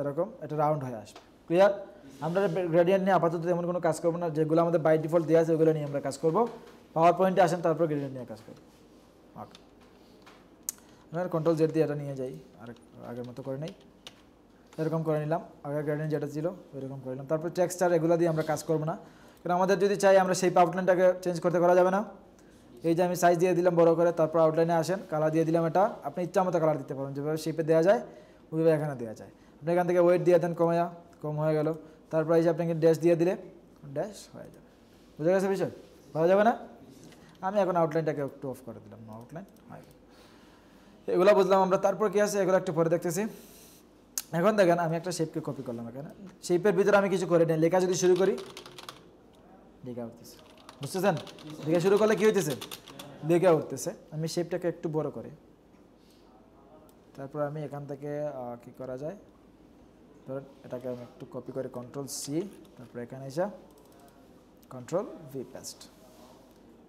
এরকম এটা রাউন্ড হয়ে আসবে। ক্লিয়ার? আমরা গ্রেডিয়েন্ট নিয়ে আপাতত এমন কোনো কাজ করবো না, যেগুলো আমাদের বাই ডিফল্ট দেওয়া আছে ওগুলো নিয়ে আমরা কাজ করবো। পাওয়ার পয়েন্টে আসেন, তারপর গ্রেডিয়েন্ট নিয়ে কাজ করবো। ওকে, আমরা কন্ট্রোল জেড দিয়ে এটা নিয়ে যাই, আর আগের মতো করে নেই। এরকম করে নিলাম, আগের গ্রেডিয়েন্ট যেটা ছিল এরকম করে নিলাম। তারপর টেক্সচার এগুলো দিয়ে আমরা কাজ করব না, কারণ আমাদের যদি চাই আমরা সেই আউটলাইনটাকে চেঞ্জ করতে করা যাবে না। এই যে আমি সাইজ দিয়ে দিলাম বড় করে, তারপর আউটলাইনে আসেন, কালার দিয়ে দিলাম, এটা আপনি ইচ্ছা মতো কালার দিতে পারেন, যেভাবে শেপে দেওয়া যায় ওইভাবে এখানে দেওয়া যায়। আপনি এখান থেকে ওয়েট দিয়ে দেন, কম হয়ে গেল, তারপর এই যে আপনাকে ড্যাশ দিয়ে দিলে ড্যাশ হয়ে যাবে। বুঝা গেছে বিষয়? পাওয়া যাবে না? আমি এখন আউটলাইনটাকে একটু অফ করে দিলাম, আউটলাইন হয়ে গেল। এগুলো বুঝলাম আমরা। তারপর কি আছে এগুলো একটু পরে দেখতেছি। এখন দেখেন আমি একটা শেপকে কপি করলাম, এখানে শেপের ভিতরে আমি কিছু করে নিই। লেখা যদি শুরু করি, লেখা উঠতেছে, বুঝতেছেন? লেখা শুরু করলে কি হইতেছে? লেখা উঠতেছে। আমি শেপটাকে একটু বড় করি, তারপর আমি এখান থেকে কি করা যায়, ধরুন এটাকে আমি একটু কপি করে Ctrl+C, তারপর এখানে এসে Ctrl+V পেস্ট,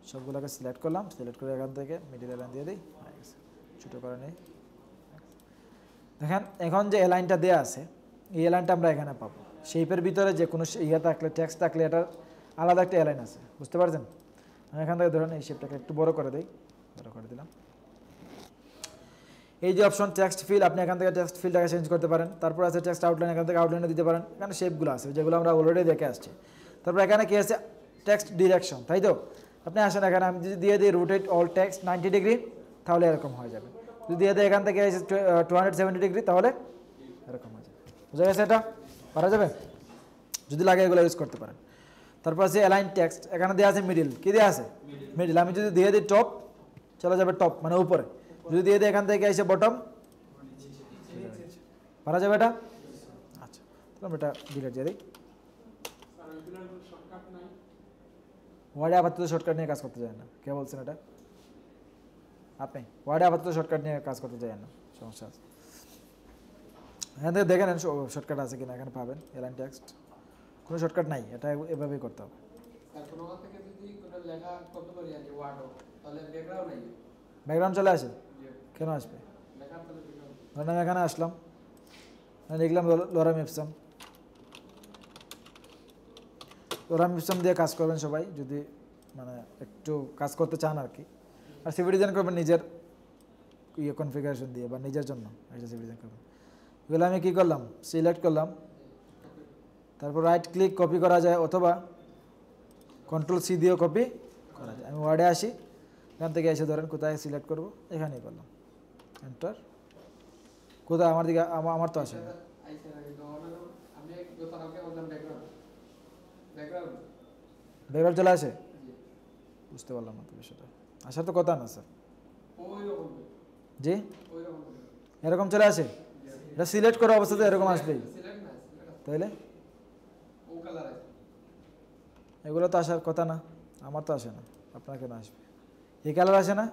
সবগুলোকে সিলেক্ট করলাম, সিলেক্ট করে এখান থেকে মিডিল লাইন দিয়ে দিই, হয়ে গেছে। ছোটো করে নিই। দেখেন এখন যে লাইনটা দেওয়া আছে, এই লাইনটা আমরা এখানে পাবো। শেপের ভিতরে যে কোনো ইয়ে থাকলে, টেক্সট থাকলে, এটার আলাদা একটা লাইন আছে, বুঝতে পারছেন? আমি এখান থেকে ধরুন এই শেপটাকে একটু বড় করে দিই, বড় করে দিলাম। এই যে অপশন টেক্সট ফিল, আপনি এখান থেকে টেক্সট ফিলটাকে চেঞ্জ করতে পারেন। তারপর আছে টেক্সট আউটলাইন, এখান থেকে আউটলাইনে দিতে পারেন। এখানে শেপগুলো আছে যেগুলো আমরা অলরেডি দেখে আসছি। তারপর এখানে কি আছে, টেক্সট ডিরেকশন, তাই তো? আপনি আসেন এখানে, আমি যদি দিয়ে দিই রোটেট অল টেক্সট 90 ডিগ্রি, তাহলে এরকম হয়ে যাবে। যদি দিয়ে দিই এখান থেকে 270 ডিগ্রি, তাহলে এরকম হয়ে যাবে। বুঝা গেছে? এটা পারা যাবে, যদি লাগে এগুলো ইউজ করতে পারেন। তারপর আছে অ্যালাইন টেক্সট, এখানে দেওয়া আছে মিডিল, কি দেওয়া আছে? মিডিল। আমি যদি দিয়ে দিই টপ, চলে যাবে টপ মানে উপরে। যদি দিয়ে দিই এখান থেকে এসে বটম, পারা যাবে এটা? আচ্ছা, তাহলে এটা ডিলিট দিয়ে দিই। ওয়ার্ডে আপাতত শর্টকাট নিয়ে কাজ করতে যায় না। কে বলছেন এটা? আপনি ওয়ার্ডে আপাতত শর্টকাট নিয়ে কাজ করতে যায় না, সমস্যা আছে। এখান থেকে দেখে নেন শর্টকাট আছে কিনা, এখানে পাবেন অ্যালাইন টেক্সট। কোনো শর্টকাট নাই, এটা এভাবেই করতে হবে। ব্যাকগ্রাউন্ড চলে আসে, কেন আসবে? ধরেন আমি এখানে আসলাম, লিখলাম লরেম ইপসম। লরেম ইপসম দিয়ে কাজ করবেন সবাই, যদি মানে একটু কাজ করতে চান আর কি। আর সিভি ডিজাইন করবেন নিজের ইয়ে কনফিগারেশন দিয়ে বা নিজের জন্য, এটা সিভি ডিজাইন করবেন। এগুলো আমি কী করলাম, সিলেক্ট করলাম, তারপর রাইট ক্লিক কপি করা যায়, অথবা Ctrl+C দিয়েও কপি করা যায়। আমি ওয়ার্ডে আসি, এখান থেকে এসে ধরেন কোথায় সিলেক্ট করব, এখানেই করলাম, এন্টার। কোথায় আমার দিকে, আমার তো আসে না। ব্যাকগ্রাউন্ড চলে আসে, বুঝতে পারলাম না তো বিষয়টা। আসার তো কথা না স্যার। জি, এরকম চলে আসে, এটা সিলেক্ট করা অবস্থাতে এরকম আসবেই। তাইলে এগুলো তো আসার কথা না, আমার তো আসে না, আপনার কেন আসবে? এই কালার আসে না?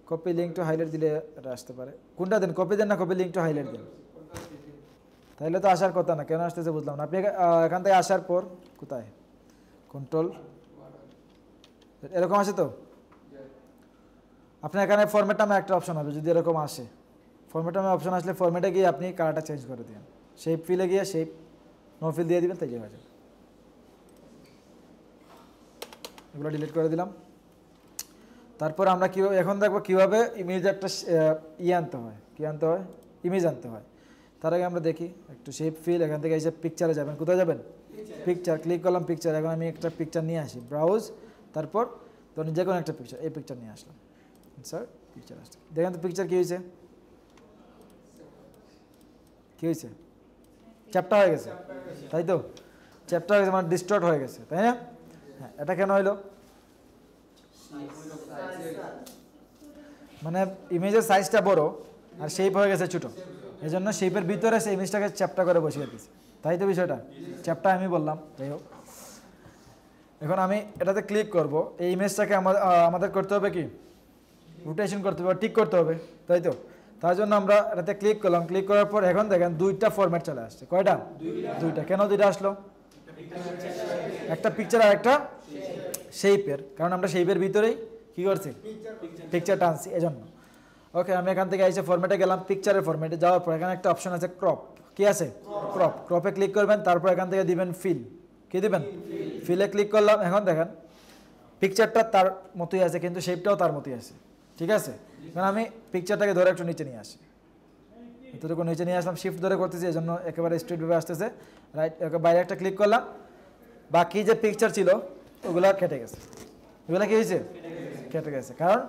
কপি লিঙ্ক টু হাইলাইট দিলে এটা আসতে পারে। কোনটা দেন, কপি দেন না কপি লিঙ্ক টু হাইলাইট দেন? তাইলে তো আসার কথা না, কেন আসতেছে বুঝলাম না। আপনি এখান থেকে আসার পর কোথায় কন্ট্রোল, এরকম আসে তো? আপনার এখানে ফরম্যাট নামে একটা অপশন হবে, যদি এরকম আসে ফরম্যাট নামে অপশন আসলে ফরম্যাটে গিয়ে আপনি কালারটা চেঞ্জ করে দিন। শেপ ফিলে গিয়ে শেপ নো ফিল দিয়ে দিবেন, তাই হয়ে যাবে। এগুলো ডিলিট করে দিলাম। তারপর আমরা কীভাবে এখন দেখবো কীভাবে ইমেজ একটা আনতে হয়, কী আনতে হয়, ইমেজ আনতে হয়। তার আগে আমরা দেখি একটু শেপ ফিল, এখান থেকে এসে পিকচারে যাবেন। কোথায় যাবেন? পিকচার, ক্লিক করলাম পিকচার। এখন আমি একটা পিকচার নিয়ে আসি, ব্রাউজ, তারপর ধরুন যে কোনো একটা পিকচার, এই পিকচার নিয়ে আসলাম, স্যার পিকচার আসছে। দেখেন তো পিকচার কী হয়েছে, কী হয়েছে? চ্যাপ্টার হয়ে গেছে, তাই তো? চ্যাপ্টার হয়ে গেছে মানে ডিস্টর্ট হয়ে গেছে, তাই না? হ্যাঁ, এটা কেন হইলো? মানে ইমেজের সাইজটা বড় আর শেপ হয়ে গেছে ছোটো, এই জন্য শেপের ভিতরে সেই ইমেজটাকে চ্যাপ্টা করে বসিয়ে দিয়েছে, তাই তো বিষয়টা? চ্যাপ্টা আমি বললাম, যাই হোক। এখন আমি এটাতে ক্লিক করব, এই ইমেজটাকে আমাদের করতে হবে কি, রোটেশন করতে হবে, ঠিক করতে হবে, তাই তো? তার জন্য আমরা এটাতে ক্লিক করলাম। ক্লিক করার পর এখন দেখেন দুইটা ফরম্যাট চলে আসছে। কয়টা? দুইটা। কেন দুইটা আসলো? একটা পিকচার আর একটা শেপের, কারণ আমরা শেপের ভিতরেই কী করছি, পিকচার টানছি, এজন্য। ওকে, আমি এখান থেকে এসে ফরম্যাটে গেলাম, পিকচারের ফরম্যাটে যাওয়ার পর এখানে একটা অপশন আছে ক্রপ, কি আছে? ক্রপ। ক্রপে ক্লিক করবেন, তারপর এখান থেকে দিবেন ফিল, কি দিবেন? ফিলে ক্লিক করলাম। এখন দেখেন পিকচারটা তার মতোই আছে, কিন্তু শেপটাও তার মতোই আছে, ঠিক আছে? কারণ আমি পিকচারটাকে ধরে একটু নিচে নিয়ে আসি, এতটুকু নিচে নিয়ে আসলাম, শিফট ধরে করতেছি, এই জন্য একেবারে স্ট্রেটভাবে আসতেছে। রাইট, বাইরে একটা ক্লিক করলাম, বাকি যে পিকচার ছিল ওগুলা কেটে গেছে। এগুলো কি হয়েছে? কেটে গেছে। কারণ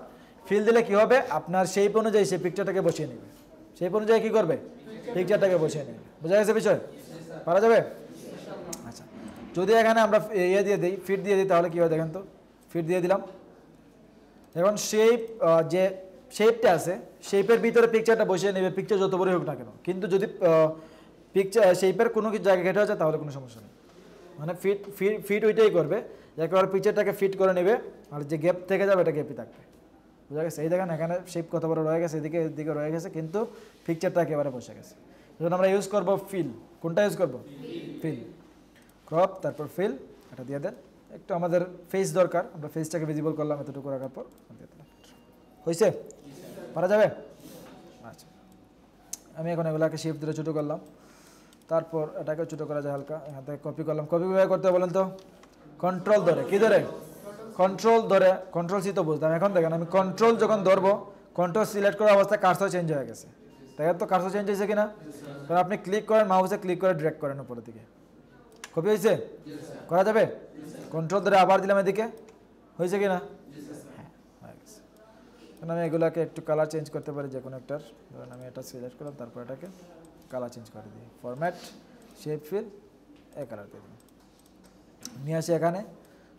ফিল দিলে কি হবে, আপনার শেপ অনুযায়ী সেই পিকচারটাকে বসিয়ে নেবে, শেপ অনুযায়ী কি করবে, পিকচারটাকে বসিয়ে নেবে। বোঝা গেছে বিষয়? পারা যাবে? আচ্ছা, যদি এখানে আমরা ইয়ে দিয়ে দিই, ফিট দিয়ে দিই, তাহলে কি হয় দেখেন তো। ফিট দিয়ে দিলাম, এখন শেপ যে শেপটা আছে শেপের ভিতরে পিকচারটা বসিয়ে নেবে, পিকচার যত বড়ই হোক না কেন। কিন্তু যদি পিকচার শেপের কোনো কিছু জায়গায় কেটে হচ্ছে তাহলে কোনো সমস্যা নেই। মানে ফিট ফিট ফিট ওইটাই করবে, একেবারে পিকচারটাকে ফিট করে নেবে, আর যে গ্যাপ থেকে যাবে এটা গ্যাপই থাকবে। বুঝা গেছে? এই দেখেন এখানে শেপ কত বড় রয়ে গেছে, এদিকে রয়ে গেছে, কিন্তু পিকচারটা একেবারে বসে গেছে। যখন আমরা ইউজ করবো ফিল, কোনটা ইউজ করবো? ফিল। ক্রপ, তারপর ফিল, এটা দিয়ে দেন। একটু আমাদের ফেস দরকার, আমরা ফেসটাকে ভিজিবল করলাম এতটুকু রাখার পর। হয়েছে? পারা যাবে? আচ্ছা, আমি এখন এগুলাকে শিফট ধরে ছোটো করলাম, তারপর এটাকে ছোটো করা যায় হালকা, এখান থেকে কপি করলাম। কপি কীভাবে করতে বলেন তো? কন্ট্রোল ধরে, কি ধরে? কন্ট্রোল ধরে, কন্ট্রোল সি তো বুঝতাম। এখন দেখেন আমি কন্ট্রোল যখন ধরবো, কন্ট্রোল সিলেক্ট করার অবস্থায় কার্সর চেঞ্জ হয়ে গেছে। দেখেন তো কার্সর চেঞ্জ হয়েছে কিনা? কারণ আপনি ক্লিক করেন, মাউসে ক্লিক করে ড্র্যাগ করেন উপরের দিকে। কপি হয়েছে? করা যাবে? কন্ট্রোল ধরে আবার দিলাম এদিকে, হয়েছে কিনা? আমি এগুলাকে একটু কালার চেঞ্জ করতে পারি, যে কোনো একটার। ধরুন আমি এটা সিলেক্ট করলাম, তারপর এটাকে কালার চেঞ্জ করে দিই, ফরম্যাট, শেপ, ফিল, এই কালার দিয়ে দিই, নিয়ে আসি এখানে।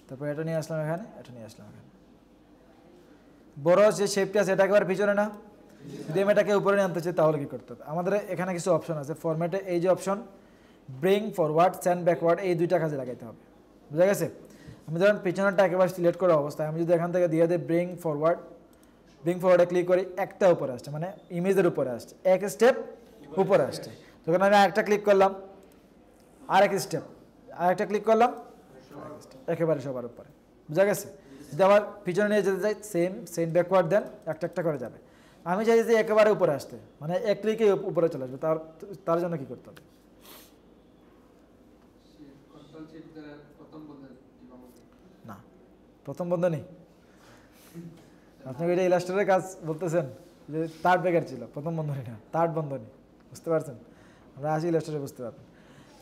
তারপর এটা নিয়ে আসলাম এখানে, এটা নিয়ে আসলাম এখানে। বড় যে শেপটা আছে এটা একেবারে পিছনে না, যদি আমি এটাকে উপরে নিয়ে আনতে চাই তাহলে কী করতে হবে? আমাদের এখানে কিছু অপশন আছে ফরম্যাটে, এই যে option bring forward, send backward, এই দুইটা কাজে লাগাইতে হবে। বুঝা গেছে? আমি ধরেন পিছনেরটা একেবারে সিলেক্ট করা অবস্থায় আমি যদি এখান থেকে দিয়ে দিই ব্রিং ফরওয়ার্ডে ক্লিক করি, একটা উপরে আসছে, মানে ইমেজের উপরে আসছে, এক স্টেপ উপরে আসছে। তখন আমি একটা ক্লিক করলাম, আরেক স্টেপ, আরেকটা ক্লিক করলাম, একেবারে সবার উপরে। বুঝা গেছে? যদি আবার পিছনে নিয়ে যেতে চাই, সেম সেন্ড ব্যাকওয়ার্ড দেন, একটা একটা করে যাবে। আমি চাই যে একেবারে উপরে আসতে, মানে এক ক্লিকে উপরে চলে আসবে। তার জন্য কি করতে হবে? না, প্রথম বন্ধনী আপনি এটা ইলাস্ট্রেটরের কাজ বলতেছেন, যে থার্ড ব্র্যাকেট ছিল, প্রথম বন্ধনী না, থার্ড বন্ধনী। বুঝতে পারছেন? আমরা আসি ইলাস্ট্রেটরে বুঝতে পারবেন।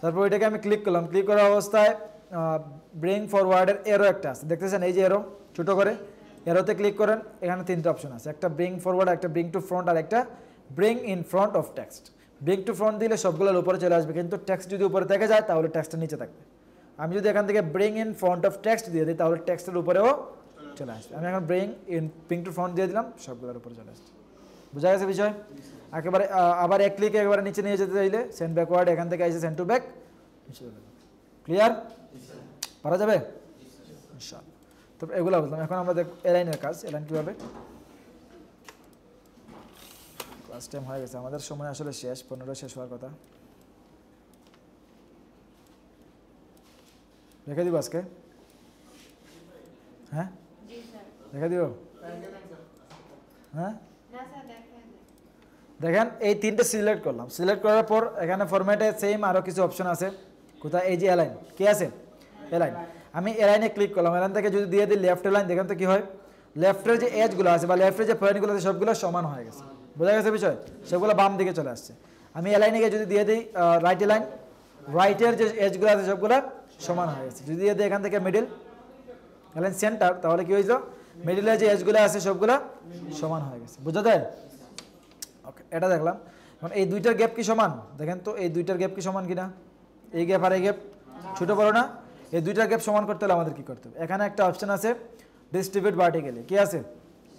তারপর ওইটাকে আমি ক্লিক করলাম, ক্লিক করা অবস্থায় ব্রিং ফরওয়ার্ডের এরো একটা আছে, দেখতেছেন এই যে এরো, ছোটো করে এরোতে ক্লিক করেন। এখানে তিনটা অপশন আছে, একটা ব্রিং ফরওয়ার্ড, একটা ব্রিং টু ফ্রন্ট, আর একটা bring in front of text. Bring to front দিলে সবগুলোর উপরে চলে আসবে, কিন্তু টেক্সট যদি উপরে থেকে যায় তাহলে টেক্সটটা নিচে থাকবে। আমি যদি এখান থেকে bring in front of text দিয়ে দিই তাহলে টেক্সটের উপরেও চলে আসবে। আমি এখন ব্রিং টু ফ্রন্ট দিয়ে দিলাম, সবগুলোর উপরে চলে আসছে। বুঝা গেছে বিষয়? একেবারে আবার এক ক্লিকে একেবারে নিচে নিয়ে যেতে চাইলে সেন্ড ব্যাকওয়ার্ড, এখান থেকে আসছে সেন্ড টু ব্যাক। ক্লিয়ার? পারা যাবে? ইনশাআল্লাহ। তো এগুলো বুঝলাম। এখন আমরা এলাইনের কাজ, এলাইন কীভাবে? ক্লাস টাইম হয়ে গেছে আমাদের, সময় আসলে শেষ, 15 শেষ হওয়ার কথা। রেখে দিব আজকে? হ্যাঁ, রেখে দিব। হ্যাঁ, দেখেন এই তিনটে সিলেক্ট করলাম, সিলেক্ট করার পর এখানে ফরম্যাটে সেম আরও কিছু অপশন আছে। কোথায়? এই যে এলাইন, কে আছে? এলাইন। আমি এলাইনে ক্লিক করলাম, এলাইন থেকে যদি দিয়ে দিই লেফট এলাইন, দেখেন তো কী হয়, লেফটের যে এজগুলো আছে বা লেফটের যে পয়েন্টগুলো আছে সবগুলো সমান হয়ে গেছে। বোঝা গেছে বিষয়? সবগুলো বাম দিকে চলে আসছে। আমি এলাইনে গিয়ে যদি দিয়ে দিই রাইট এলাইন, রাইটের যে এজগুলো আছে সবগুলো সমান হয়ে গেছে। যদি দিয়ে দিই এখান থেকে মিডিল এলাইন সেন্টার, তাহলে কী হয়েছিল, মিডিলের যে এজগুলো আছে সবগুলো সমান হয়ে গেছে। বুঝা যায়? ওকে, এটা দেখলাম। এখন এই দুইটার গ্যাপ কি সমান? দেখেন তো এই দুইটার গ্যাপ কি সমান কিনা? এই গ্যাপ আর এই গ্যাপ ছোটো বড় না? এই দুইটার গ্যাপ সমান করতে হলে আমাদের কী করতে হবে? এখানে একটা অপশন আছে ডিস্ট্রিবিউট ভার্টিক্যালি, কি আছে?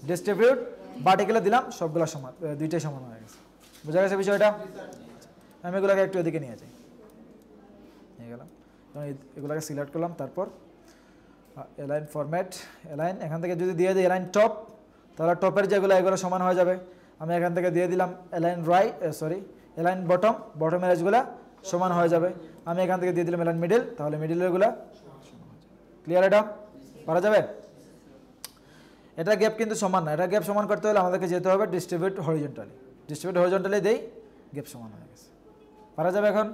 ডিস্ট্রিবিউট ভার্টিক্যালি দিলাম, সবগুলো সমান, দুইটাই সমান হয়ে গেছে। বোঝা গেছে বিষয়টা? আমি এগুলোকে একটু এদিকে নিয়ে যাই, নিয়ে গেলাম। এগুলোকে সিলেক্ট করলাম, তারপর এলাইন ফরম্যাট, এলাইন, এখান থেকে যদি দিয়ে দিই এলাইন টপ, তাহলে টপের যেগুলো এগুলো সমান হয়ে যাবে। আমি এখান থেকে দিয়ে দিলাম এলাইন এলাইন বটম, বটমের এজগুলো সমান হয়ে যাবে। আমি এখান থেকে দিয়ে দিলাম এলাইন মিডিল, তাহলে মিডিলেরগুলো ক্লিয়ার? এটা পারা যাবে? এটা গ্যাপ কিন্তু সমান না, এটা গ্যাপ সমান করতে হলে আমাদেরকে যেতে হবে ডিস্ট্রিবিউট হরিজন্টালি। ডিস্ট্রিবিউট হরিজন্টালি দেই, গ্যাপ সমান হয়ে গেছে। পারা যাবে এখন?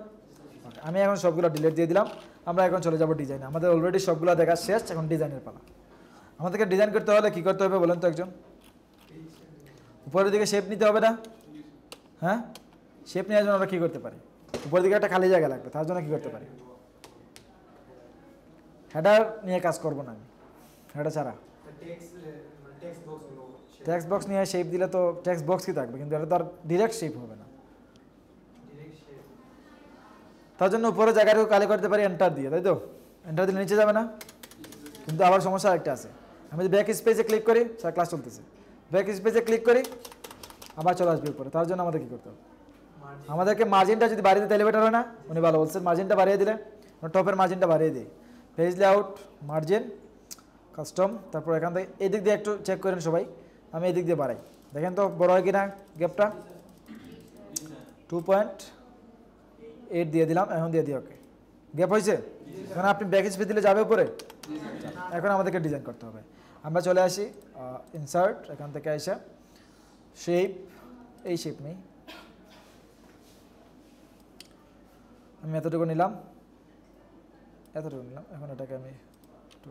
আমি এখন সবগুলো ডিলিট দিয়ে দিলাম। আমরা এখন চলে যাব ডিজাইনে। আমাদের অলরেডি সবগুলো দেখা শেষ, এখন ডিজাইনের পালা। আমাদেরকে ডিজাইন করতে হলে কী করতে হবে বলেন তো একজন? উপরের দিকে শেপ নিতে হবে না? হ্যাঁ, শেপ নেওয়ার জন্য আমরা কী করতে পারি, উপর দিকে একটা খালি জায়গা লাগবে, তার জন্য কী করতে পারি, হেডার নিয়ে কাজ করবো না আমি, হেডার ছাড়া টেক্সট বক্স নিয়ে শেপ দিলে তো টেক্সট বক্স কি থাকবে, কিন্তু এটা তো আর ডিরেক্ট শেপ হবে না। তার জন্য উপরে জায়গাটাকে কালি করতে পারি এন্টার দিয়ে, তাই তো? এন্টার দিলে নিচে যাবে না, কিন্তু আবার সমস্যা একটা আছে, আমি যদি ব্যাক স্পেসে ক্লিক করি, স্যার ক্লাস চলতেছে, ব্যাক স্পেসে ক্লিক করি আবার চলে আসবে উপরে। তার জন্য আমাদের কী করতে হবে, আমাদেরকে মার্জিনটা যদি বাড়িয়ে দিতে তাহলে বেটার হয় না? উনি ভালো বলছেন, মার্জিনটা বাড়িয়ে দিলে, টপের মার্জিনটা বাড়িয়ে দিই, পেজ লেআউট মার্জিন কাস্টম, তারপর এখান থেকে এই দিক দিয়ে একটু চেক করেন সবাই, আমি এই দিক দিয়ে বাড়াই, দেখেন তো বড় হয় কিনা গ্যাপটা, 2.8 দিয়ে দিলাম, এখন দিয়ে দিই, ওকে গ্যাপ হয়েছে। এখন আপনি ব্যাক স্পেস দিলে যাবে উপরে, এখন আমাদেরকে ডিজাইন করতে হবে। আমরা চলে আসি ইনসার্ট, এখান থেকে এসে শেপ, এই শেপ নেই, আমি এতটুকু নিলাম, এতটুকু নিলাম, এখন এটাকে আমি একটু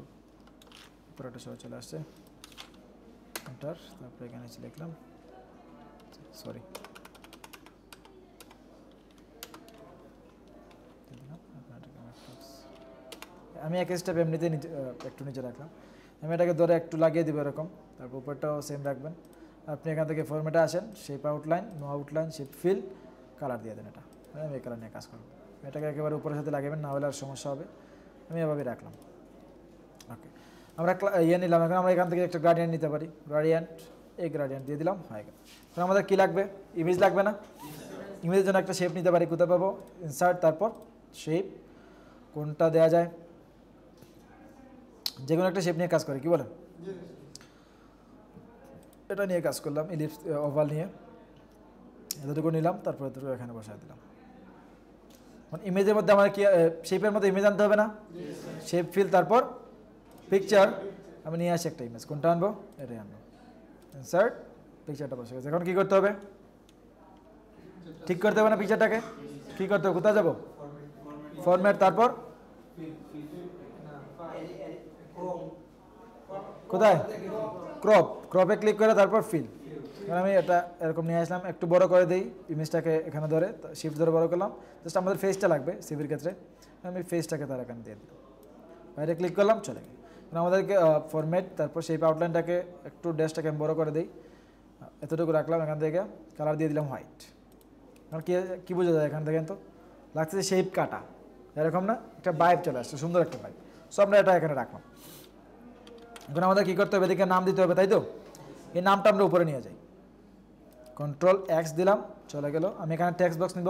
পুরোটা সবাই চলে আসছে, এন্টার, তারপরে এখানে এসে লিখলাম, সরি আমি এক স্টেপ এমনিতে একটু নিচে রাখলাম, আমি এটাকে ধরে একটু লাগিয়ে দিব এরকম, তারপর উপরটাও সেম রাখবেন। আপনি এখান থেকে ফরম্যাটে আসেন, shape outline, no outline, shape fill, colour দিয়ে দেন, এটা আমি এই কালার নিয়ে কাজ করবো, এটাকে একেবারে উপরের সাথে লাগাবেন, না হলে আর সমস্যা হবে, আমি এভাবেই রাখলাম। ওকে, আমরা ইয়ে নিলাম, এখন আমরা এখান থেকে একটা গ্রাডিয়েন্ট নিতে পারি, গ্রাডিয়েন্ট, এই গ্রাডিয়েন্ট দিয়ে দিলাম, হয়ে গেল। এখন আমাদের কী লাগবে, ইমেজ লাগবে না? ইমেজের জন্য একটা শেপ নিতে পারি, কোথায় পাবো, ইনসার্ট, তারপর শেপ, কোনটা দেওয়া যায়, যে কোনো একটা শেপ নিয়ে কাজ করে, কি বলেন? এটা নিয়ে কাজ করলাম, ইলিপস ওভাল নিয়ে এতটুকু নিলাম, তারপর এতটুকু এখানে বসাই দিলাম। মানে ইমেজের মধ্যে আমার কি শেপের মধ্যে ইমেজ আনতে হবে না? শেপ ফিল, তারপর পিকচার, আমি নিয়ে আসি একটা ইমেজ, কোনটা আনবো, এটাই আনবো, ইনসার্ট, পিকচারটা বসে গেছে। এখন কী করতে হবে, ঠিক করতে হবে না পিকচারটাকে, কী করতে হবে, কোথায় যাবো, ফরম্যাট, তারপর কোথায়, ক্রপ, ক্রপে ক্লিক করে তারপর ফিল। কারণ আমি এটা এরকম নিয়ে আসলাম, একটু বড় করে দিই ইমেজটাকে, এখানে ধরে শিফট ধরে বড় করলাম, জাস্ট আমাদের ফেসটা লাগবে সিভির ক্ষেত্রে, আমি ফেসটাকে তার এখানে দিয়ে দিলাম, বাইরে ক্লিক করলাম, চলে গেল। আমাদেরকে ফরম্যাট, তারপর শেপ আউটলাইনটাকে একটু ড্যাশটাকে আমি বড় করে দিই, এতটুকু রাখলাম, এখান থেকে কালার দিয়ে দিলাম হোয়াইট। কারণ কী বোঝা যায় এখান থেকে, তো লাগছে যে শেপ কাটা, এরকম না, একটা বাইব চলে আসছে, সুন্দর একটা বাইব। সো আমরা এটা এখানে রাখলাম। এখন আমাদের কী করতে হবে, এদিকে নাম দিতে হবে, তাই তো? এই নামটা আমরা উপরে নিয়ে যাই, কন্ট্রোল এক্স দিলাম, চলে গেল। আমি এখানে টেক্সট বক্স নিব,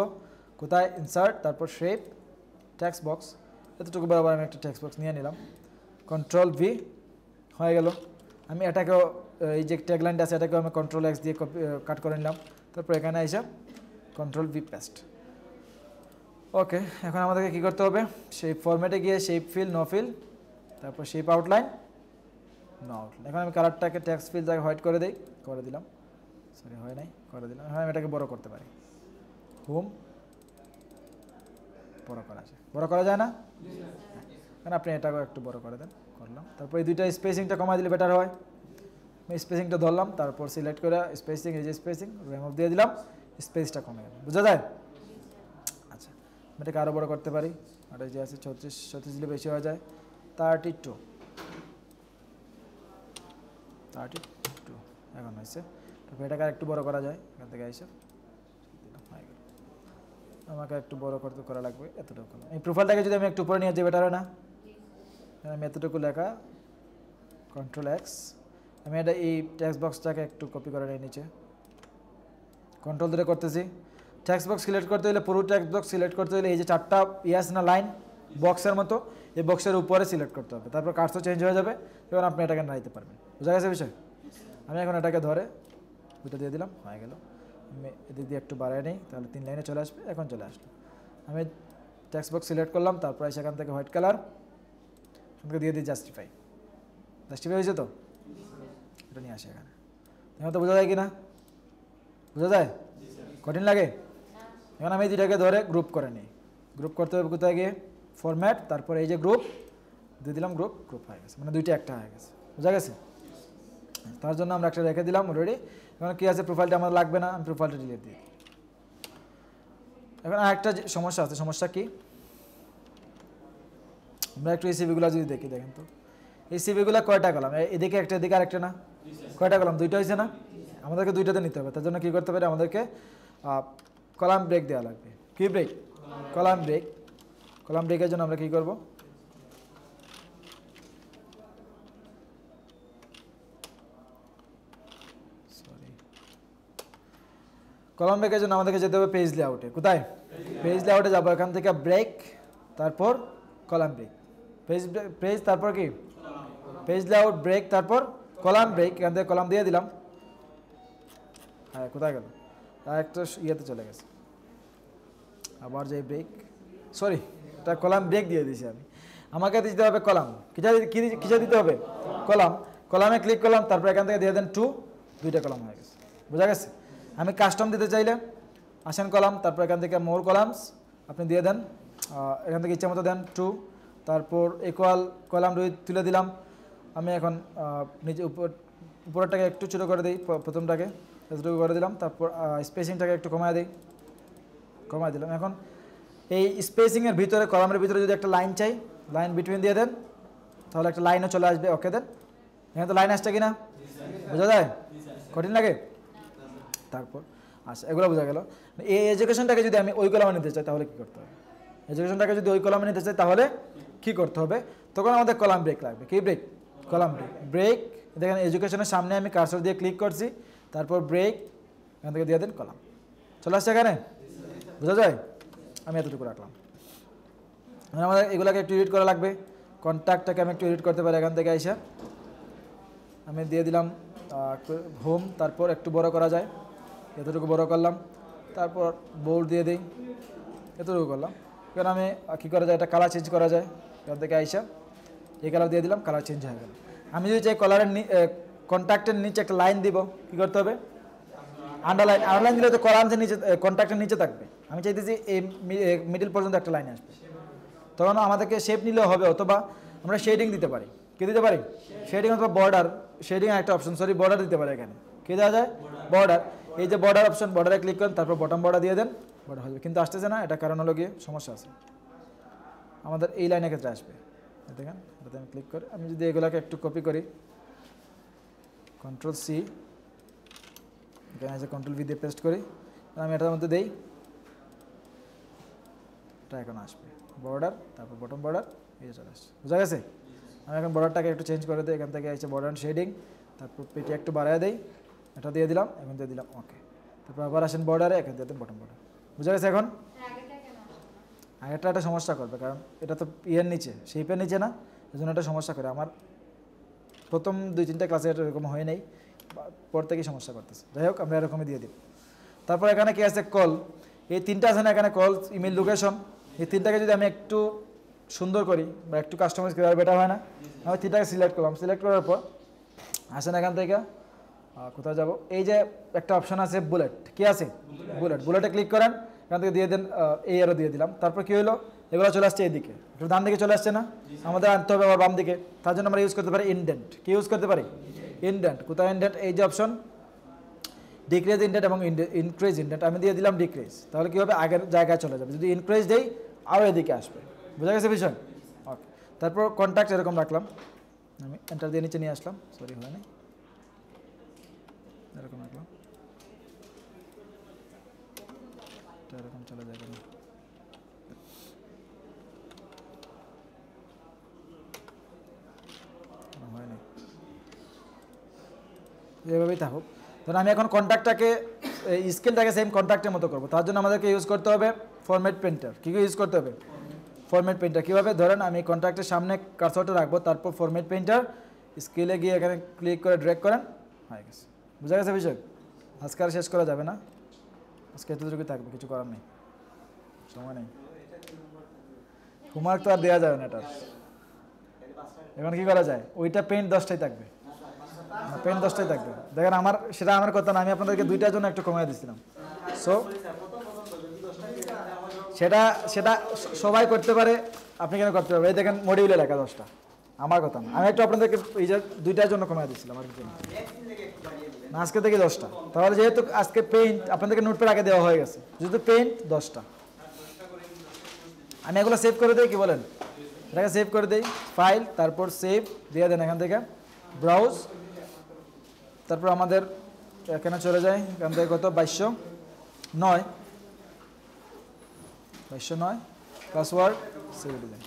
কোথায়, ইনসার্ট, তারপর শেপ, টেক্সট বক্স, এতটুকু বরাবর আমি একটা টেক্সট বক্স নিয়ে নিলাম, কন্ট্রোল ভি, হয়ে গেল। আমি এটাকেও এই যে ট্যাগলাইনটা আছে এটাকেও আমি কন্ট্রোল এক্স দিয়ে কাট করে নিলাম, তারপর এখানে এসে কন্ট্রোল ভি পেস্ট। ওকে, এখন আমাদেরকে কী করতে হবে, সেই ফরম্যাটে গিয়ে শেপ ফিল, নো ফিল, তারপর শেপ আউটলাইন, নো আউটলাইন। এখন আমি কালারটাকে টেক্সট ফিল জায়গায় হোয়াইট করে দিই, করে দিলাম, সরি হয় নাই, করে দিলাম। হ্যাঁ, আমি এটাকে বড় করতে পারি, হোম, বড় করা যায়, বড় করা যায় না? কারণ আপনি এটাকেও একটু বড় করে দেন, করলাম। তারপর এই দুইটা স্পেসিংটা কমাই দিলে বেটার হয়, আমি স্পেসিংটা ধরলাম, তারপর সিলেক্ট করে স্পেসিং, এই যে স্পেসিং রিমুভ দিয়ে দিলাম, স্পেসটা কমে গেল, বোঝা যায়? আচ্ছা, আমি এটাকে আরও বড় করতে পারি, আর এই যে আছে 36 দিলে বেশি হয়ে যায়, 32 এখন হয়েছে। তারপর এটাকে আর একটু বড় করা যায়, এখান থেকে এসে হয়ে গেল। আমাকে একটু বড় করা লাগবে, এতটুকু। এই প্রোফাইলটাকে যদি আমি একটু উপরে নিয়ে যাই বেটার হয় না? আমি এতটুকু লেখা, কন্ট্রোল এক্স, আমি এটা এই টেক্সট বক্সটাকে একটু কপি করে নিই নিচে, কন্ট্রোল ধরে করতেছি। টেক্সট বক্স সিলেক্ট করতে হলে, পুরো টেক্সট বক্স সিলেক্ট করতে হলে এই যে 4টা ইয়াস না লাইন বক্সের মতো, এই বক্সের উপরে সিলেক্ট করতে হবে, তারপর কার্সর চেঞ্জ হয়ে যাবে, তখন আপনি এটাকে নাড়াইতে পারবেন। বোঝা গেছে বিষয়? আমি এখন এটাকে ধরে দুটো দিয়ে দিলাম, হয়ে গেল। আমি এদিক দিয়ে একটু বাড়াই নিই, তাহলে 3 লাইনে চলে আসবে। এখন চলে আসলো, আমি টেক্সট বক্স সিলেক্ট করলাম, তারপর সেখান থেকে হোয়াইট কালার, সেখান থেকে দিয়ে দিই জাস্টিফাই হয়েছে তো, এটা নিয়ে আসে এখানে। এখন তো বোঝা যায় কি না? বোঝা যায়? কঠিন লাগে? এখন আমি দুটাকে ধরে গ্রুপ করে নিই, গ্রুপ করতে হবে কোথায় গিয়ে, ফরম্যাট, তারপর এই যে গ্রুপ দিয়ে দিলাম, গ্রুপ হয়ে গেছে, মানে দুইটা একটা হয়ে গেছে। বোঝা গেছে? তার জন্য আমরা একটা রেখে দিলাম অলরেডি। এখন কী আছে, প্রোফাইলটা আমার লাগবে না, আমি প্রোফাইলটা ডিলিট দিই। এখন আরেকটা সমস্যা আছে, সমস্যা কি, আমরা একটু এই সিভিগুলো যদি দেখি, দেখেন তো এই সিভিগুলো কয়টা কলাম, এদিকে একটা এদিকে আরেকটা না, কয়টা কলাম, দুইটা হয়েছে না, আমাদেরকে দুইটাতে নিতে হবে। তার জন্য কী করতে পারি, আমাদেরকে কলাম ব্রেক দেওয়া লাগবে। কি ব্রেক? Column break. কলাম ব্রেকের জন্য আমরা কী করব, কলাম ব্রেকের জন্য আমাদেরকে যেতে হবে পেজ লেআউটে। কোথায়? পেজ লেআউটে যাবো, এখান থেকে ব্রেক, তারপর কলাম ব্রেক, পেজ তারপর কি পেজ লেআউট, ব্রেক, তারপর কলাম ব্রেক। এখান থেকে কলাম দিয়ে দিলাম। হ্যাঁ, কোথায় গেল, আর একটা ইয়েতে চলে গেছে, আবার যে ব্রেক, সরি এটা কলাম ব্রেক দিয়ে দিয়েছি আমি। আমাকে দিতে হবে কলাম, কিসে দিতে হবে, কলাম। কলামে ক্লিক করলাম, তারপর এখান থেকে দিয়ে দেন 2, দুইটা কলাম হয়ে গেছে। বোঝা গেছে? আমি কাস্টম দিতে চাইলে আসেন কলাম, তারপর এখান থেকে মোর কলামস আপনি দিয়ে দেন, এখান থেকে ইচ্ছা মতো দেন 2, তারপর ইকুয়াল কলাম তুলে দিলাম। আমি এখন নিচে উপরেরটাকে একটু ছোটো করে দিই, প্রথমটাকে এতটুকু করে দিলাম, তারপর স্পেসিংটাকে একটু কমায় দিলাম। এখন এই স্পেসিংয়ের ভিতরে, কলামের ভিতরে যদি একটা লাইন চাই, লাইন বিটুইন দিয়ে দেন, তাহলে একটা লাইনও চলে আসবে। ওকে দেন, এখানে তো লাইন আসছে কি না, বোঝা যায়? কঠিন লাগে? তারপর আচ্ছা, এগুলো বোঝা গেল। এই এডুকেশনটাকে যদি আমি ওই কলামে নিতে চাই তাহলে কী করতে হবে, এডুকেশনটাকে যদি ওই কলামে নিতে চাই তাহলে কী করতে হবে, তখন আমাদের কলাম ব্রেক লাগবে। কি ব্রেক? Column break. ব্রেক, দেখেন এডুকেশনের সামনে আমি কার্সর দিয়ে ক্লিক করছি, তারপর ব্রেক, এখান থেকে দিয়ে দেন কলাম, চলে আসছে এখানে, বোঝা যায়? আমি এতটুকু রাখলাম। আমাদের এগুলোকে একটু এডিট করা লাগবে। কন্ট্যাক্টটাকে আমি একটু এডিট করতে পারি, এখান থেকে এসে আমি দিয়ে দিলাম হোম, তারপর একটু বড় করা যায়, এতটুকু বড় করলাম, তারপর বোল্ড দিয়ে দিই, এতটুকু করলাম। কারণ আমি কী করা যায়, এটা কালার চেঞ্জ করা যায়, এখান থেকে আইসা এই কালার দিয়ে দিলাম, কালার চেঞ্জ হয়ে গেল। আমি যদি চাই কলারের কন্ট্যাক্টের নিচে একটা লাইন দিব, কী করতে হবে, আন্ডারলাইন দিলে তো কলামের নিচে, কন্ট্যাক্টের নিচে থাকবে। আমি চাইতেছি এই মিডল পর্যন্ত একটা লাইন আসবে, তখন আমাদেরকে শেপ নিলেও হবে, অথবা আমরা শেডিং দিতে পারি। কী দিতে পারি? শেডিং অথবা বর্ডার, শেডিং একটা অপশন, বর্ডার দিতে পারি। এখানে কী দেওয়া যায়? বর্ডার। এই যে বর্ডার অপশন, বর্ডারে ক্লিক করেন, তারপর বটম বর্ডার দিয়ে দেন, বর্ডার হয়ে যাবে। কিন্তু আসতেছে না, এটা কারণ হলো গিয়ে সমস্যা আছে, আমাদের এই লাইনের ক্ষেত্রে আসবে। দেখেন, এটাতে আমি ক্লিক করি, আমি যদি এগুলোকে একটু কপি করি, Ctrl+C, এখানে আছে Ctrl+V দিয়ে পেস্ট করি, আমি এটার মধ্যে দেই, এটা এখন আসবে বর্ডার, তারপর বটম বর্ডার, এই চলে আসছে। বুঝা গেছে? আমি এখন বর্ডারটাকে একটু চেঞ্জ করে দিই, এখান থেকে এসে বর্ডার শেডিং, তারপর পেটি একটু বাড়ায় দেই, এটা দিয়ে দিলাম, এখন দিয়ে দিলাম ওকে, তারপর আবার আসেন বর্ডারে, এখান দিয়ে বটম বর্ডার। বুঝা গেছে? এখন আগেরটা একটা সমস্যা করবে, কারণ এটা তো ইয়ের নিচে, শেপের নিচে না, এই জন্য একটা সমস্যা করে। আমার প্রথম 2-3টা ক্লাসে এটা এরকম হয় নাই, পর থেকেই সমস্যা করতেছে। যাই হোক, আমরা এরকমই দিয়ে দিই। তারপর এখানে কি আছে, কল, এই 3টা আছে না, এখানে কল, ইমেল, লোকেশন, এই 3টাকে যদি আমি একটু সুন্দর করি বা একটু কাস্টমাইজ করি, আর বেটার হয় না? আমি 3টাকে সিলেক্ট করলাম, সিলেক্ট করার পর আসেন এখান থেকে, কোথায় যাব, এই যে একটা অপশন আছে বুলেট, কি আছে, বুলেটে ক্লিক করেন, এখান থেকে দিয়ে দেন এই আরও দিয়ে দিলাম। তারপর কী হলো, এগুলো চলে আসছে এইদিকে, একটু ডান দিকে চলে আসছে না, আমাদের আনতে হবে আবার বাম দিকে। তার জন্য আমরা ইউজ করতে পারি ইনডেন্ট। কি ইউজ করতে পারি? ইনডেন্ট। কোথায় ইনডেন্ট? এই যে অপশন, ডিক্রিজ ইনডেন্ট এবং ইনক্রিজ ইনডেন্ট, আমি দিয়ে দিলাম ডিক্রিজ, তাহলে কী হবে, আগের জায়গায় চলে যাবে। যদি ইনক্রিজ দেই, আরও এদিকে আসবে। বোঝা গেছে বিষয়? ওকে, তারপর কন্ট্যাক্ট এরকম রাখলাম, আমি এন্টার দিয়ে নিচে নিয়ে আসলাম, সরি হয়নি, এরকম রাখলাম, এরকম চলে যাবে না, হয়নি, এভাবেই থাকুক। ধরুন আমি এখন কন্ট্যাক্টটাকে, স্কেলটাকে সেম কন্ট্যাক্টের মতো করবো, তার জন্য আমাদেরকে ইউজ করতে হবে ফরম্যাট প্রিন্টার। কী ইউজ করতে হবে? Format printer. কীভাবে? ধরেন আমি কন্ট্যাক্টের সামনে কার্সরটা রাখবো, তারপর ফরম্যাট প্রিন্টার, স্কেলে গিয়ে এখানে ক্লিক করে ড্র্যাগ করেন, হয়ে গেছে। বুঝা গেছে বিষয়? আজকে আর শেষ করা যাবে না, আজকে এতটুকুই থাকবে, কিছু করার নেই, সময় নেই, হোমওয়ার্ক তো আর দেওয়া যাবে না এটা। এখন কী করা যায়, ওইটা পেইন্ট 10টাই থাকবে, পেন 10টাই থাকবে। দেখেন সেটা আমার কথা না, আমি আপনাদেরকে 2টার জন্য একটু কমিয়ে দিচ্ছিলাম। সো সেটা সবাই করতে পারে, আপনি কেন করতে পারবেন? এই দেখেন মডিউলে লেখা 10টা, আমার কথা না, আমি একটু আপনাদেরকে এই যে 2টার জন্য কমিয়ে দিচ্ছিলাম, আর কিছু না, আজকে থেকে 10টা। তাহলে যেহেতু আজকে পেইন্ট আপনাদেরকে নোটপ্যাড আগে দেওয়া হয়ে গেছে, যেহেতু পেইন্ট 10টা, আমি এগুলো সেভ করে দিই, কি বলেন? এটাকে সেভ করে দিই, ফাইল, তারপর সেভ দিয়ে দেন এখান থেকে, ব্রাউজ, তারপর আমাদের এখানে চলে যায়, এখান থেকে কত 2209 পাসওয়ার্ড, সেভ দিয়ে দেন।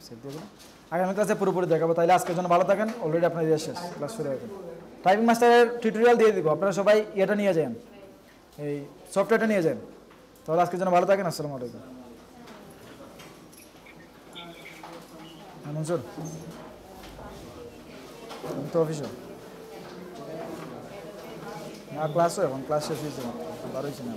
সেভ দিয়ে দিলাম। আগামী ক্লাসে পুরোপুরি দেখাবো। তাহলে আজকের জন্য ভালো থাকেন, অলরেডি আপনার ইয়ে শেষ, ক্লাস শুরু হয়ে গেল। টাইপিং মাস্টারের টিউটোরিয়াল দিয়ে দিব, আপনারা সবাই এটা নিয়ে যান, এই সফটওয়্যারটা নিয়ে যান। তাহলে আজকের জন্য ভালো থাকেন, আসসালামু আলাইকুম। মনসুর আমি তো অফিসে না, ক্লাসও এখন ক্লাস শেষ হয়েছে, 12 হয়েছে না।